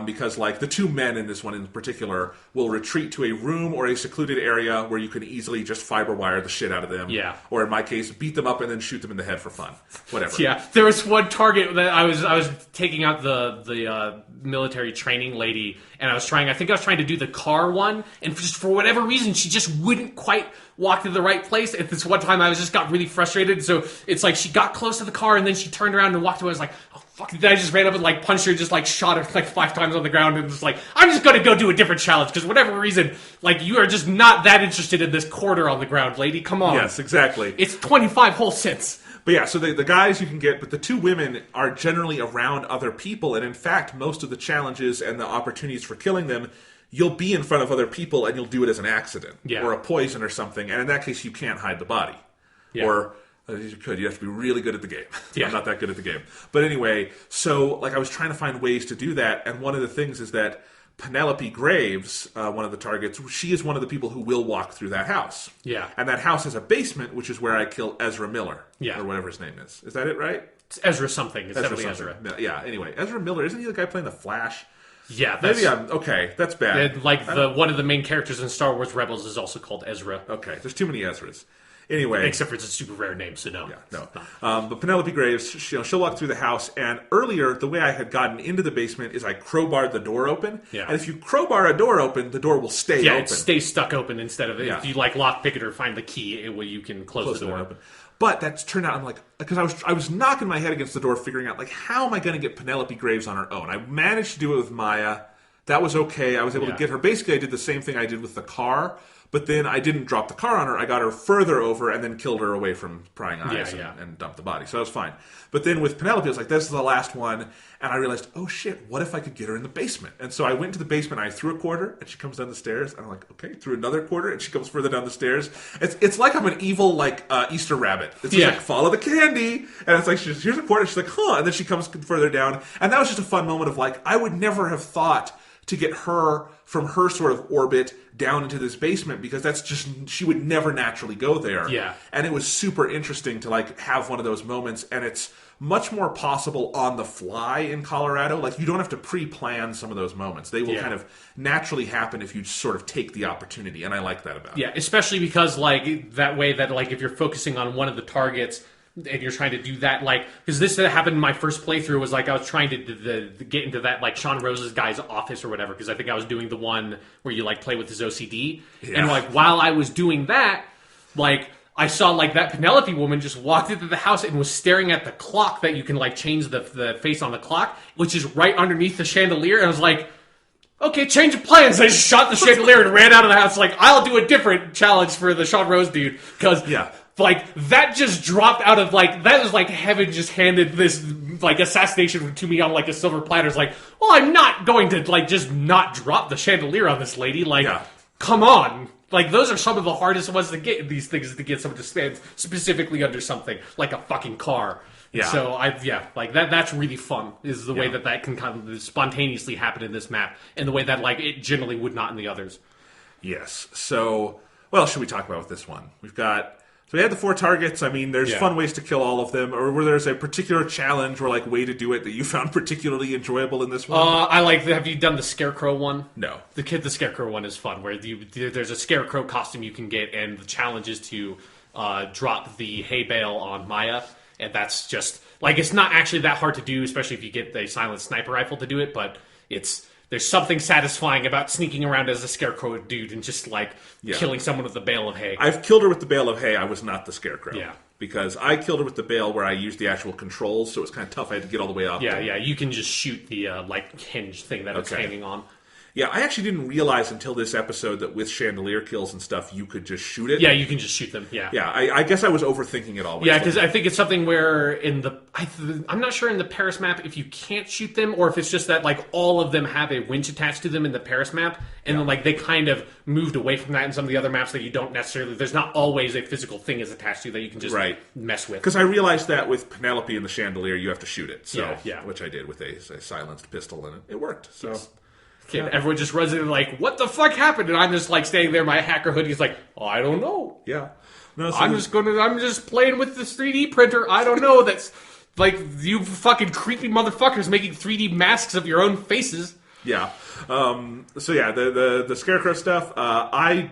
Because like the two men in this one in particular will retreat to a room or a secluded area where you can easily just fiber wire the shit out of them. Yeah. Or in my case, beat them up and then shoot them in the head for fun. Whatever. Yeah. There was one target that I was taking out the military training lady, and I think I was trying to do the car one, and just for whatever reason she just wouldn't quite walk to the right place. At this one time I got really frustrated, so it's like she got close to the car and then she turned around and walked away. I was like, oh fuck. Then I just ran up and like punched her, just like shot her like 5 times on the ground, and just like, I'm just gonna go do a different challenge because whatever reason, like, you are just not that interested in this quarter on the ground, lady. Come on. Yes, exactly. It's 25 whole cents. But yeah, so the guys you can get, but the two women are generally around other people, and in fact, most of the challenges and the opportunities for killing them, you'll be in front of other people and you'll do it as an accident or a poison or something, and in that case, you can't hide the body. Yeah. Or you could. You have to be really good at the game. Yeah. I'm not that good at the game. But anyway, so like I was trying to find ways to do that, and one of the things is that Penelope Graves, one of the targets, she is one of the people who will walk through that house. Yeah. And that house has a basement, which is where I kill Ezra Miller. Yeah. Or whatever his name is. Is that it, right? It's Ezra something. It's definitely something. Ezra. Yeah, anyway. Ezra Miller, isn't he the guy playing The Flash? Yeah, Maybe I'm... Okay, that's bad. Like, one of the main characters in Star Wars Rebels is also called Ezra. Okay, there's too many Ezras. Anyway. Except for it's a super rare name, so no. Yeah, no. But Penelope Graves, she'll walk through the house, and earlier, the way I had gotten into the basement is I crowbarred the door open. Yeah. And if you crowbar a door open, the door will stay open. Yeah, it stays stuck open instead of... If you, like, lockpick it or find the key, you can close the door. Open. But that's turned out, I'm like... Because I was knocking my head against the door, figuring out, like, how am I going to get Penelope Graves on her own? I managed to do it with Maya. That was okay. I was able to get her. Basically, I did the same thing I did with the car. But then I didn't drop the car on her. I got her further over and then killed her away from prying eyes and dumped the body. So that was fine. But then with Penelope, I was like, this is the last one. And I realized, oh shit, what if I could get her in the basement? And so I went to the basement, I threw a quarter, and she comes down the stairs. And I'm like, okay, threw another quarter, and she comes further down the stairs. It's like I'm an evil, like, Easter rabbit. It's just like, follow the candy. And it's like, here's a quarter. She's like, huh. And then she comes further down. And that was just a fun moment of like, I would never have thought to get her from her sort of orbit down into this basement, because that's just, she would never naturally go there. Yeah. And it was super interesting to like have one of those moments, and it's much more possible on the fly in Colorado. Like, you don't have to pre-plan some of those moments. They will kind of naturally happen if you sort of take the opportunity, and I like that about it. Yeah, especially because like that way that like if you're focusing on one of the targets and you're trying to do that, like, because this happened in my first playthrough, was like I was trying to get into that like Sean Rose's guy's office or whatever, because I think I was doing the one where you like play with his OCD, and like while I was doing that, like I saw like that Penelope woman just walked into the house and was staring at the clock that you can like change the face on the clock, which is right underneath the chandelier, and I was like, okay, change of plans. I just shot the chandelier and ran out of the house. Like, I'll do a different challenge for the Sean Rose dude, because like, that just dropped out of, like, that was like heaven just handed this, like, assassination to me on, like, a silver platter. It's like, well, I'm not going to, like, just not drop the chandelier on this lady. Like, come on. Like, those are some of the hardest ones to get, these things, to get someone to stand specifically under something, like a fucking car. Yeah. So, like, that's really fun, is the way that can kind of spontaneously happen in this map, and the way that, like, it generally would not in the others. Yes. So, what else should we talk about with this one? So we had the 4 targets. I mean, there's fun ways to kill all of them. Or where there's a particular challenge or like way to do it that you found particularly enjoyable in this one? Have you done the Scarecrow one? No. The Scarecrow one is fun, where there's a Scarecrow costume you can get, and the challenge is to drop the hay bale on Maya. And that's just, like, it's not actually that hard to do, especially if you get the silent sniper rifle to do it, but there's something satisfying about sneaking around as a Scarecrow dude and just, like, killing someone with a bale of hay. I've killed her with the bale of hay. I was not the Scarecrow. Yeah. Because I killed her with the bale where I used the actual controls, so it was kind of tough. I had to get all the way up. Yeah, you can just shoot the, like, hinge thing that it's hanging on. Yeah, I actually didn't realize until this episode that with chandelier kills and stuff, you could just shoot it. Yeah, you can just shoot them, Yeah, I guess I was overthinking it all. Yeah, because I think it's something where I'm not sure in the Paris map if you can't shoot them, or if it's just that, like, all of them have a winch attached to them in the Paris map, and then, like, they kind of moved away from that in some of the other maps that you don't necessarily... There's not always a physical thing is attached to that you can just mess with. Because I realized that with Penelope and the chandelier, you have to shoot it. So, yeah. Which I did with a silenced pistol, and it worked. So... Yes. Okay, everyone just runs in like, what the fuck happened? And I'm just like standing there, my hacker hoodie's like, I don't know. Yeah. No, so I'm just playing with this 3D printer. I don't know. That's like, you fucking creepy motherfuckers making 3D masks of your own faces. Yeah. So yeah, the Scarecrow stuff, I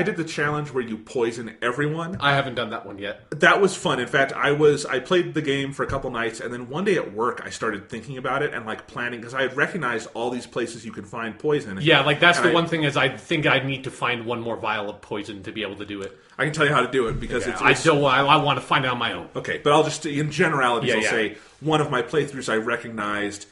did the challenge where you poison everyone. I haven't done that one yet. That was fun. In fact, I played the game for a couple nights, and then one day at work I started thinking about it and like planning, because I had recognized all these places you can find poison. Yeah, like that's the one thing is I think I need to find one more vial of poison to be able to do it. I can tell you how to do it because I want to find it on my own. Okay, but I'll just, in generalities, I'll say one of my playthroughs I recognized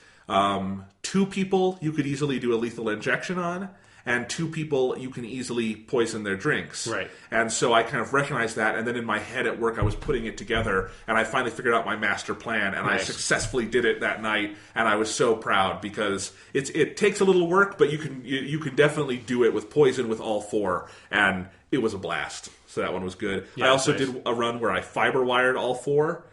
2 people you could easily do a lethal injection on, and 2 people you can easily poison their drinks. Right. And so I kind of recognized that, and then in my head at work I was putting it together, and I finally figured out my master plan, and I successfully did it that night, and I was so proud, because it takes a little work, but you can definitely do it with poison with all 4, and it was a blast. So that one was good. I also did a run where I fiber wired all 4.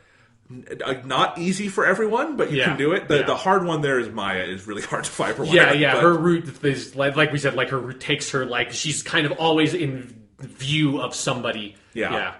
not easy for everyone, but you can do it. The hard one there is Maya is really hard to fiber wire. Yeah. But Her route is like we said, like her route takes her like she's kind of always in view of somebody. Yeah.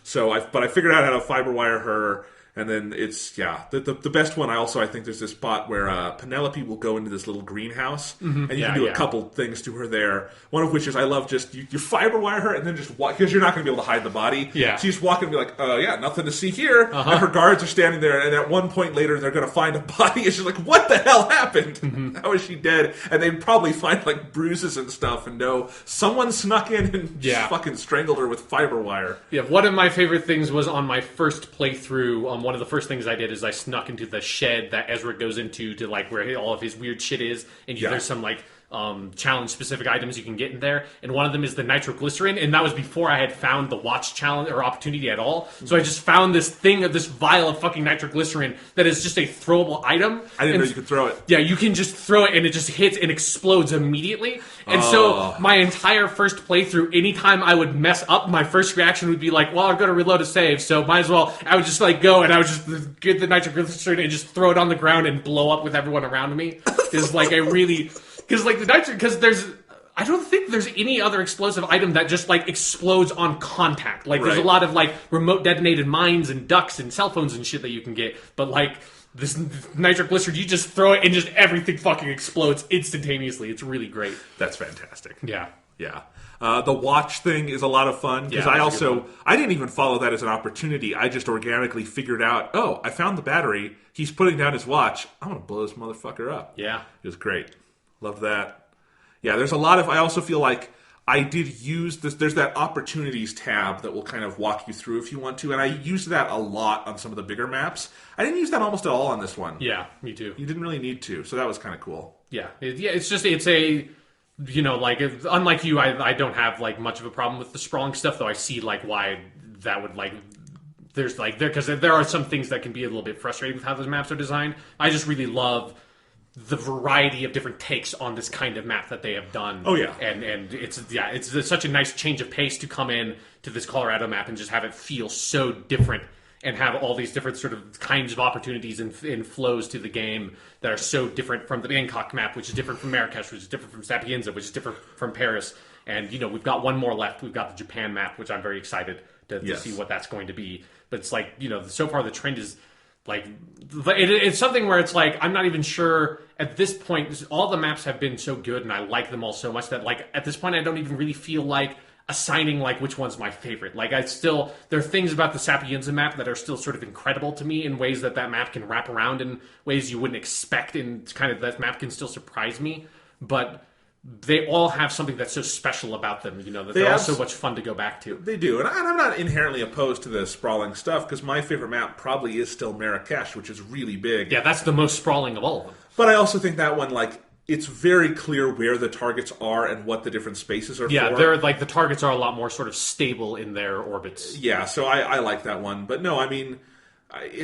So I figured out how to fiber wire her. And then it's, the best one, I think there's this spot where Penelope will go into this little greenhouse, and you can do a couple things to her there. One of which is I love just, you fiber wire her and then just walk, because you're not going to be able to hide the body. Yeah. So you just walk in and be like, nothing to see here. And her guards are standing there, and at one point later, they're going to find a body, and she's like, what the hell happened? How is she dead? And they probably find, like, bruises and stuff, and know someone snuck in and just fucking strangled her with fiber wire. Yeah, one of my favorite things was on my first playthrough, one of the first things I did is I snuck into the shed that Ezra goes into to like where all of his weird shit is, and there's some like challenge specific items you can get in there, and one of them is the nitroglycerin, and that was before I had found the watch challenge or opportunity at all. So I just found this vial of fucking nitroglycerin that is just a throwable item. I didn't know you could throw it. Yeah, you can just throw it and it just hits and explodes immediately. And so my entire first playthrough, anytime I would mess up, my first reaction would be like, well, I'm going to reload a save, so might as well. I would just like go and I would just get the nitroglycerin and just throw it on the ground and blow up with everyone around me. Is like a really... Because I don't think there's any other explosive item that just like explodes on contact. Like there's a lot of like remote detonated mines and ducks and cell phones and shit that you can get, but like this nitroglycerin, you just throw it and just everything fucking explodes instantaneously. It's really great. That's fantastic. Yeah. The watch thing is a lot of fun because I didn't even follow that as an opportunity. I just organically figured out, I found the battery. He's putting down his watch. I'm going to blow this motherfucker up. Yeah. It was great. Love that. Yeah, there's a lot of... I also feel like I did use this... There's that opportunities tab that will kind of walk you through if you want to, and I used that a lot on some of the bigger maps. I didn't use that almost at all on this one. Yeah, me too. You didn't really need to, so that was kind of cool. Yeah. It's a... like, unlike you, I don't have, like, much of a problem with the sprawling stuff, though I see, like, why that would, like... There's, like... Because there are some things that can be a little bit frustrating with how those maps are designed. I just really love... the variety of different takes on this kind of map that they have done. Oh yeah, and it's such a nice change of pace to come in to this Colorado map and just have it feel so different and have all these different sort of kinds of opportunities and flows to the game that are so different from the Bangkok map, which is different from Marrakesh, which is different from Sapienza, which is different from Paris. And we've got one more left. We've got the Japan map, which I'm very excited to see what that's going to be. But it's like so far the trend is. Like, it's something where it's like, I'm not even sure at this point, all the maps have been so good and I like them all so much that, like, at this point, I don't even really feel like assigning, like, which one's my favorite. Like, there are things about the Sapienza map that are still sort of incredible to me in ways that map can wrap around in ways you wouldn't expect, and kind of that map can still surprise me. But they all have something that's so special about them, that they're all so much fun to go back to. They do, and I'm not inherently opposed to the sprawling stuff, because my favorite map probably is still Marrakesh, which is really big. Yeah, that's the most sprawling of all of them. But I also think that one, like, it's very clear where the targets are and what the different spaces are for. Yeah, they're, like, the targets are a lot more sort of stable in their orbits. Yeah, so I like that one. But no, I mean...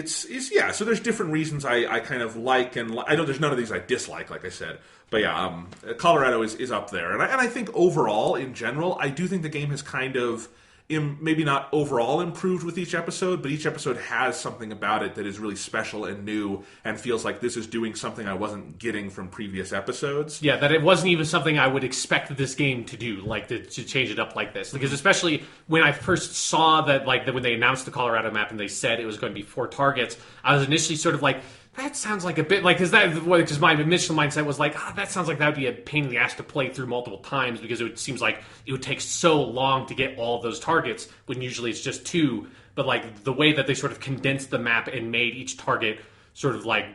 so there's different reasons I kind of like, and I know there's none of these I dislike, like I said. But yeah, Colorado is up there. And I think overall, in general, I do think the game has kind of, maybe not overall improved with each episode, but each episode has something about it that is really special and new and feels like this is doing something I wasn't getting from previous episodes. Yeah, that it wasn't even something I would expect this game to do, like to change it up like this. Because especially when I first saw that, like when they announced the Colorado map and they said it was going to be 4 targets, I was initially sort of like, that sounds like a bit like, because my initial mindset was like, that sounds like that would be a pain in the ass to play through multiple times, because it seems like it would take so long to get all of those targets when usually it's just 2. But like the way that they sort of condensed the map and made each target sort of like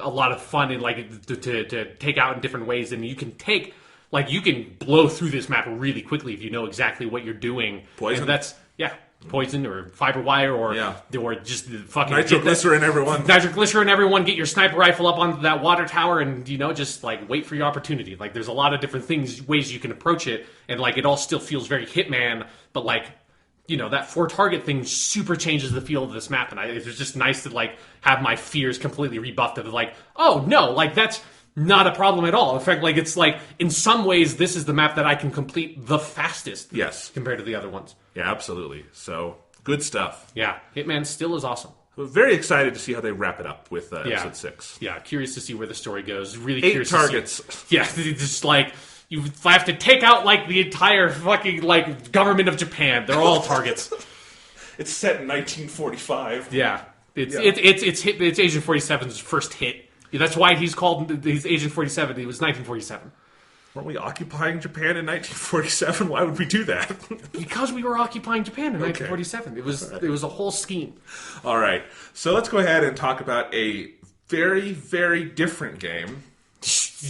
a lot of fun and like to take out in different ways, and you can blow through this map really quickly if you know exactly what you're doing. Poison. And that's poison or fiber wire or just fucking nitroglycerin everyone. Nitroglycerin everyone, get your sniper rifle up onto that water tower and just like wait for your opportunity. Like there's a lot of different ways you can approach it, and like it all still feels very Hitman, but like that 4 target thing super changes the feel of this map, and it was just nice to like have my fears completely rebuffed of like, oh no, like that's not a problem at all. In fact, like it's like in some ways this is the map that I can complete the fastest. Yes, compared to the other ones. Yeah, absolutely. So good stuff. Yeah, Hitman still is awesome. We're very excited to see how they wrap it up with episode 6. Yeah, curious to see where the story goes. Really 8 curious targets. To see. Yeah, just like you have to take out like the entire fucking like government of Japan. They're all targets. It's set in 1945. Yeah, it's Agent 47's first hit. That's why he's Agent 47. It was 1947. Weren't we occupying Japan in 1947? Why would we do that? Because we were occupying Japan in 1947. It was a whole scheme. All right. So let's go ahead and talk about a very, very different game.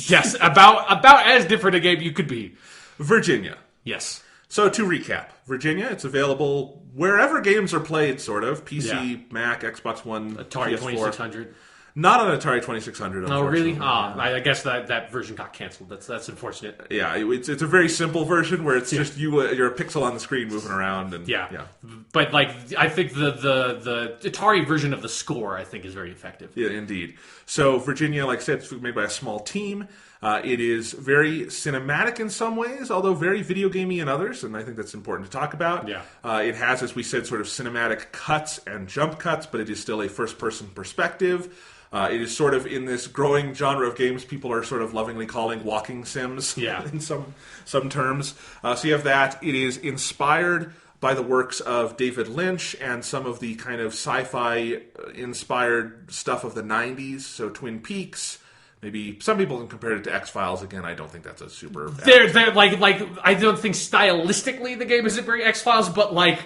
Yes, about as different a game you could be. Virginia. Yes. So to recap, Virginia, it's available wherever games are played, sort of. PC, Mac, Xbox One, Atari PS4. 2600. Not on Atari 2600, Oh, really? I guess that version got canceled. That's unfortunate. Yeah, it's a very simple version where it's just you're a pixel on the screen moving around. And yeah. But like, I think the Atari version of the score, I think, is very effective. Yeah, indeed. So Virginia, like I said, it's made by a small team. It is very cinematic in some ways, although very video gamey in others, and I think that's important to talk about. Yeah. It has, as we said, sort of cinematic cuts and jump cuts, but it is still a first-person perspective. It is sort of in this growing genre of games people are sort of lovingly calling walking sims in some terms. So you have that. It is inspired by the works of David Lynch and some of the kind of sci-fi inspired stuff of the 90s. So Twin Peaks. Maybe some people can compare it to X-Files. Again, I don't think that's a super... They're like I don't think stylistically the game isn't very X-Files, but like...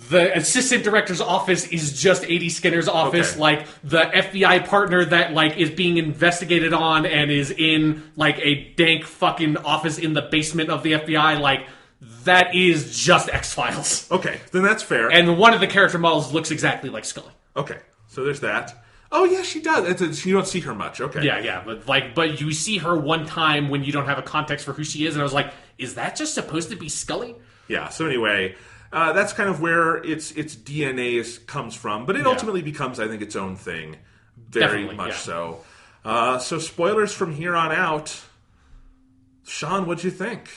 The assistant director's office is just A.D. Skinner's office. Okay. Like, the FBI partner that, like, is being investigated on and is in, like, a dank fucking office in the basement of the FBI, like, that is just X-Files. Okay, then that's fair. And one of the character models looks exactly like Scully. Okay, so there's that. Oh, yeah, she does. You don't see her much, okay. Yeah, but you see her one time when you don't have a context for who she is, and I was like, is that just supposed to be Scully? Yeah, so anyway... that's kind of where its DNA comes from, but it ultimately becomes, I think, its own thing. Very much so. So spoilers from here on out. Sean, what'd you think?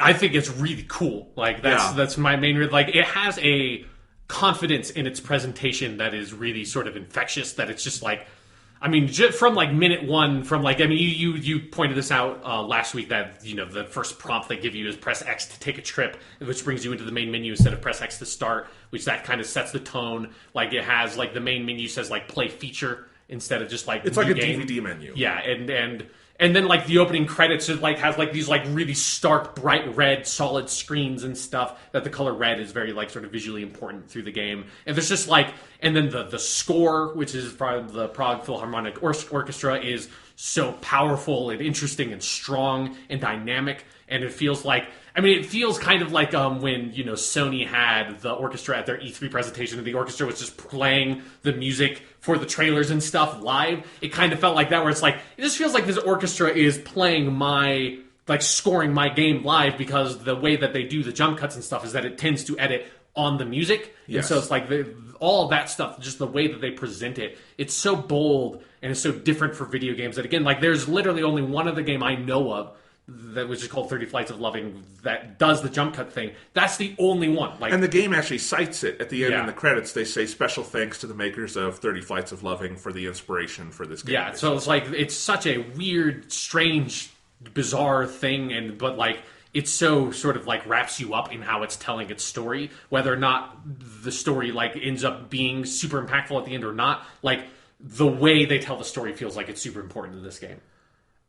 I think it's really cool. Like, that's my main... Like, it has a confidence in its presentation that is really sort of infectious, that it's just like... I mean, just from like minute one, you pointed this out last week that, you know, the first prompt they give you is press X to take a trip, which brings you into the main menu instead of press X to start, which that kind of sets the tone. Like, it has, like, the main menu says, like, play feature instead of just, like, it's like a DVD menu. Yeah, and then, like, the opening credits has like these, like, really stark, bright red, solid screens and stuff, that the color red is very, like, sort of visually important through the game. And there's just, like... And then the score, which is from the Prague Philharmonic Orchestra, is so powerful and interesting and strong and dynamic. And it feels like... I mean, it feels kind of like when, you know, Sony had the orchestra at their E3 presentation and the orchestra was just playing the music for the trailers and stuff live. It kind of felt like that, where it's like, it just feels like this orchestra is playing scoring my game live, because the way that they do the jump cuts and stuff is that it tends to edit on the music. Yes. And so it's like all that stuff, just the way that they present it, it's so bold and it's so different for video games that, again, like, there's literally only one other game I know of which is called 30 Flights of Loving, that does the jump cut thing. That's the only one. Like, and the game actually cites it at the end in the credits. They say special thanks to the makers of 30 Flights of Loving for the inspiration for this game. Yeah, so it's like, it's such a weird, strange, bizarre thing, but like, it so sort of like wraps you up in how it's telling its story, whether or not the story like ends up being super impactful at the end or not. Like, the way they tell the story feels like it's super important to this game.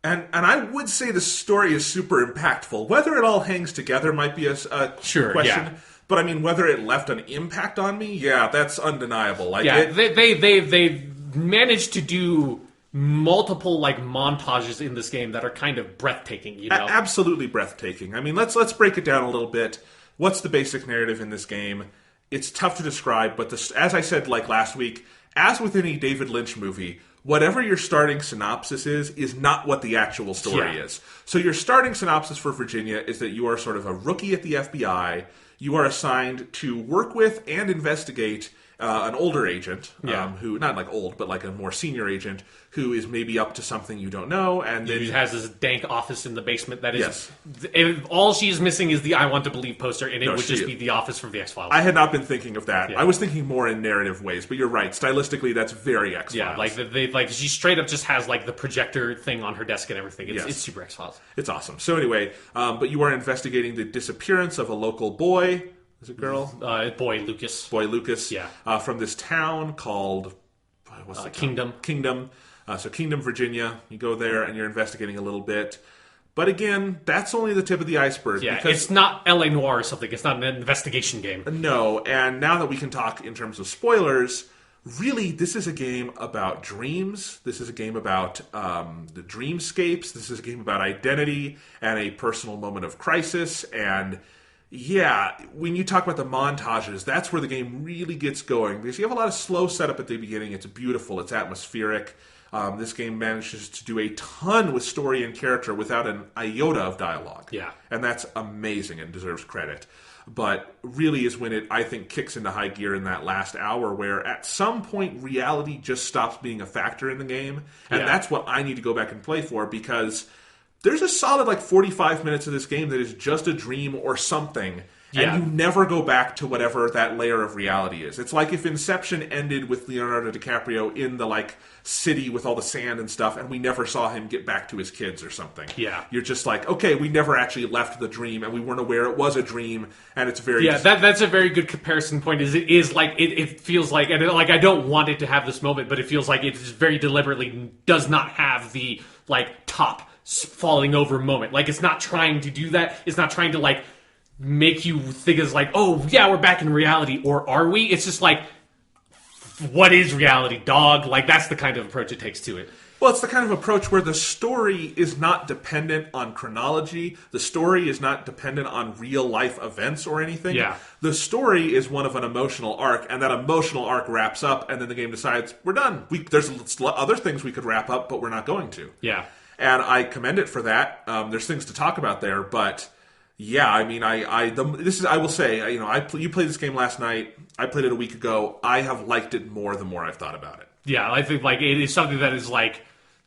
And I would say the story is super impactful. Whether it all hangs together might be a question. Yeah. But I mean, whether it left an impact on me, that's undeniable. Like, they managed to do multiple like montages in this game that are kind of breathtaking. You know, absolutely breathtaking. I mean, let's break it down a little bit. What's the basic narrative in this game? It's tough to describe, but as I said like last week, as with any David Lynch movie, whatever your starting synopsis is not what the actual story is. So your starting synopsis for Virginia is that you are sort of a rookie at the FBI. You are assigned to work with and investigate an older agent, Yeah. who, not like old, but like a more senior agent, who is maybe up to something you don't know, and then He has this dank office in the basement that is... Yes. All she's missing is the I Want to Believe poster, and it would she- just be the office from the X-Files. I had not been thinking of that. I was thinking more in narrative ways, but you're right. Stylistically, that's very X-Files. Yeah, like she straight up just has like the projector thing on her desk and everything. It's super X-Files. It's awesome. So anyway, but you are investigating the disappearance of a local boy. Is it girl? Boy Lucas. Boy Lucas. Yeah. From this town called what's the Kingdom. town? Kingdom. So Kingdom, Virginia. You go there and you're investigating a little bit. But again, that's only the tip of the iceberg. Yeah, because it's not L.A. Noire or something. It's not an investigation game. No, and now that we can talk in terms of spoilers, really, this is a game about dreams. This is a game about the dreamscapes. This is a game about identity and a personal moment of crisis. And yeah, when you talk about the montages, that's where the game really gets going. Because you have a lot of slow setup at the beginning. It's beautiful. It's atmospheric. This game manages to do a ton with story and character without an iota of dialogue. Yeah. And that's amazing and deserves credit. But really is when it, I think, kicks into high gear in that last hour where at some point reality just stops being a factor in the game. And that's what I need to go back and play for, because there's a solid like 45 minutes of this game that is just a dream or something. Yeah. And you never go back to whatever that layer of reality is. It's like if Inception ended with Leonardo DiCaprio in the like city with all the sand and stuff, and we never saw him get back to his kids or something. Yeah. You're just like, okay, we never actually left the dream, and we weren't aware it was a dream, and it's very... Yeah, that's a very good comparison point. It feels like, and like I don't want it to have this moment, but it feels like it very deliberately does not have the like top falling over moment. Like it's not trying to do that. It's not trying to like make you think it's like, oh yeah, we're back in reality, or are we? It's just like, what is reality, dog? Like that's the kind of approach it takes to it. Well, it's the kind of approach where the story is not dependent on chronology. The story is not dependent on real life events or anything. Yeah. The story is one of an emotional arc, and that emotional arc wraps up, and then the game decides, we're done. There's other things we could wrap up, but we're not going to. Yeah. And I commend it for that. There's things to talk about there, but yeah, I mean, I will say, you know, you played this game last night. I played it a week ago. I have liked it more the more I've thought about it. Yeah, I think like it is something that is like,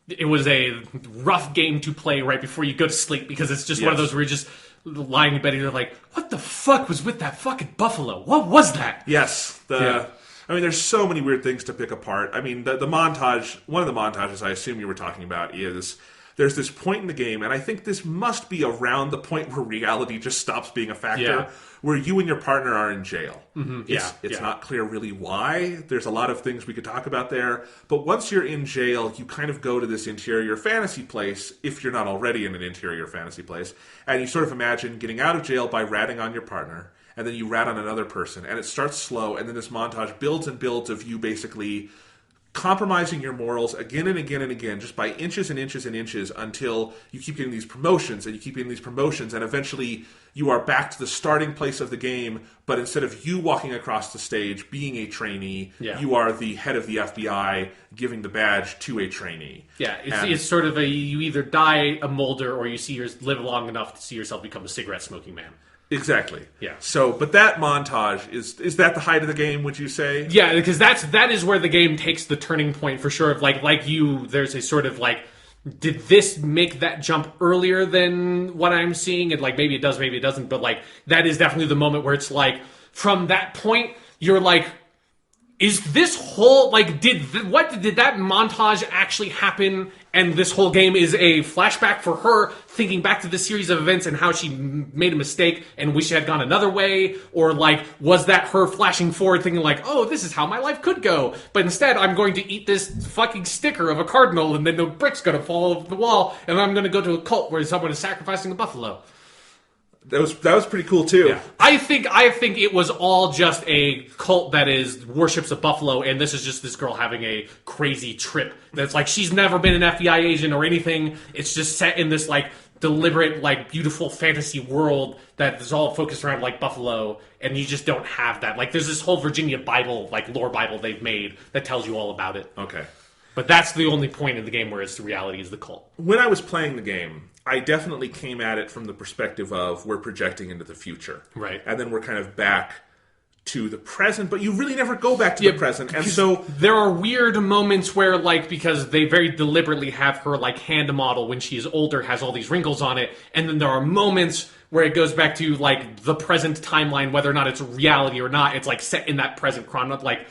it was a rough game to play right before you go to sleep, because it's just one of those where you're just lying in bed and you're like, what the fuck was with that fucking buffalo? What was that? Yes. I mean, there's so many weird things to pick apart. I mean, the montage, one of the montages I assume you were talking about is there's this point in the game, and I think this must be around the point where reality just stops being a factor, where you and your partner are in jail. Mm-hmm. It's not clear really why. There's a lot of things we could talk about there. But once you're in jail, you kind of go to this interior fantasy place, if you're not already in an interior fantasy place, and you sort of imagine getting out of jail by ratting on your partner, and then you rat on another person, and it starts slow, and then this montage builds and builds of you basically compromising your morals again and again and again, just by inches and inches and inches, until you keep getting these promotions and you keep getting these promotions, and eventually you are back to the starting place of the game, but instead of you walking across the stage being a trainee, you are the head of the FBI giving the badge to a trainee. Yeah, it's sort of you either die a molder or you live long enough to see yourself become a cigarette smoking man. Exactly. Yeah. So, but that montage is that the height of the game? Would you say? Yeah, because that is where the game takes the turning point for sure. Of like you, there's a sort of like, did this make that jump earlier than what I'm seeing? And like maybe it does, maybe it doesn't. But like that is definitely the moment where it's like, from that point, you're like, is this whole like did that montage actually happen? And this whole game is a flashback for her thinking back to this series of events and how she made a mistake and wish it had gone another way? Or like, was that her flashing forward thinking like, oh, this is how my life could go, but instead I'm going to eat this fucking sticker of a cardinal and then the brick's going to fall off the wall and I'm going to go to a cult where someone is sacrificing a buffalo? That was pretty cool too. Yeah. I think it was all just a cult that worships a buffalo, and this is just this girl having a crazy trip. That's like she's never been an FBI agent or anything. It's just set in this like deliberate, like beautiful fantasy world that is all focused around like buffalo, and you just don't have that. Like there's this whole Virginia Bible, like lore Bible they've made that tells you all about it. Okay. But that's the only point in the game where it's the reality is the cult. When I was playing the game, I definitely came at it from the perspective of we're projecting into the future. Right. And then we're kind of back to the present, but you really never go back to the present. And so there are weird moments where, like, because they very deliberately have her, like, hand model when she is older has all these wrinkles on it, and then there are moments where it goes back to, like, the present timeline, whether or not it's reality or not. It's, like, set in that present like,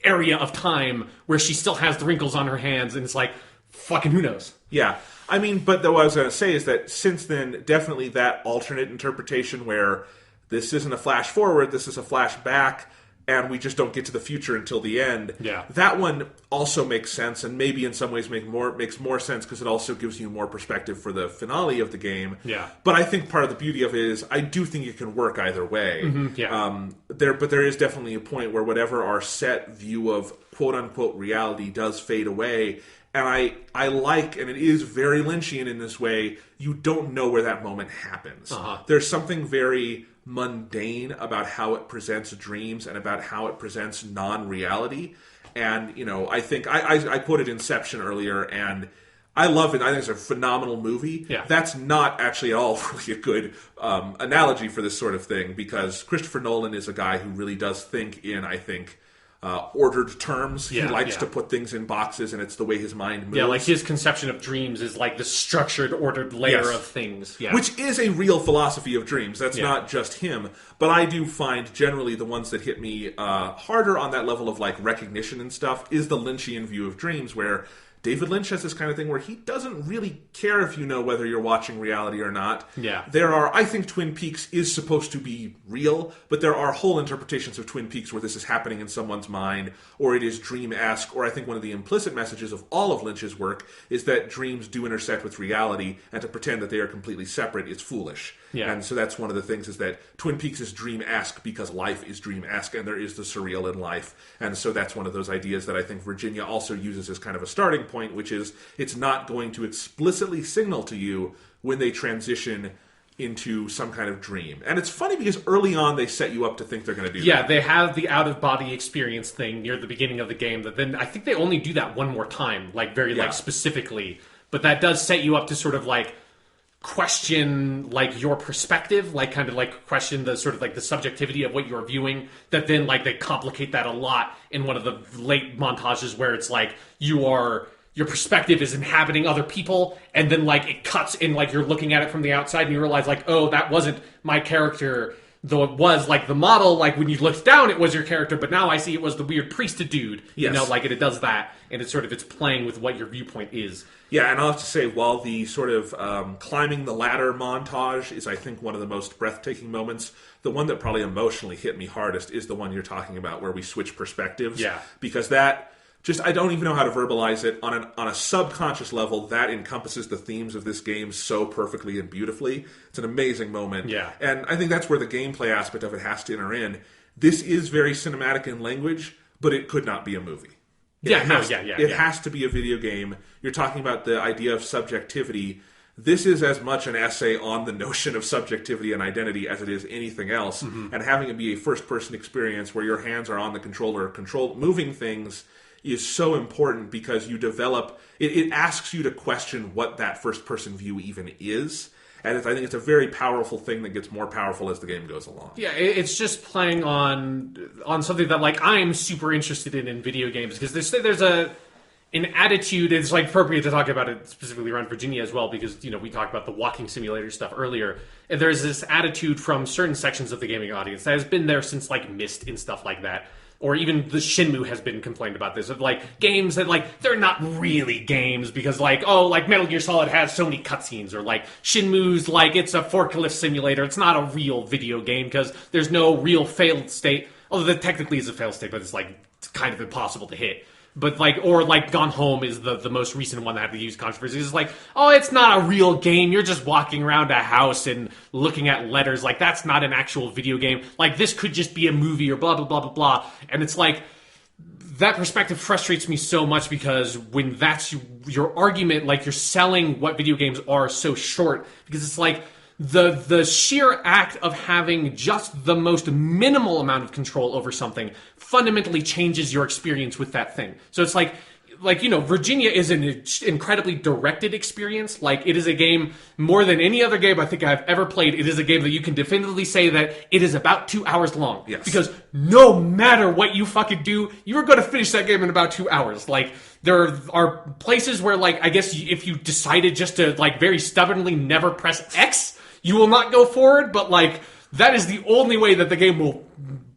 area of time where she still has the wrinkles on her hands, and it's like, fucking who knows? Yeah. I mean, but what I was going to say is that since then, definitely that alternate interpretation where this isn't a flash forward, this is a flash back, and we just don't get to the future until the end. Yeah. That one also makes sense, and maybe in some ways makes more sense because it also gives you more perspective for the finale of the game. Yeah. But I think part of the beauty of it is I do think it can work either way. Yeah. But there is definitely a point where whatever our set view of quote-unquote reality does fade away. And I like, and it is very Lynchian in this way, you don't know where that moment happens. There's something very mundane about how it presents dreams and about how it presents non-reality. And, I think, I quoted Inception earlier, and I love it. I think it's a phenomenal movie. Yeah. That's not actually at all really a good analogy for this sort of thing, because Christopher Nolan is a guy who really does think in, I think, ordered terms. He likes to put things in boxes, and it's the way his mind moves. Yeah, like his conception of dreams is like the structured, ordered layer of things. Yeah. Which is a real philosophy of dreams. That's not just him. But I do find generally the ones that hit me harder on that level of like recognition and stuff is the Lynchian view of dreams, where David Lynch has this kind of thing where he doesn't really care if you know whether you're watching reality or not. Yeah. I think Twin Peaks is supposed to be real, but there are whole interpretations of Twin Peaks where this is happening in someone's mind, or it is dream-esque, or I think one of the implicit messages of all of Lynch's work is that dreams do intersect with reality, and to pretend that they are completely separate is foolish. Yeah. And so that's one of the things, is that Twin Peaks is dream-esque because life is dream-esque, and there is the surreal in life. And so that's one of those ideas that I think Virginia also uses as kind of a starting point, which is it's not going to explicitly signal to you when they transition into some kind of dream. And it's funny because early on they set you up to think they're going to do that. Yeah, they have the out-of-body experience thing near the beginning of the game that then I think they only do that one more time, like very like specifically. But that does set you up to sort of like question like your perspective, like kind of like question the sort of like the subjectivity of what you're viewing, that then like they complicate that a lot in one of the late montages where it's like your perspective is inhabiting other people, and then like it cuts in, like you're looking at it from the outside and you realize like, oh, that wasn't my character, though it was like the model, like when you looked down it was your character, but now I see it was the weird priest dude. Yes. Like it does that, and it's sort of it's playing with what your viewpoint is. Yeah, and I'll have to say, while the sort of climbing the ladder montage is, I think, one of the most breathtaking moments, the one that probably emotionally hit me hardest is the one you're talking about, where we switch perspectives. Yeah. Because that, I don't even know how to verbalize it. On a subconscious level, that encompasses the themes of this game so perfectly and beautifully. It's an amazing moment. Yeah. And I think that's where the gameplay aspect of it has to enter in. This is very cinematic in language, but it could not be a movie. It has to be a video game. You're talking about the idea of subjectivity. This is as much an essay on the notion of subjectivity and identity as it is anything else. Mm-hmm. And having it be a first-person experience where your hands are on the controller, moving things, is so important because you develop... It asks you to question what that first-person view even is. And I think it's a very powerful thing that gets more powerful as the game goes along. Yeah, it's just playing on something that like I'm super interested in video games, because there's an attitude. It's like appropriate to talk about it specifically around Virginia as well, because we talked about the walking simulator stuff earlier. And there's this attitude from certain sections of the gaming audience that has been there since like Myst and stuff like that. Or even the Shenmue has been complained about this, of like games that like they're not really games because like, oh, like Metal Gear Solid has so many cutscenes, or like Shenmue's like it's a forklift simulator. It's not a real video game because there's no real failed state. Although that technically is a failed state, but it's like it's kind of impossible to hit. But like, or like Gone Home is the most recent one that had the huge controversy. It's like, oh, it's not a real game. You're just walking around a house and looking at letters. Like, that's not an actual video game. Like, this could just be a movie or blah, blah, blah, blah, blah. And it's like, that perspective frustrates me so much because when that's your argument, like you're selling what video games are so short, because it's like, the sheer act of having just the most minimal amount of control over something fundamentally changes your experience with that thing. So it's like like, you know, Virginia is an incredibly directed experience. Like, it is a game, more than any other game I think I've ever played, it is a game that you can definitively say that it is about 2 hours long. Yes. Because no matter what you fucking do, you're going to finish that game in about 2 hours. Like, there are places where, like, I guess if you decided just to, like, very stubbornly never press X, you will not go forward, but, like, that is the only way that the game will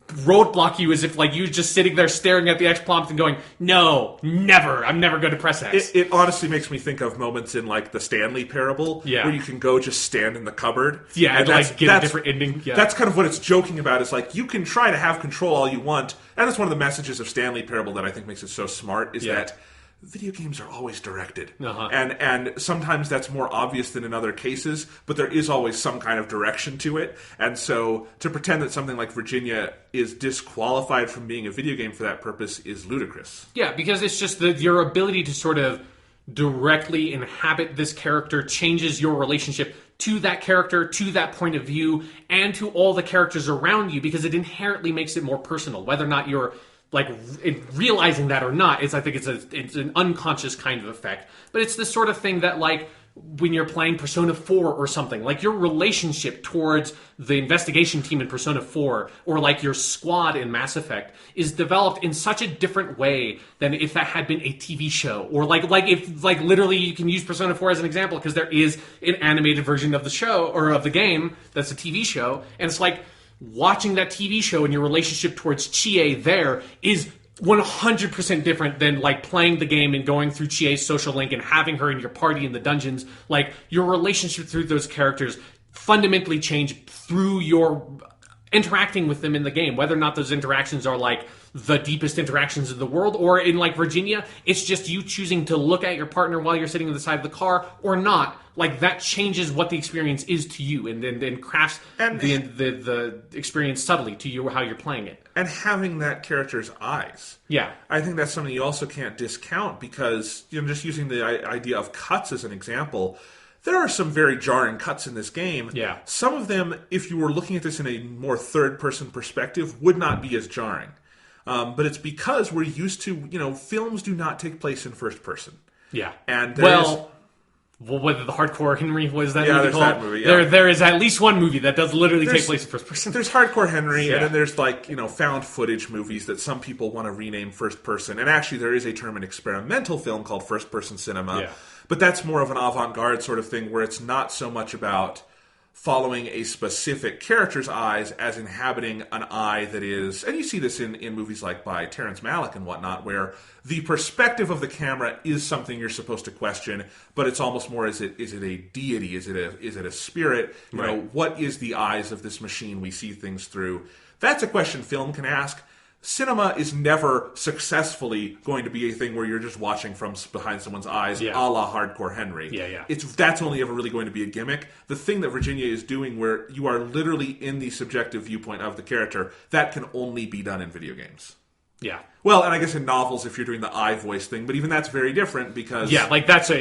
roadblock you, is if, like, you're just sitting there staring at the X prompt and going, no, never, I'm never going to press X. It honestly makes me think of moments in, like, the Stanley Parable, where you can go just stand in the cupboard. Yeah, and like, get a different ending. Yeah. That's kind of what it's joking about. Is like, you can try to have control all you want, and that's one of the messages of Stanley Parable that I think makes it so smart, is that video games are always directed. And sometimes that's more obvious than in other cases, but there is always some kind of direction to it. And so to pretend that something like Virginia is disqualified from being a video game for that purpose is ludicrous. Yeah, because it's just that your ability to sort of directly inhabit this character changes your relationship to that character, to that point of view, and to all the characters around you, because it inherently makes it more personal. Whether or not you're like realizing that or not, I think it's an unconscious kind of effect. But it's the sort of thing that, like, when you're playing Persona 4 or something, like, your relationship towards the investigation team in Persona 4, or like your squad in Mass Effect, is developed in such a different way than if that had been a TV show, or like if, like, literally you can use Persona 4 as an example, because there is an animated version of the show, or of the game, that's a TV show, and it's like, watching that TV show and your relationship towards Chie there is 100% different than, like, playing the game and going through Chie's social link and having her in your party in the dungeons. Like, your relationship through those characters fundamentally change through your interacting with them in the game, whether or not those interactions are, like, the deepest interactions in the world, or in, like, Virginia, it's just you choosing to look at your partner while you're sitting on the side of the car or not. Like, that changes what the experience is to you, and crafts the experience subtly to you, how you're playing it. And having that character's eyes. Yeah. I think that's something you also can't discount, because, you know, just using the idea of cuts as an example, there are some very jarring cuts in this game. Yeah. Some of them, if you were looking at this in a more third-person perspective, would not be as jarring. But it's because we're used to, you know, films do not take place in first person. Yeah. And whether the Hardcore Henry was that movie there's called? that movie, yeah. There is at least one movie that does literally take place in first person. There's Hardcore Henry, and then there's, like, you know, found footage movies that some people want to rename first person. And actually, there is a term in experimental film called first person cinema. Yeah. But that's more of an avant-garde sort of thing, where it's not so much about following a specific character's eyes as inhabiting an eye that is, and you see this in movies like by Terrence Malick and whatnot, where the perspective of the camera is something you're supposed to question, but it's almost more, is it a deity, is it a spirit? You know, what is the eyes of this machine we see things through? That's a question film can ask. Cinema is never successfully going to be a thing where you're just watching from behind someone's eyes, a la Hardcore Henry. That's only ever really going to be a gimmick. The thing that Virginia is doing, where you are literally in the subjective viewpoint of the character, that can only be done in video games. Yeah. Well, and I guess in novels if you're doing the eye voice thing, but even that's very different, because... Yeah, like, that's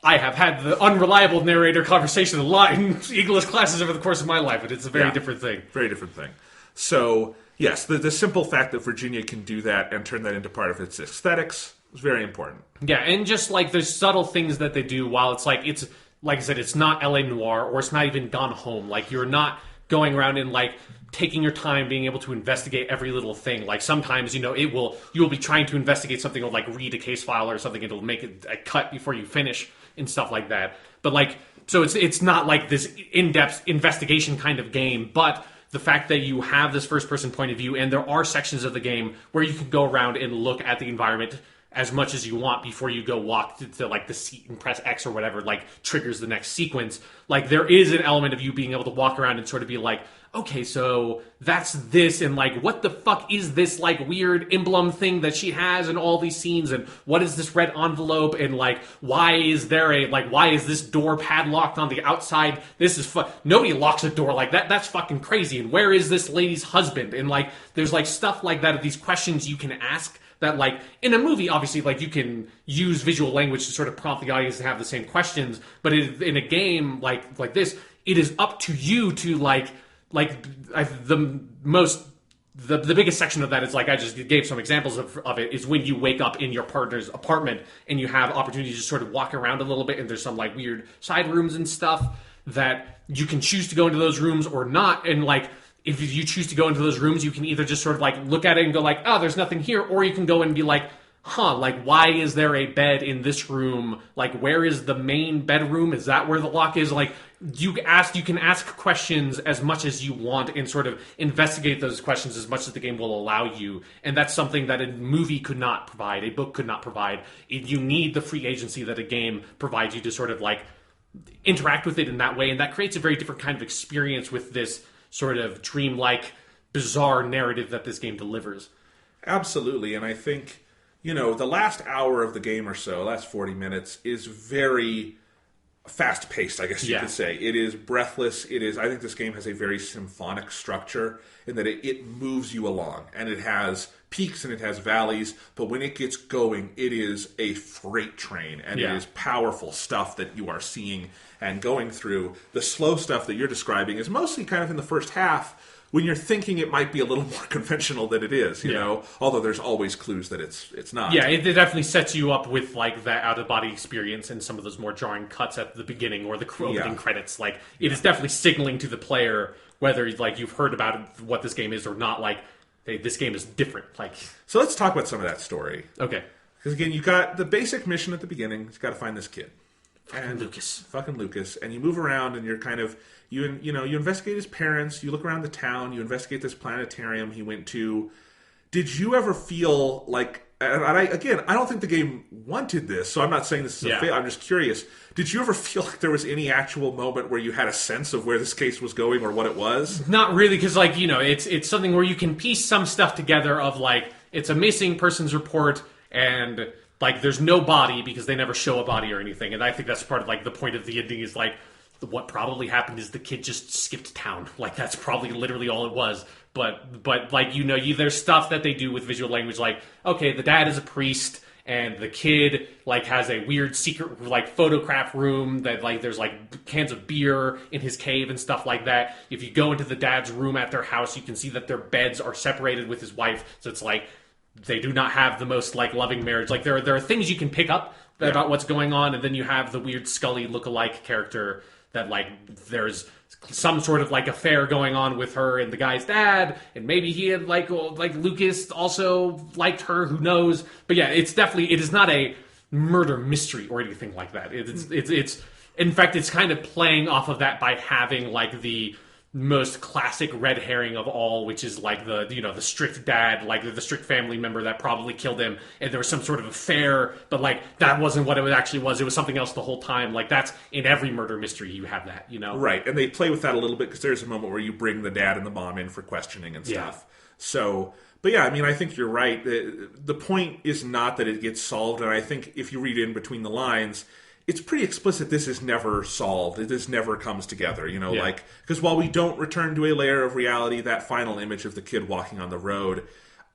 I have had the unreliable narrator conversation a lot in English classes over the course of my life, but it's a very different thing. Very different thing. So... yes, the simple fact that Virginia can do that and turn that into part of its aesthetics is very important. Yeah, and just, like, there's subtle things that they do while it's like I said, it's not LA Noire, or it's not even Gone Home. Like, you're not going around and, like, taking your time being able to investigate every little thing. Like, sometimes, you know, you will be trying to investigate something, or, like, read a case file or something, it'll make it a cut before you finish and stuff like that. But, like, so it's not like this in-depth investigation kind of game, but the fact that you have this first-person point of view, and there are sections of the game where you can go around and look at the environment as much as you want before you go walk to like, the seat and press X or whatever, like, triggers the next sequence. Like, there is an element of you being able to walk around and sort of be like, okay, so that's this, and, like, what the fuck is this, like, weird emblem thing that she has in all these scenes, and what is this red envelope, and, like, why is this door padlocked on the outside? This is nobody locks a door like that. That's fucking crazy. And where is this lady's husband? And, like, there's, like, stuff like that, of these questions you can ask that, like, in a movie, obviously, like, you can use visual language to sort of prompt the audience to have the same questions, but in a game like this, it is up to you to, the most the biggest section of that is like I just gave some examples of it is when you wake up in your partner's apartment and you have opportunity to sort of walk around a little bit, and there's some like weird side rooms and stuff that you can choose to go into those rooms or not. And like if you choose to go into those rooms, you can either just sort of like look at it and go like, oh, there's nothing here, or you can go and be like, huh, like why is there a bed in this room? Like where is the main bedroom? Is that where the lock is? Like you can ask questions as much as you want and sort of investigate those questions as much as the game will allow you. And that's something that a movie could not provide, a book could not provide. You need the free agency that a game provides you to sort of like interact with it in that way, and that creates a very different kind of experience with this sort of dreamlike, bizarre narrative that this game delivers. Absolutely, and I think, the last hour of the game or so, last 40 minutes, is very fast-paced, I guess you could say. It is breathless. I think this game has a very symphonic structure in that it moves you along, and it has peaks and it has valleys, but when it gets going, it is a freight train, and it is powerful stuff that you are seeing and going through. The slow stuff that you're describing is mostly kind of in the first half, when you're thinking it might be a little more conventional than it is, you know, although there's always clues that it's not. Yeah, it definitely sets you up with like that out-of-body experience and some of those more jarring cuts at the beginning or the opening credits. Like, it is definitely signaling to the player, whether like you've heard about it, what this game is or not, like, hey, this game is different. Like, so let's talk about some of that story. Okay. Because again, you got the basic mission at the beginning. You've got to find this kid. Fucking Lucas. And you move around and you're kind of, you investigate his parents, you look around the town, you investigate this planetarium he went to. Did you ever feel like, and I don't think the game wanted this, so I'm not saying this is a fail, I'm just curious. Did you ever feel like there was any actual moment where you had a sense of where this case was going or what it was? Not really, because like, it's something where you can piece some stuff together of like, it's a missing persons report and like there's no body because they never show a body or anything. And I think that's part of like the point of the ending is like, what probably happened is the kid just skipped town. Like that's probably literally all it was. But like, there's stuff that they do with visual language. Like, okay, the dad is a priest and the kid like has a weird secret like photograph room that like there's like cans of beer in his cave and stuff like that. If you go into the dad's room at their house, you can see that their beds are separated with his wife. So it's like they do not have the most like loving marriage. Like there are things you can pick up about what's going on, and then you have the weird Scully lookalike character that like there's some sort of like affair going on with her and the guy's dad, and maybe he had like Lucas also liked her, who knows. But yeah, it is not a murder mystery or anything like that. It's in fact it's kind of playing off of that by having like the most classic red herring of all, which is like the strict dad, like the strict family member that probably killed him, and there was some sort of affair, but like that wasn't what it actually was. It was something else the whole time. Like that's in every murder mystery you have that, Right, and they play with that a little bit because there's a moment where you bring the dad and the mom in for questioning and stuff. So, but yeah, I mean, I think you're right. The point is not that it gets solved, and I think if you read in between the lines, it's pretty explicit this is never solved. This never comes together, like, because while we don't return to a layer of reality, that final image of the kid walking on the road,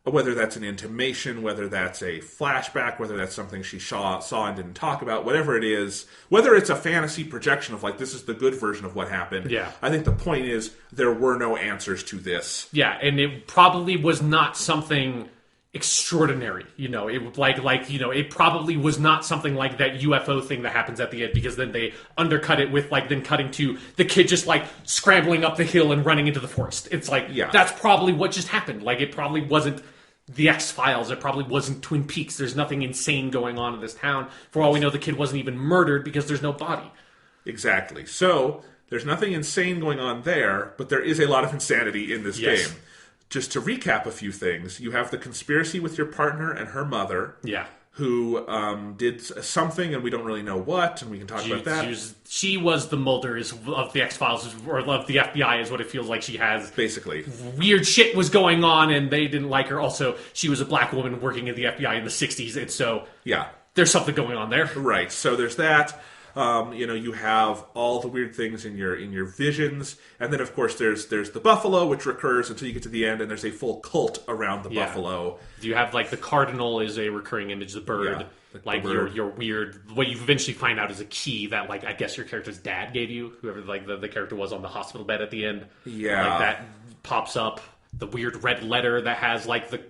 whether that's an intimation, whether that's a flashback, whether that's something she saw and didn't talk about, whatever it is, whether it's a fantasy projection of like, this is the good version of what happened. Yeah. I think the point is there were no answers to this. Yeah, and it probably was not something extraordinary, it probably was not something like that UFO thing that happens at the end, because then they undercut it with like then cutting to the kid just like scrambling up the hill and running into the forest. It's like, that's probably what just happened. Like it probably wasn't the X-Files, it probably wasn't Twin Peaks. There's nothing insane going on in this town. For all we know, the kid wasn't even murdered because there's no body. Exactly. So there's nothing insane going on there, but there is a lot of insanity in this game. Just to recap a few things, you have the conspiracy with your partner and her mother, who did something, and we don't really know what, and we can talk about that. She was the Mulder of the X-Files, or of the FBI, is what it feels like she has. Basically. Weird shit was going on, and they didn't like her. Also, she was a black woman working at the FBI in the 60s, and so there's something going on there. Right, so there's that. You have all the weird things in your visions, and then of course there's the buffalo, which recurs until you get to the end, and there's a full cult around the buffalo. You have like the cardinal is a recurring image, the bird, like the bird. Your weird. What you eventually find out is a key that like I guess your character's dad gave you, whoever like the character was on the hospital bed at the end. Yeah, like that pops up. the weird red letter that has like the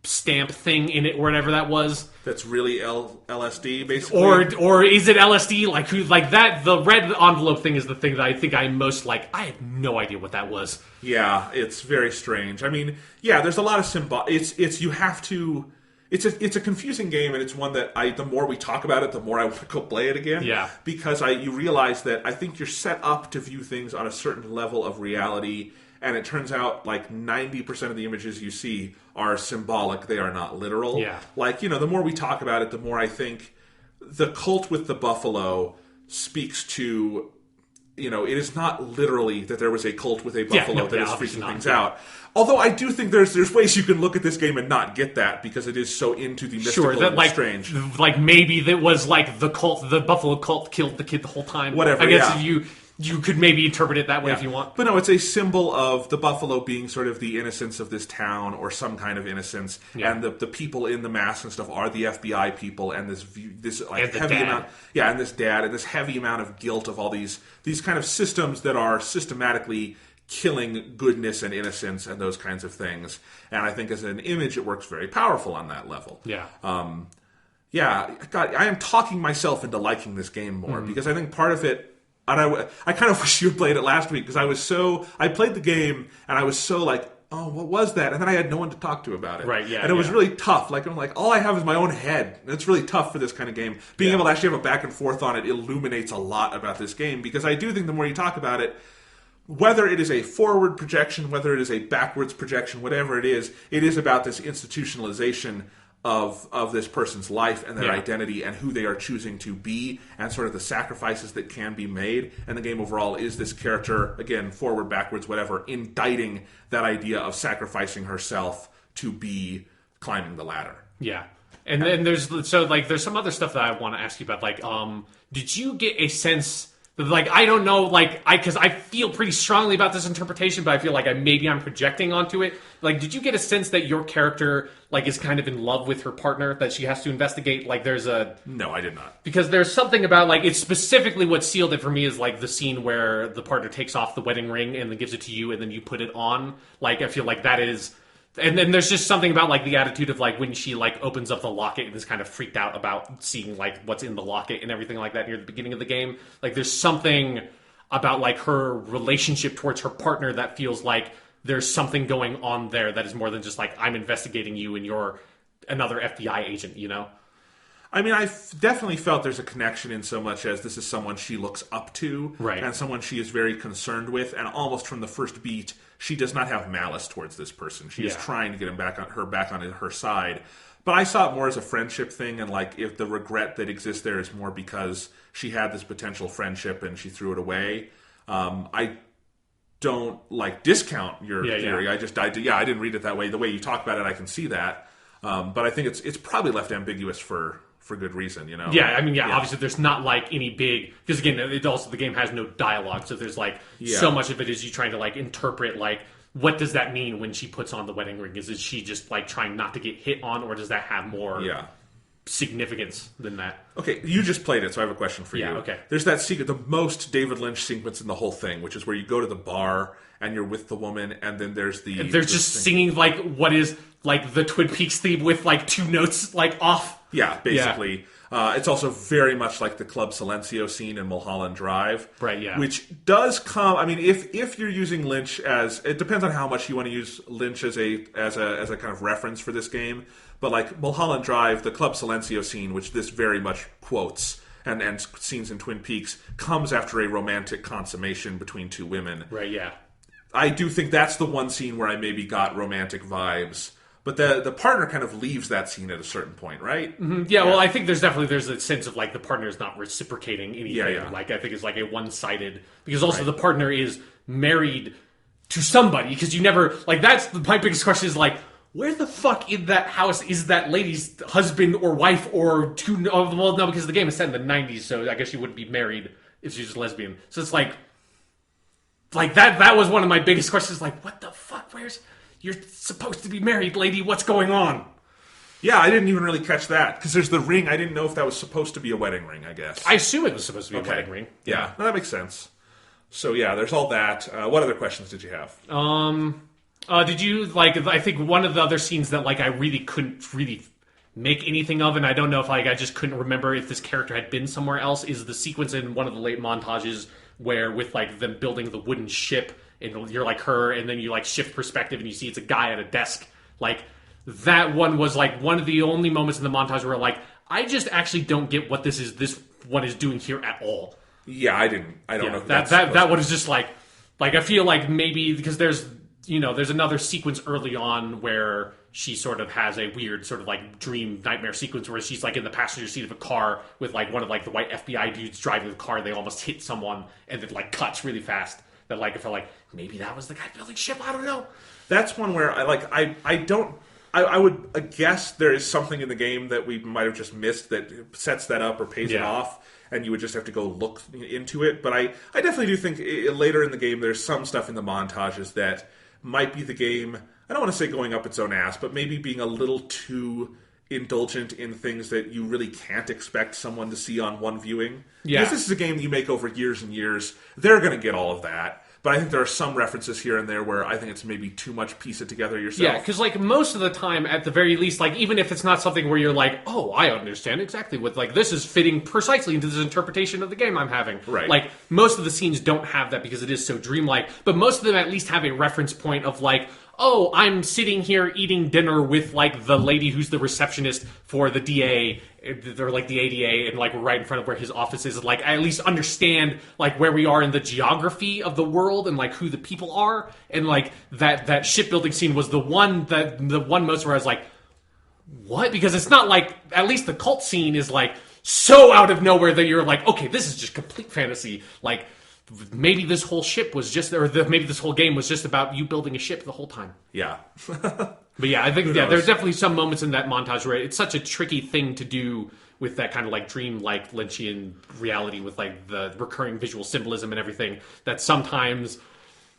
stamp thing in it, or whatever that was. That's really LSD, basically. Or is it LSD? Like who? Like that? The red envelope thing is the thing that I think I'm most like. I have no idea what that was. Yeah, it's very strange. I mean, yeah, there's a lot of symbol. It's you have to. It's a confusing game, and it's one that the more we talk about it, the more I want to go play it again. Yeah. Because you realize that I think you're set up to view things on a certain level of reality, and it turns out like 90% of the images you see are symbolic. They are not literal. Yeah. Like, the more we talk about it, the more I think the cult with the buffalo speaks to, it is not literally that there was a cult with a buffalo that is freaking things out. Although I do think there's ways you can look at this game and not get that, because it is so into the mystical and like, strange. Like maybe that was like the buffalo cult killed the kid the whole time. Whatever, I guess you could maybe interpret it that way if you want. But no, it's a symbol of the buffalo being sort of the innocence of this town, or some kind of innocence, and the people in the masks and stuff are the FBI people, and this like heavy amount, and this dad, and this heavy amount of guilt of all these kind of systems that are systematically killing goodness and innocence and those kinds of things. And I think as an image, it works very powerful on that level. Yeah. God, I am talking myself into liking this game more, because I think part of it. And I kind of wish you had played it last week, because I played the game and I was so like, oh, what was that? And then I had no one to talk to about it. Right, yeah. And it was really tough. Like, I'm like, all I have is my own head. And it's really tough for this kind of game. Being able to actually have a back and forth on it illuminates a lot about this game, because I do think the more you talk about it, whether it is a forward projection, whether it is a backwards projection, whatever it is about this institutionalization of this person's life and their identity and who they are choosing to be, and sort of the sacrifices that can be made. And the game overall is this character, again, forward, backwards, whatever, indicting that idea of sacrificing herself to be climbing the ladder. Yeah. And then there's some other stuff that I want to ask you about. Like, did you get a sense that, like, I don't know, like, because I feel pretty strongly about this interpretation, but I feel like I'm projecting onto it. Like, did you get a sense that your character, like, is kind of in love with her partner, that she has to investigate? Like, No, I did not. Because there's something about, like, it's specifically what sealed it for me is, like, the scene where the partner takes off the wedding ring and then gives it to you and then you put it on. Like, I feel like that is... And then there's just something about, like, the attitude of, like, when she, like, opens up the locket and is kind of freaked out about seeing, like, what's in the locket and everything like that near the beginning of the game. Like, there's something about, like, her relationship towards her partner that feels like there's something going on there that is more than just, like, I'm investigating you and you're another FBI agent, you know? I mean, I definitely felt there's a connection in so much as this is someone she looks up to, right, and someone she is very concerned with, and almost from the first beat, she does not have malice towards this person. She is trying to get back on her side. But I saw it more as a friendship thing, and like if the regret that exists there is more because she had this potential friendship and she threw it away. I don't like discount your theory. I didn't read it that way. The way you talk about it, I can see that. But I think it's probably left ambiguous for good reason, you know? Yeah, I mean, obviously there's not, like, any big... Because, again, the game has no dialogue, so there's, like, so much of it is you trying to, like, interpret, like, what does that mean when she puts on the wedding ring? Is she just, like, trying not to get hit on, or does that have more significance than that? Okay, you just played it, so I have a question for you. Yeah, okay. There's that the most David Lynch sequence in the whole thing, which is where you go to the bar, and you're with the woman, and then there's the... They're just singing, like, what is, like, the Twin Peaks theme with, like, two notes, like, off... Yeah, basically. Yeah. It's also very much like the Club Silencio scene in Mulholland Drive. Right, yeah. Which does come... I mean, if you're using Lynch as... It depends on how much you want to use Lynch as a kind of reference for this game. But like Mulholland Drive, the Club Silencio scene, which this very much quotes, and scenes in Twin Peaks, comes after a romantic consummation between two women. Right, yeah. I do think that's the one scene where I maybe got romantic vibes. But the partner kind of leaves that scene at a certain point, right? Mm-hmm. Yeah, well, I think there's a sense of, like, the partner's not reciprocating anything. Yeah. Like, I think it's, like, a one-sided... Because also the partner is married to somebody, because you never... Like, that's my biggest question is, like, where the fuck in that house is that lady's husband or wife or two... Well, no, because the game is set in the 90s, so I guess she wouldn't be married if she's just lesbian. So it's, like that was one of my biggest questions, like, what the fuck? You're supposed to be married, lady. What's going on? Yeah, I didn't even really catch that. Because there's the ring. I didn't know if that was supposed to be a wedding ring, I guess. I assume it was supposed to be a wedding ring. Yeah, no, that makes sense. So, yeah, there's all that. What other questions did you have? Did you like? I think one of the other scenes that like I really couldn't really make anything of, and I don't know if like I just couldn't remember if this character had been somewhere else. Is the sequence in one of the late montages where with like them building the wooden ship, and you're like her, and then you like shift perspective and you see it's a guy at a desk. Like that one was like one of the only moments in the montage where like I just actually don't get what this one is doing here at all. Yeah, I didn't. I don't know. That one is just like I feel like maybe because there's another sequence early on where she sort of has a weird sort of like dream nightmare sequence where she's like in the passenger seat of a car with like one of like the white FBI dudes driving the car. They almost hit someone and it like cuts really fast. That like I felt like maybe that was the guy building ship. I don't know. That's one where I would guess there is something in the game that we might have just missed that sets that up or pays it off, and you would just have to go look into it. But I definitely do think later in the game there's some stuff in the montages that might be the game, I don't want to say going up its own ass, but maybe being a little too indulgent in things that you really can't expect someone to see on one viewing. Yeah. Because this is a game that you make over years and years, they're going to get all of that. But I think there are some references here and there where I think it's maybe too much piece it together yourself. Yeah, because like most of the time, at the very least, like even if it's not something where you're like, oh, I understand exactly what, like this is fitting precisely into this interpretation of the game I'm having. Right. Like most of the scenes don't have that because it is so dreamlike, but most of them at least have a reference point of like, oh, I'm sitting here eating dinner with like the lady who's the receptionist for the DA, or like the ADA, and like we're right in front of where his office is. Like I at least understand like where we are in the geography of the world and like who the people are, and like that shipbuilding scene was the one most where I was like, what? Because it's not like, at least the cult scene is like so out of nowhere that you're like, okay, this is just complete fantasy. Like maybe this whole ship was just, maybe this whole game was just about you building a ship the whole time. Yeah. But yeah, I think there's definitely some moments in that montage where it's such a tricky thing to do with that kind of like dream-like Lynchian reality with like the recurring visual symbolism and everything, that sometimes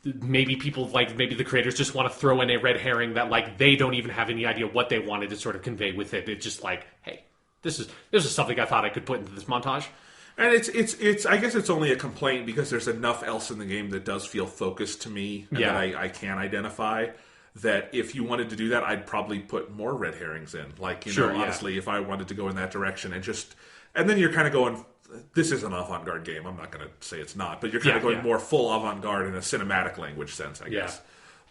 maybe people like, maybe the creators just want to throw in a red herring that like they don't even have any idea what they wanted to sort of convey with it. It's just like, hey, this is something I thought I could put into this montage. And it's I guess it's only a complaint because there's enough else in the game that does feel focused to me and that I can identify, that if you wanted to do that, I'd probably put more red herrings in. Like, honestly, if I wanted to go in that direction and then you're kind of going, this is an avant-garde game. I'm not going to say it's not, but you're kind of going more full avant-garde in a cinematic language sense, I guess.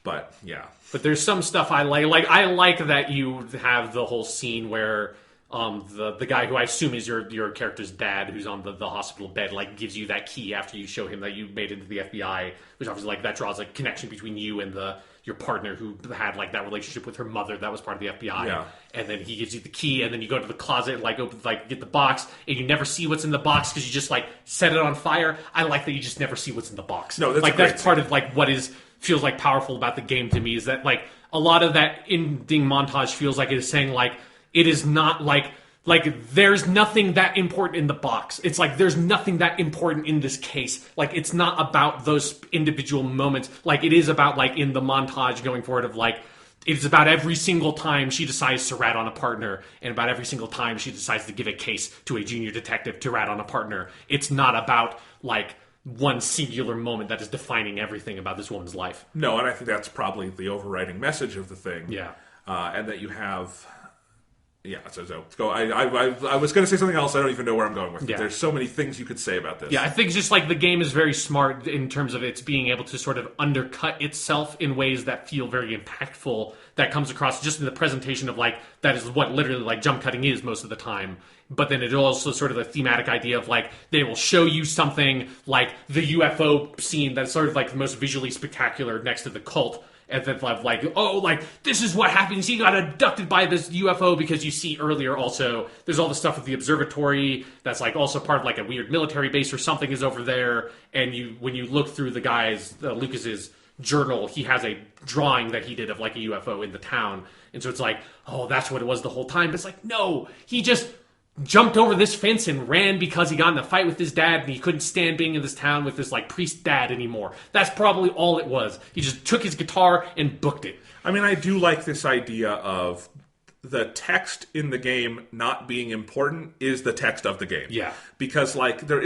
But yeah. But there's some stuff I like. Like I like that you have the whole scene where the guy who I assume is your character's dad, who's on the hospital bed, like gives you that key after you show him that you made it into the FBI, which obviously like that draws a connection between you and your partner who had like that relationship with her mother that was part of the FBI. Yeah. And then he gives you the key, and then you go to the closet, like open, like get the box, and you never see what's in the box because you just like set it on fire. I like that you just never see what's in the box. No, that's like that's part of like what feels like powerful about the game to me, is that like a lot of that ending montage feels like it is saying like it is not like there's nothing that important in the box. It's like there's nothing that important in this case. Like it's not about those individual moments. Like it is about like in the montage going forward of like it's about every single time she decides to rat on a partner, and about every single time she decides to give a case to a junior detective to rat on a partner. It's not about like one singular moment that is defining everything about this woman's life. No, and I think that's probably the overriding message of the thing. Yeah. And that you have... Yeah, so go. I was going to say something else. I don't even know where I'm going with it. There's so many things you could say about this. Yeah, I think just like the game is very smart in terms of its being able to sort of undercut itself in ways that feel very impactful. That comes across just in the presentation of like, that is what literally like jump cutting is most of the time. But then it also sort of a thematic idea of like, they will show you something like the UFO scene that's sort of like the most visually spectacular next to the cult. And then like, oh, like, this is what happens. He got abducted by this UFO, because you see earlier also, there's all the stuff with the observatory that's like also part of like a weird military base or something is over there. And when you look through the guy's, Lucas's journal, he has a drawing that he did of like a UFO in the town. And so it's like, oh, that's what it was the whole time. But it's like, no, he just jumped over this fence and ran because he got in a fight with his dad and he couldn't stand being in this town with this like priest dad anymore. That's probably all it was. He just took his guitar and booked it. I mean, I do like this idea of the text in the game not being important is the text of the game. Yeah. Because like there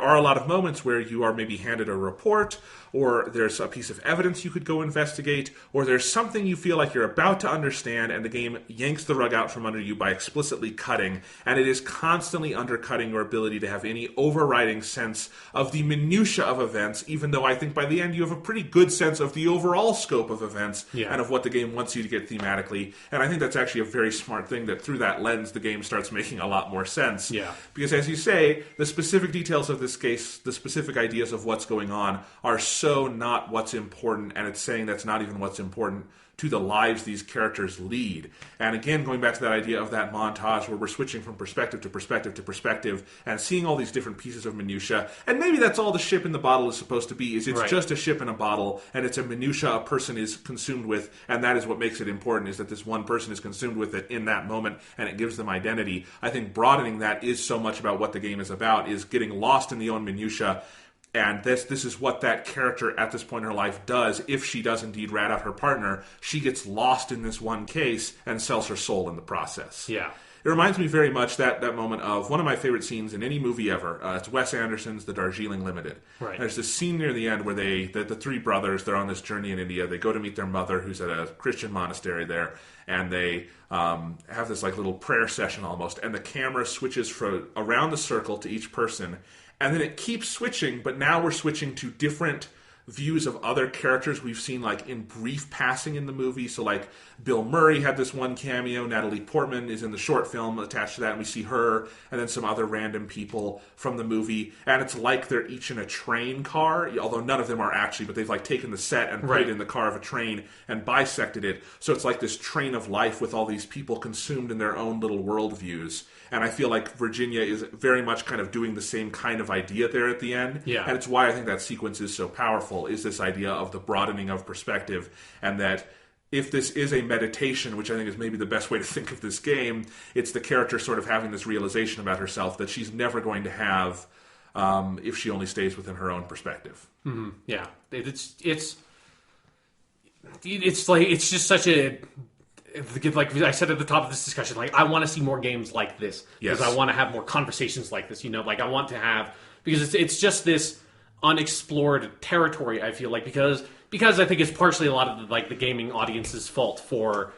are a lot of moments where you are maybe handed a report, or there's a piece of evidence you could go investigate, or there's something you feel like you're about to understand, and the game yanks the rug out from under you by explicitly cutting, and it is constantly undercutting your ability to have any overriding sense of the minutia of events, even though I think by the end you have a pretty good sense of the overall scope of events and of what the game wants you to get thematically. And I think that's actually a very smart thing, that through that lens the game starts making a lot more sense. Yeah. Because as you say, the specific details of this case, the specific ideas of what's going on are so not what's important, and it's saying that's not even what's important to the lives these characters lead. And again, going back to that idea of that montage where we're switching from perspective to perspective to perspective and seeing all these different pieces of minutia, and maybe that's all the ship in the bottle is supposed to be, is it's just a ship in a bottle, and it's a minutia a person is consumed with, and that is what makes it important, is that this one person is consumed with it in that moment, and it gives them identity. I think broadening that is so much about what the game is about, is getting lost in the own minutia. And this is what that character at this point in her life does. If she does indeed rat out her partner, she gets lost in this one case and sells her soul in the process. Yeah. It reminds me very much that moment of one of my favorite scenes in any movie ever. It's Wes Anderson's The Darjeeling Limited. Right. There's this scene near the end where the three brothers, they're on this journey in India. They go to meet their mother, who's at a Christian monastery there, and they have this like little prayer session almost. And the camera switches from around the circle to each person. And then it keeps switching, but now we're switching to different views of other characters we've seen like in brief passing in the movie. So like Bill Murray had this one cameo, Natalie Portman is in the short film attached to that, and we see her, and then some other random people from the movie, and it's like they're each in a train car, although none of them are actually, but they've like taken the set and put it in the car of a train and bisected it, so it's like this train of life with all these people consumed in their own little worldviews. And I feel like Virginia is very much kind of doing the same kind of idea there at the end. Yeah. And it's why I think that sequence is so powerful, is this idea of the broadening of perspective, and that if this is a meditation, which I think is maybe the best way to think of this game, it's the character sort of having this realization about herself that she's never going to have if she only stays within her own perspective. Mm-hmm. Yeah. It's like, it's just such a... Like I said at the top of this discussion, like I want to see more games like this, because I want to have more conversations like this. You know, like I want to have, because it's just this unexplored territory. I feel like because I think it's partially a lot of the gaming audience's fault for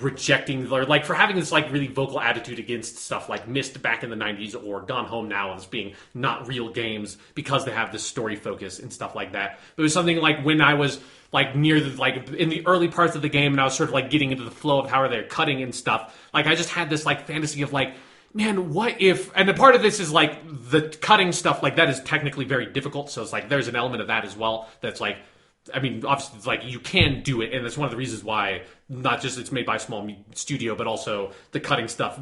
rejecting, or like for having this like really vocal attitude against stuff like Myst back in the 90s or Gone Home Now as being not real games because they have this story focus and stuff like that. But it was something like when I was like near the, like in the early parts of the game, and I was sort of like getting into the flow of how they're cutting and stuff, like I just had this like fantasy of like, man, what if, and a part of this is like the cutting stuff, like that is technically very difficult, so it's like there's an element of that as well that's like, I mean, obviously it's like you can do it, and that's one of the reasons why not just it's made by a small studio, but also the cutting stuff,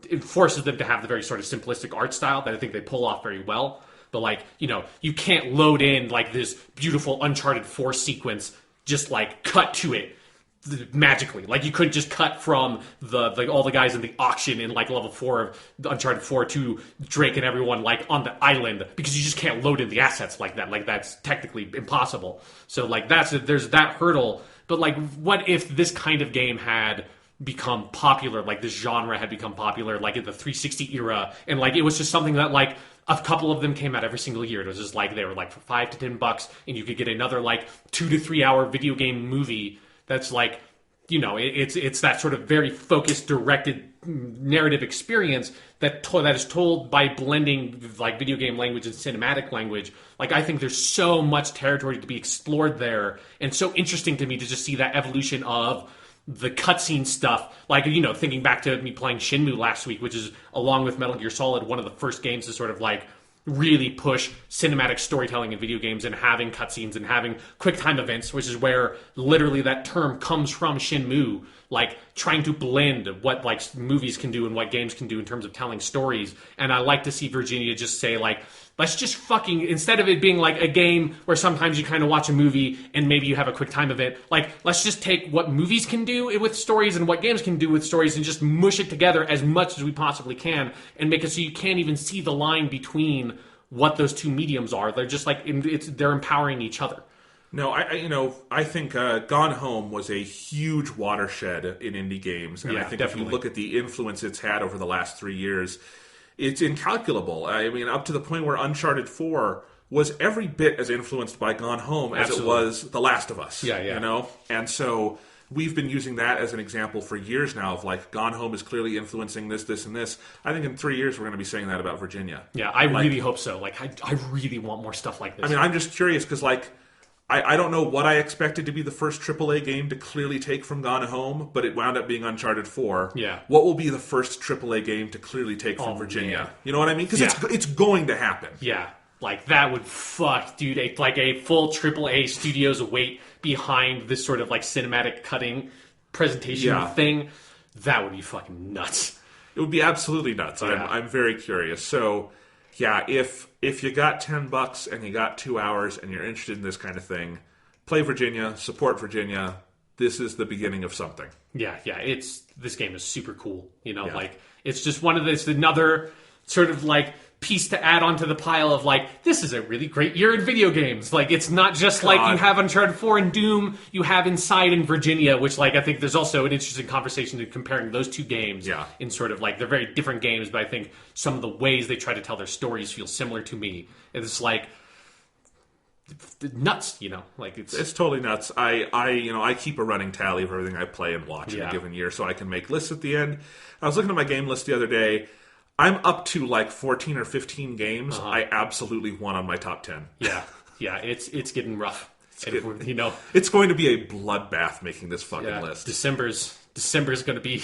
it forces them to have the very sort of simplistic art style that I think they pull off very well. But like, you know, you can't load in like this beautiful Uncharted 4 sequence, just like cut to it magically. Like you couldn't just cut from the all the guys in the auction in like level 4 of Uncharted 4 to Drake and everyone like on the island, because you just can't load in the assets like that. Like that's technically impossible. So like there's that hurdle. But like, what if this kind of game had become popular, like this genre had become popular like in the 360 era, and like it was just something that like a couple of them came out every single year. It was just like they were like for $5 to $10, and you could get another like 2 to 3 hour video game movie that's like, you know, it's that sort of very focused, directed narrative experience that is told by blending like video game language and cinematic language. Like I think there's so much territory to be explored there, and so interesting to me to just see that evolution of the cutscene stuff. Like, you know, thinking back to me playing Shenmue last week, which is, along with Metal Gear Solid, one of the first games to sort of like really push cinematic storytelling in video games and having cutscenes and having quick time events, which is where literally that term comes from, Shenmue, like trying to blend what like movies can do and what games can do in terms of telling stories. And I like to see Virginia just say like, let's just fucking, instead of it being like a game where sometimes you kind of watch a movie and maybe you have a quick time event, like let's just take what movies can do with stories and what games can do with stories and just mush it together as much as we possibly can and make it so you can't even see the line between what those two mediums are. They're just like, they're empowering each other. No, I think Gone Home was a huge watershed in indie games, and Yeah, I think definitely. if you look at the influence it's had over the last 3 years, it's incalculable. I mean, up to the point where Uncharted 4 was every bit as influenced by Gone Home as Absolutely. it was The Last of Us. Yeah, yeah. You know, and so we've been using that as an example for years now of like Gone Home is clearly influencing this, this, and this. I think in 3 years we're going to be saying that about Virginia. Yeah, I really hope so. Like, I really want more stuff like this. I mean, I'm just curious because, like, I don't know what I expected to be the first AAA game to clearly take from Gone Home, but it wound up being Uncharted 4. Yeah. What will be the first AAA game to clearly take from Virginia? man. You know what I mean? Because Yeah. it's going to happen. Yeah, like that would fuck, dude. Like a full AAA studios await behind this sort of like cinematic cutting presentation Yeah. thing. That would be fucking nuts. It would be absolutely nuts. Yeah. I'm very curious. So, yeah, if you got $10 and you got 2 hours and you're interested in this kind of thing, play Virginia, support Virginia. This is the beginning of something. Yeah, this game is super cool. You know, Yeah. like it's just one of this another sort of like piece to add onto the pile of like this is a really great year in video games. Like it's not just like you have Uncharted 4 and Doom, you have Inside and Virginia, which like I think there's also an interesting conversation in comparing those two games. Yeah. In sort of like they're very different games, but I think some of the ways they try to tell their stories feel similar to me. It's like nuts, you know, like It's totally nuts. I keep a running tally of everything I play and watch in Yeah. a given year, so I can make lists at the end. I was looking at my game list the other day. I'm up to like 14 or 15 games. I absolutely want on my top 10. yeah, it's getting rough. You know, It's going to be a bloodbath making this fucking yeah, list. December's going to be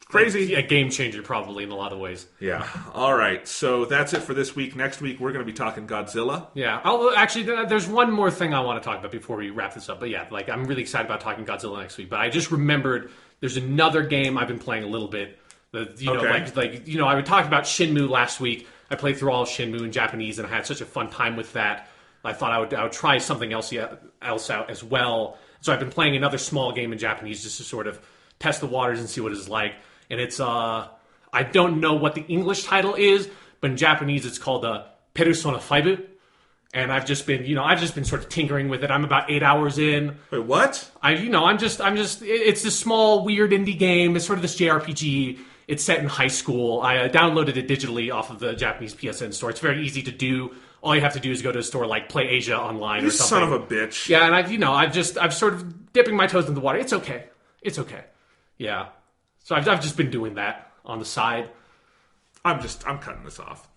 Crazy. a game changer probably in a lot of ways. Yeah. All right. So that's it for this week. Next week we're going to be talking Godzilla. Yeah. Actually, there's one more thing I want to talk about before we wrap this up. But yeah, like I'm really excited about talking Godzilla next week. But I just remembered there's another game I've been playing a little bit. You know, Okay. like you know, I would talk about Shenmue last week. I played through all of Shenmue in Japanese, and I had such a fun time with that. I thought I would try something else out as well. So I've been playing another small game in Japanese just to sort of test the waters and see what it's like. And it's I don't know what the English title is, but in Japanese it's called Persona 5. And I've just been sort of tinkering with it. I'm about 8 hours in. Wait, what? It's this small, weird indie game. It's sort of this JRPG. It's set in high school. I downloaded it digitally off of the Japanese PSN store. It's very easy to do. All you have to do is go to a store like Play Asia online You or something. son of a bitch. Yeah, and I've sort of dipping my toes in the water. It's okay. Yeah. So I've just been doing that on the side. I'm cutting this off.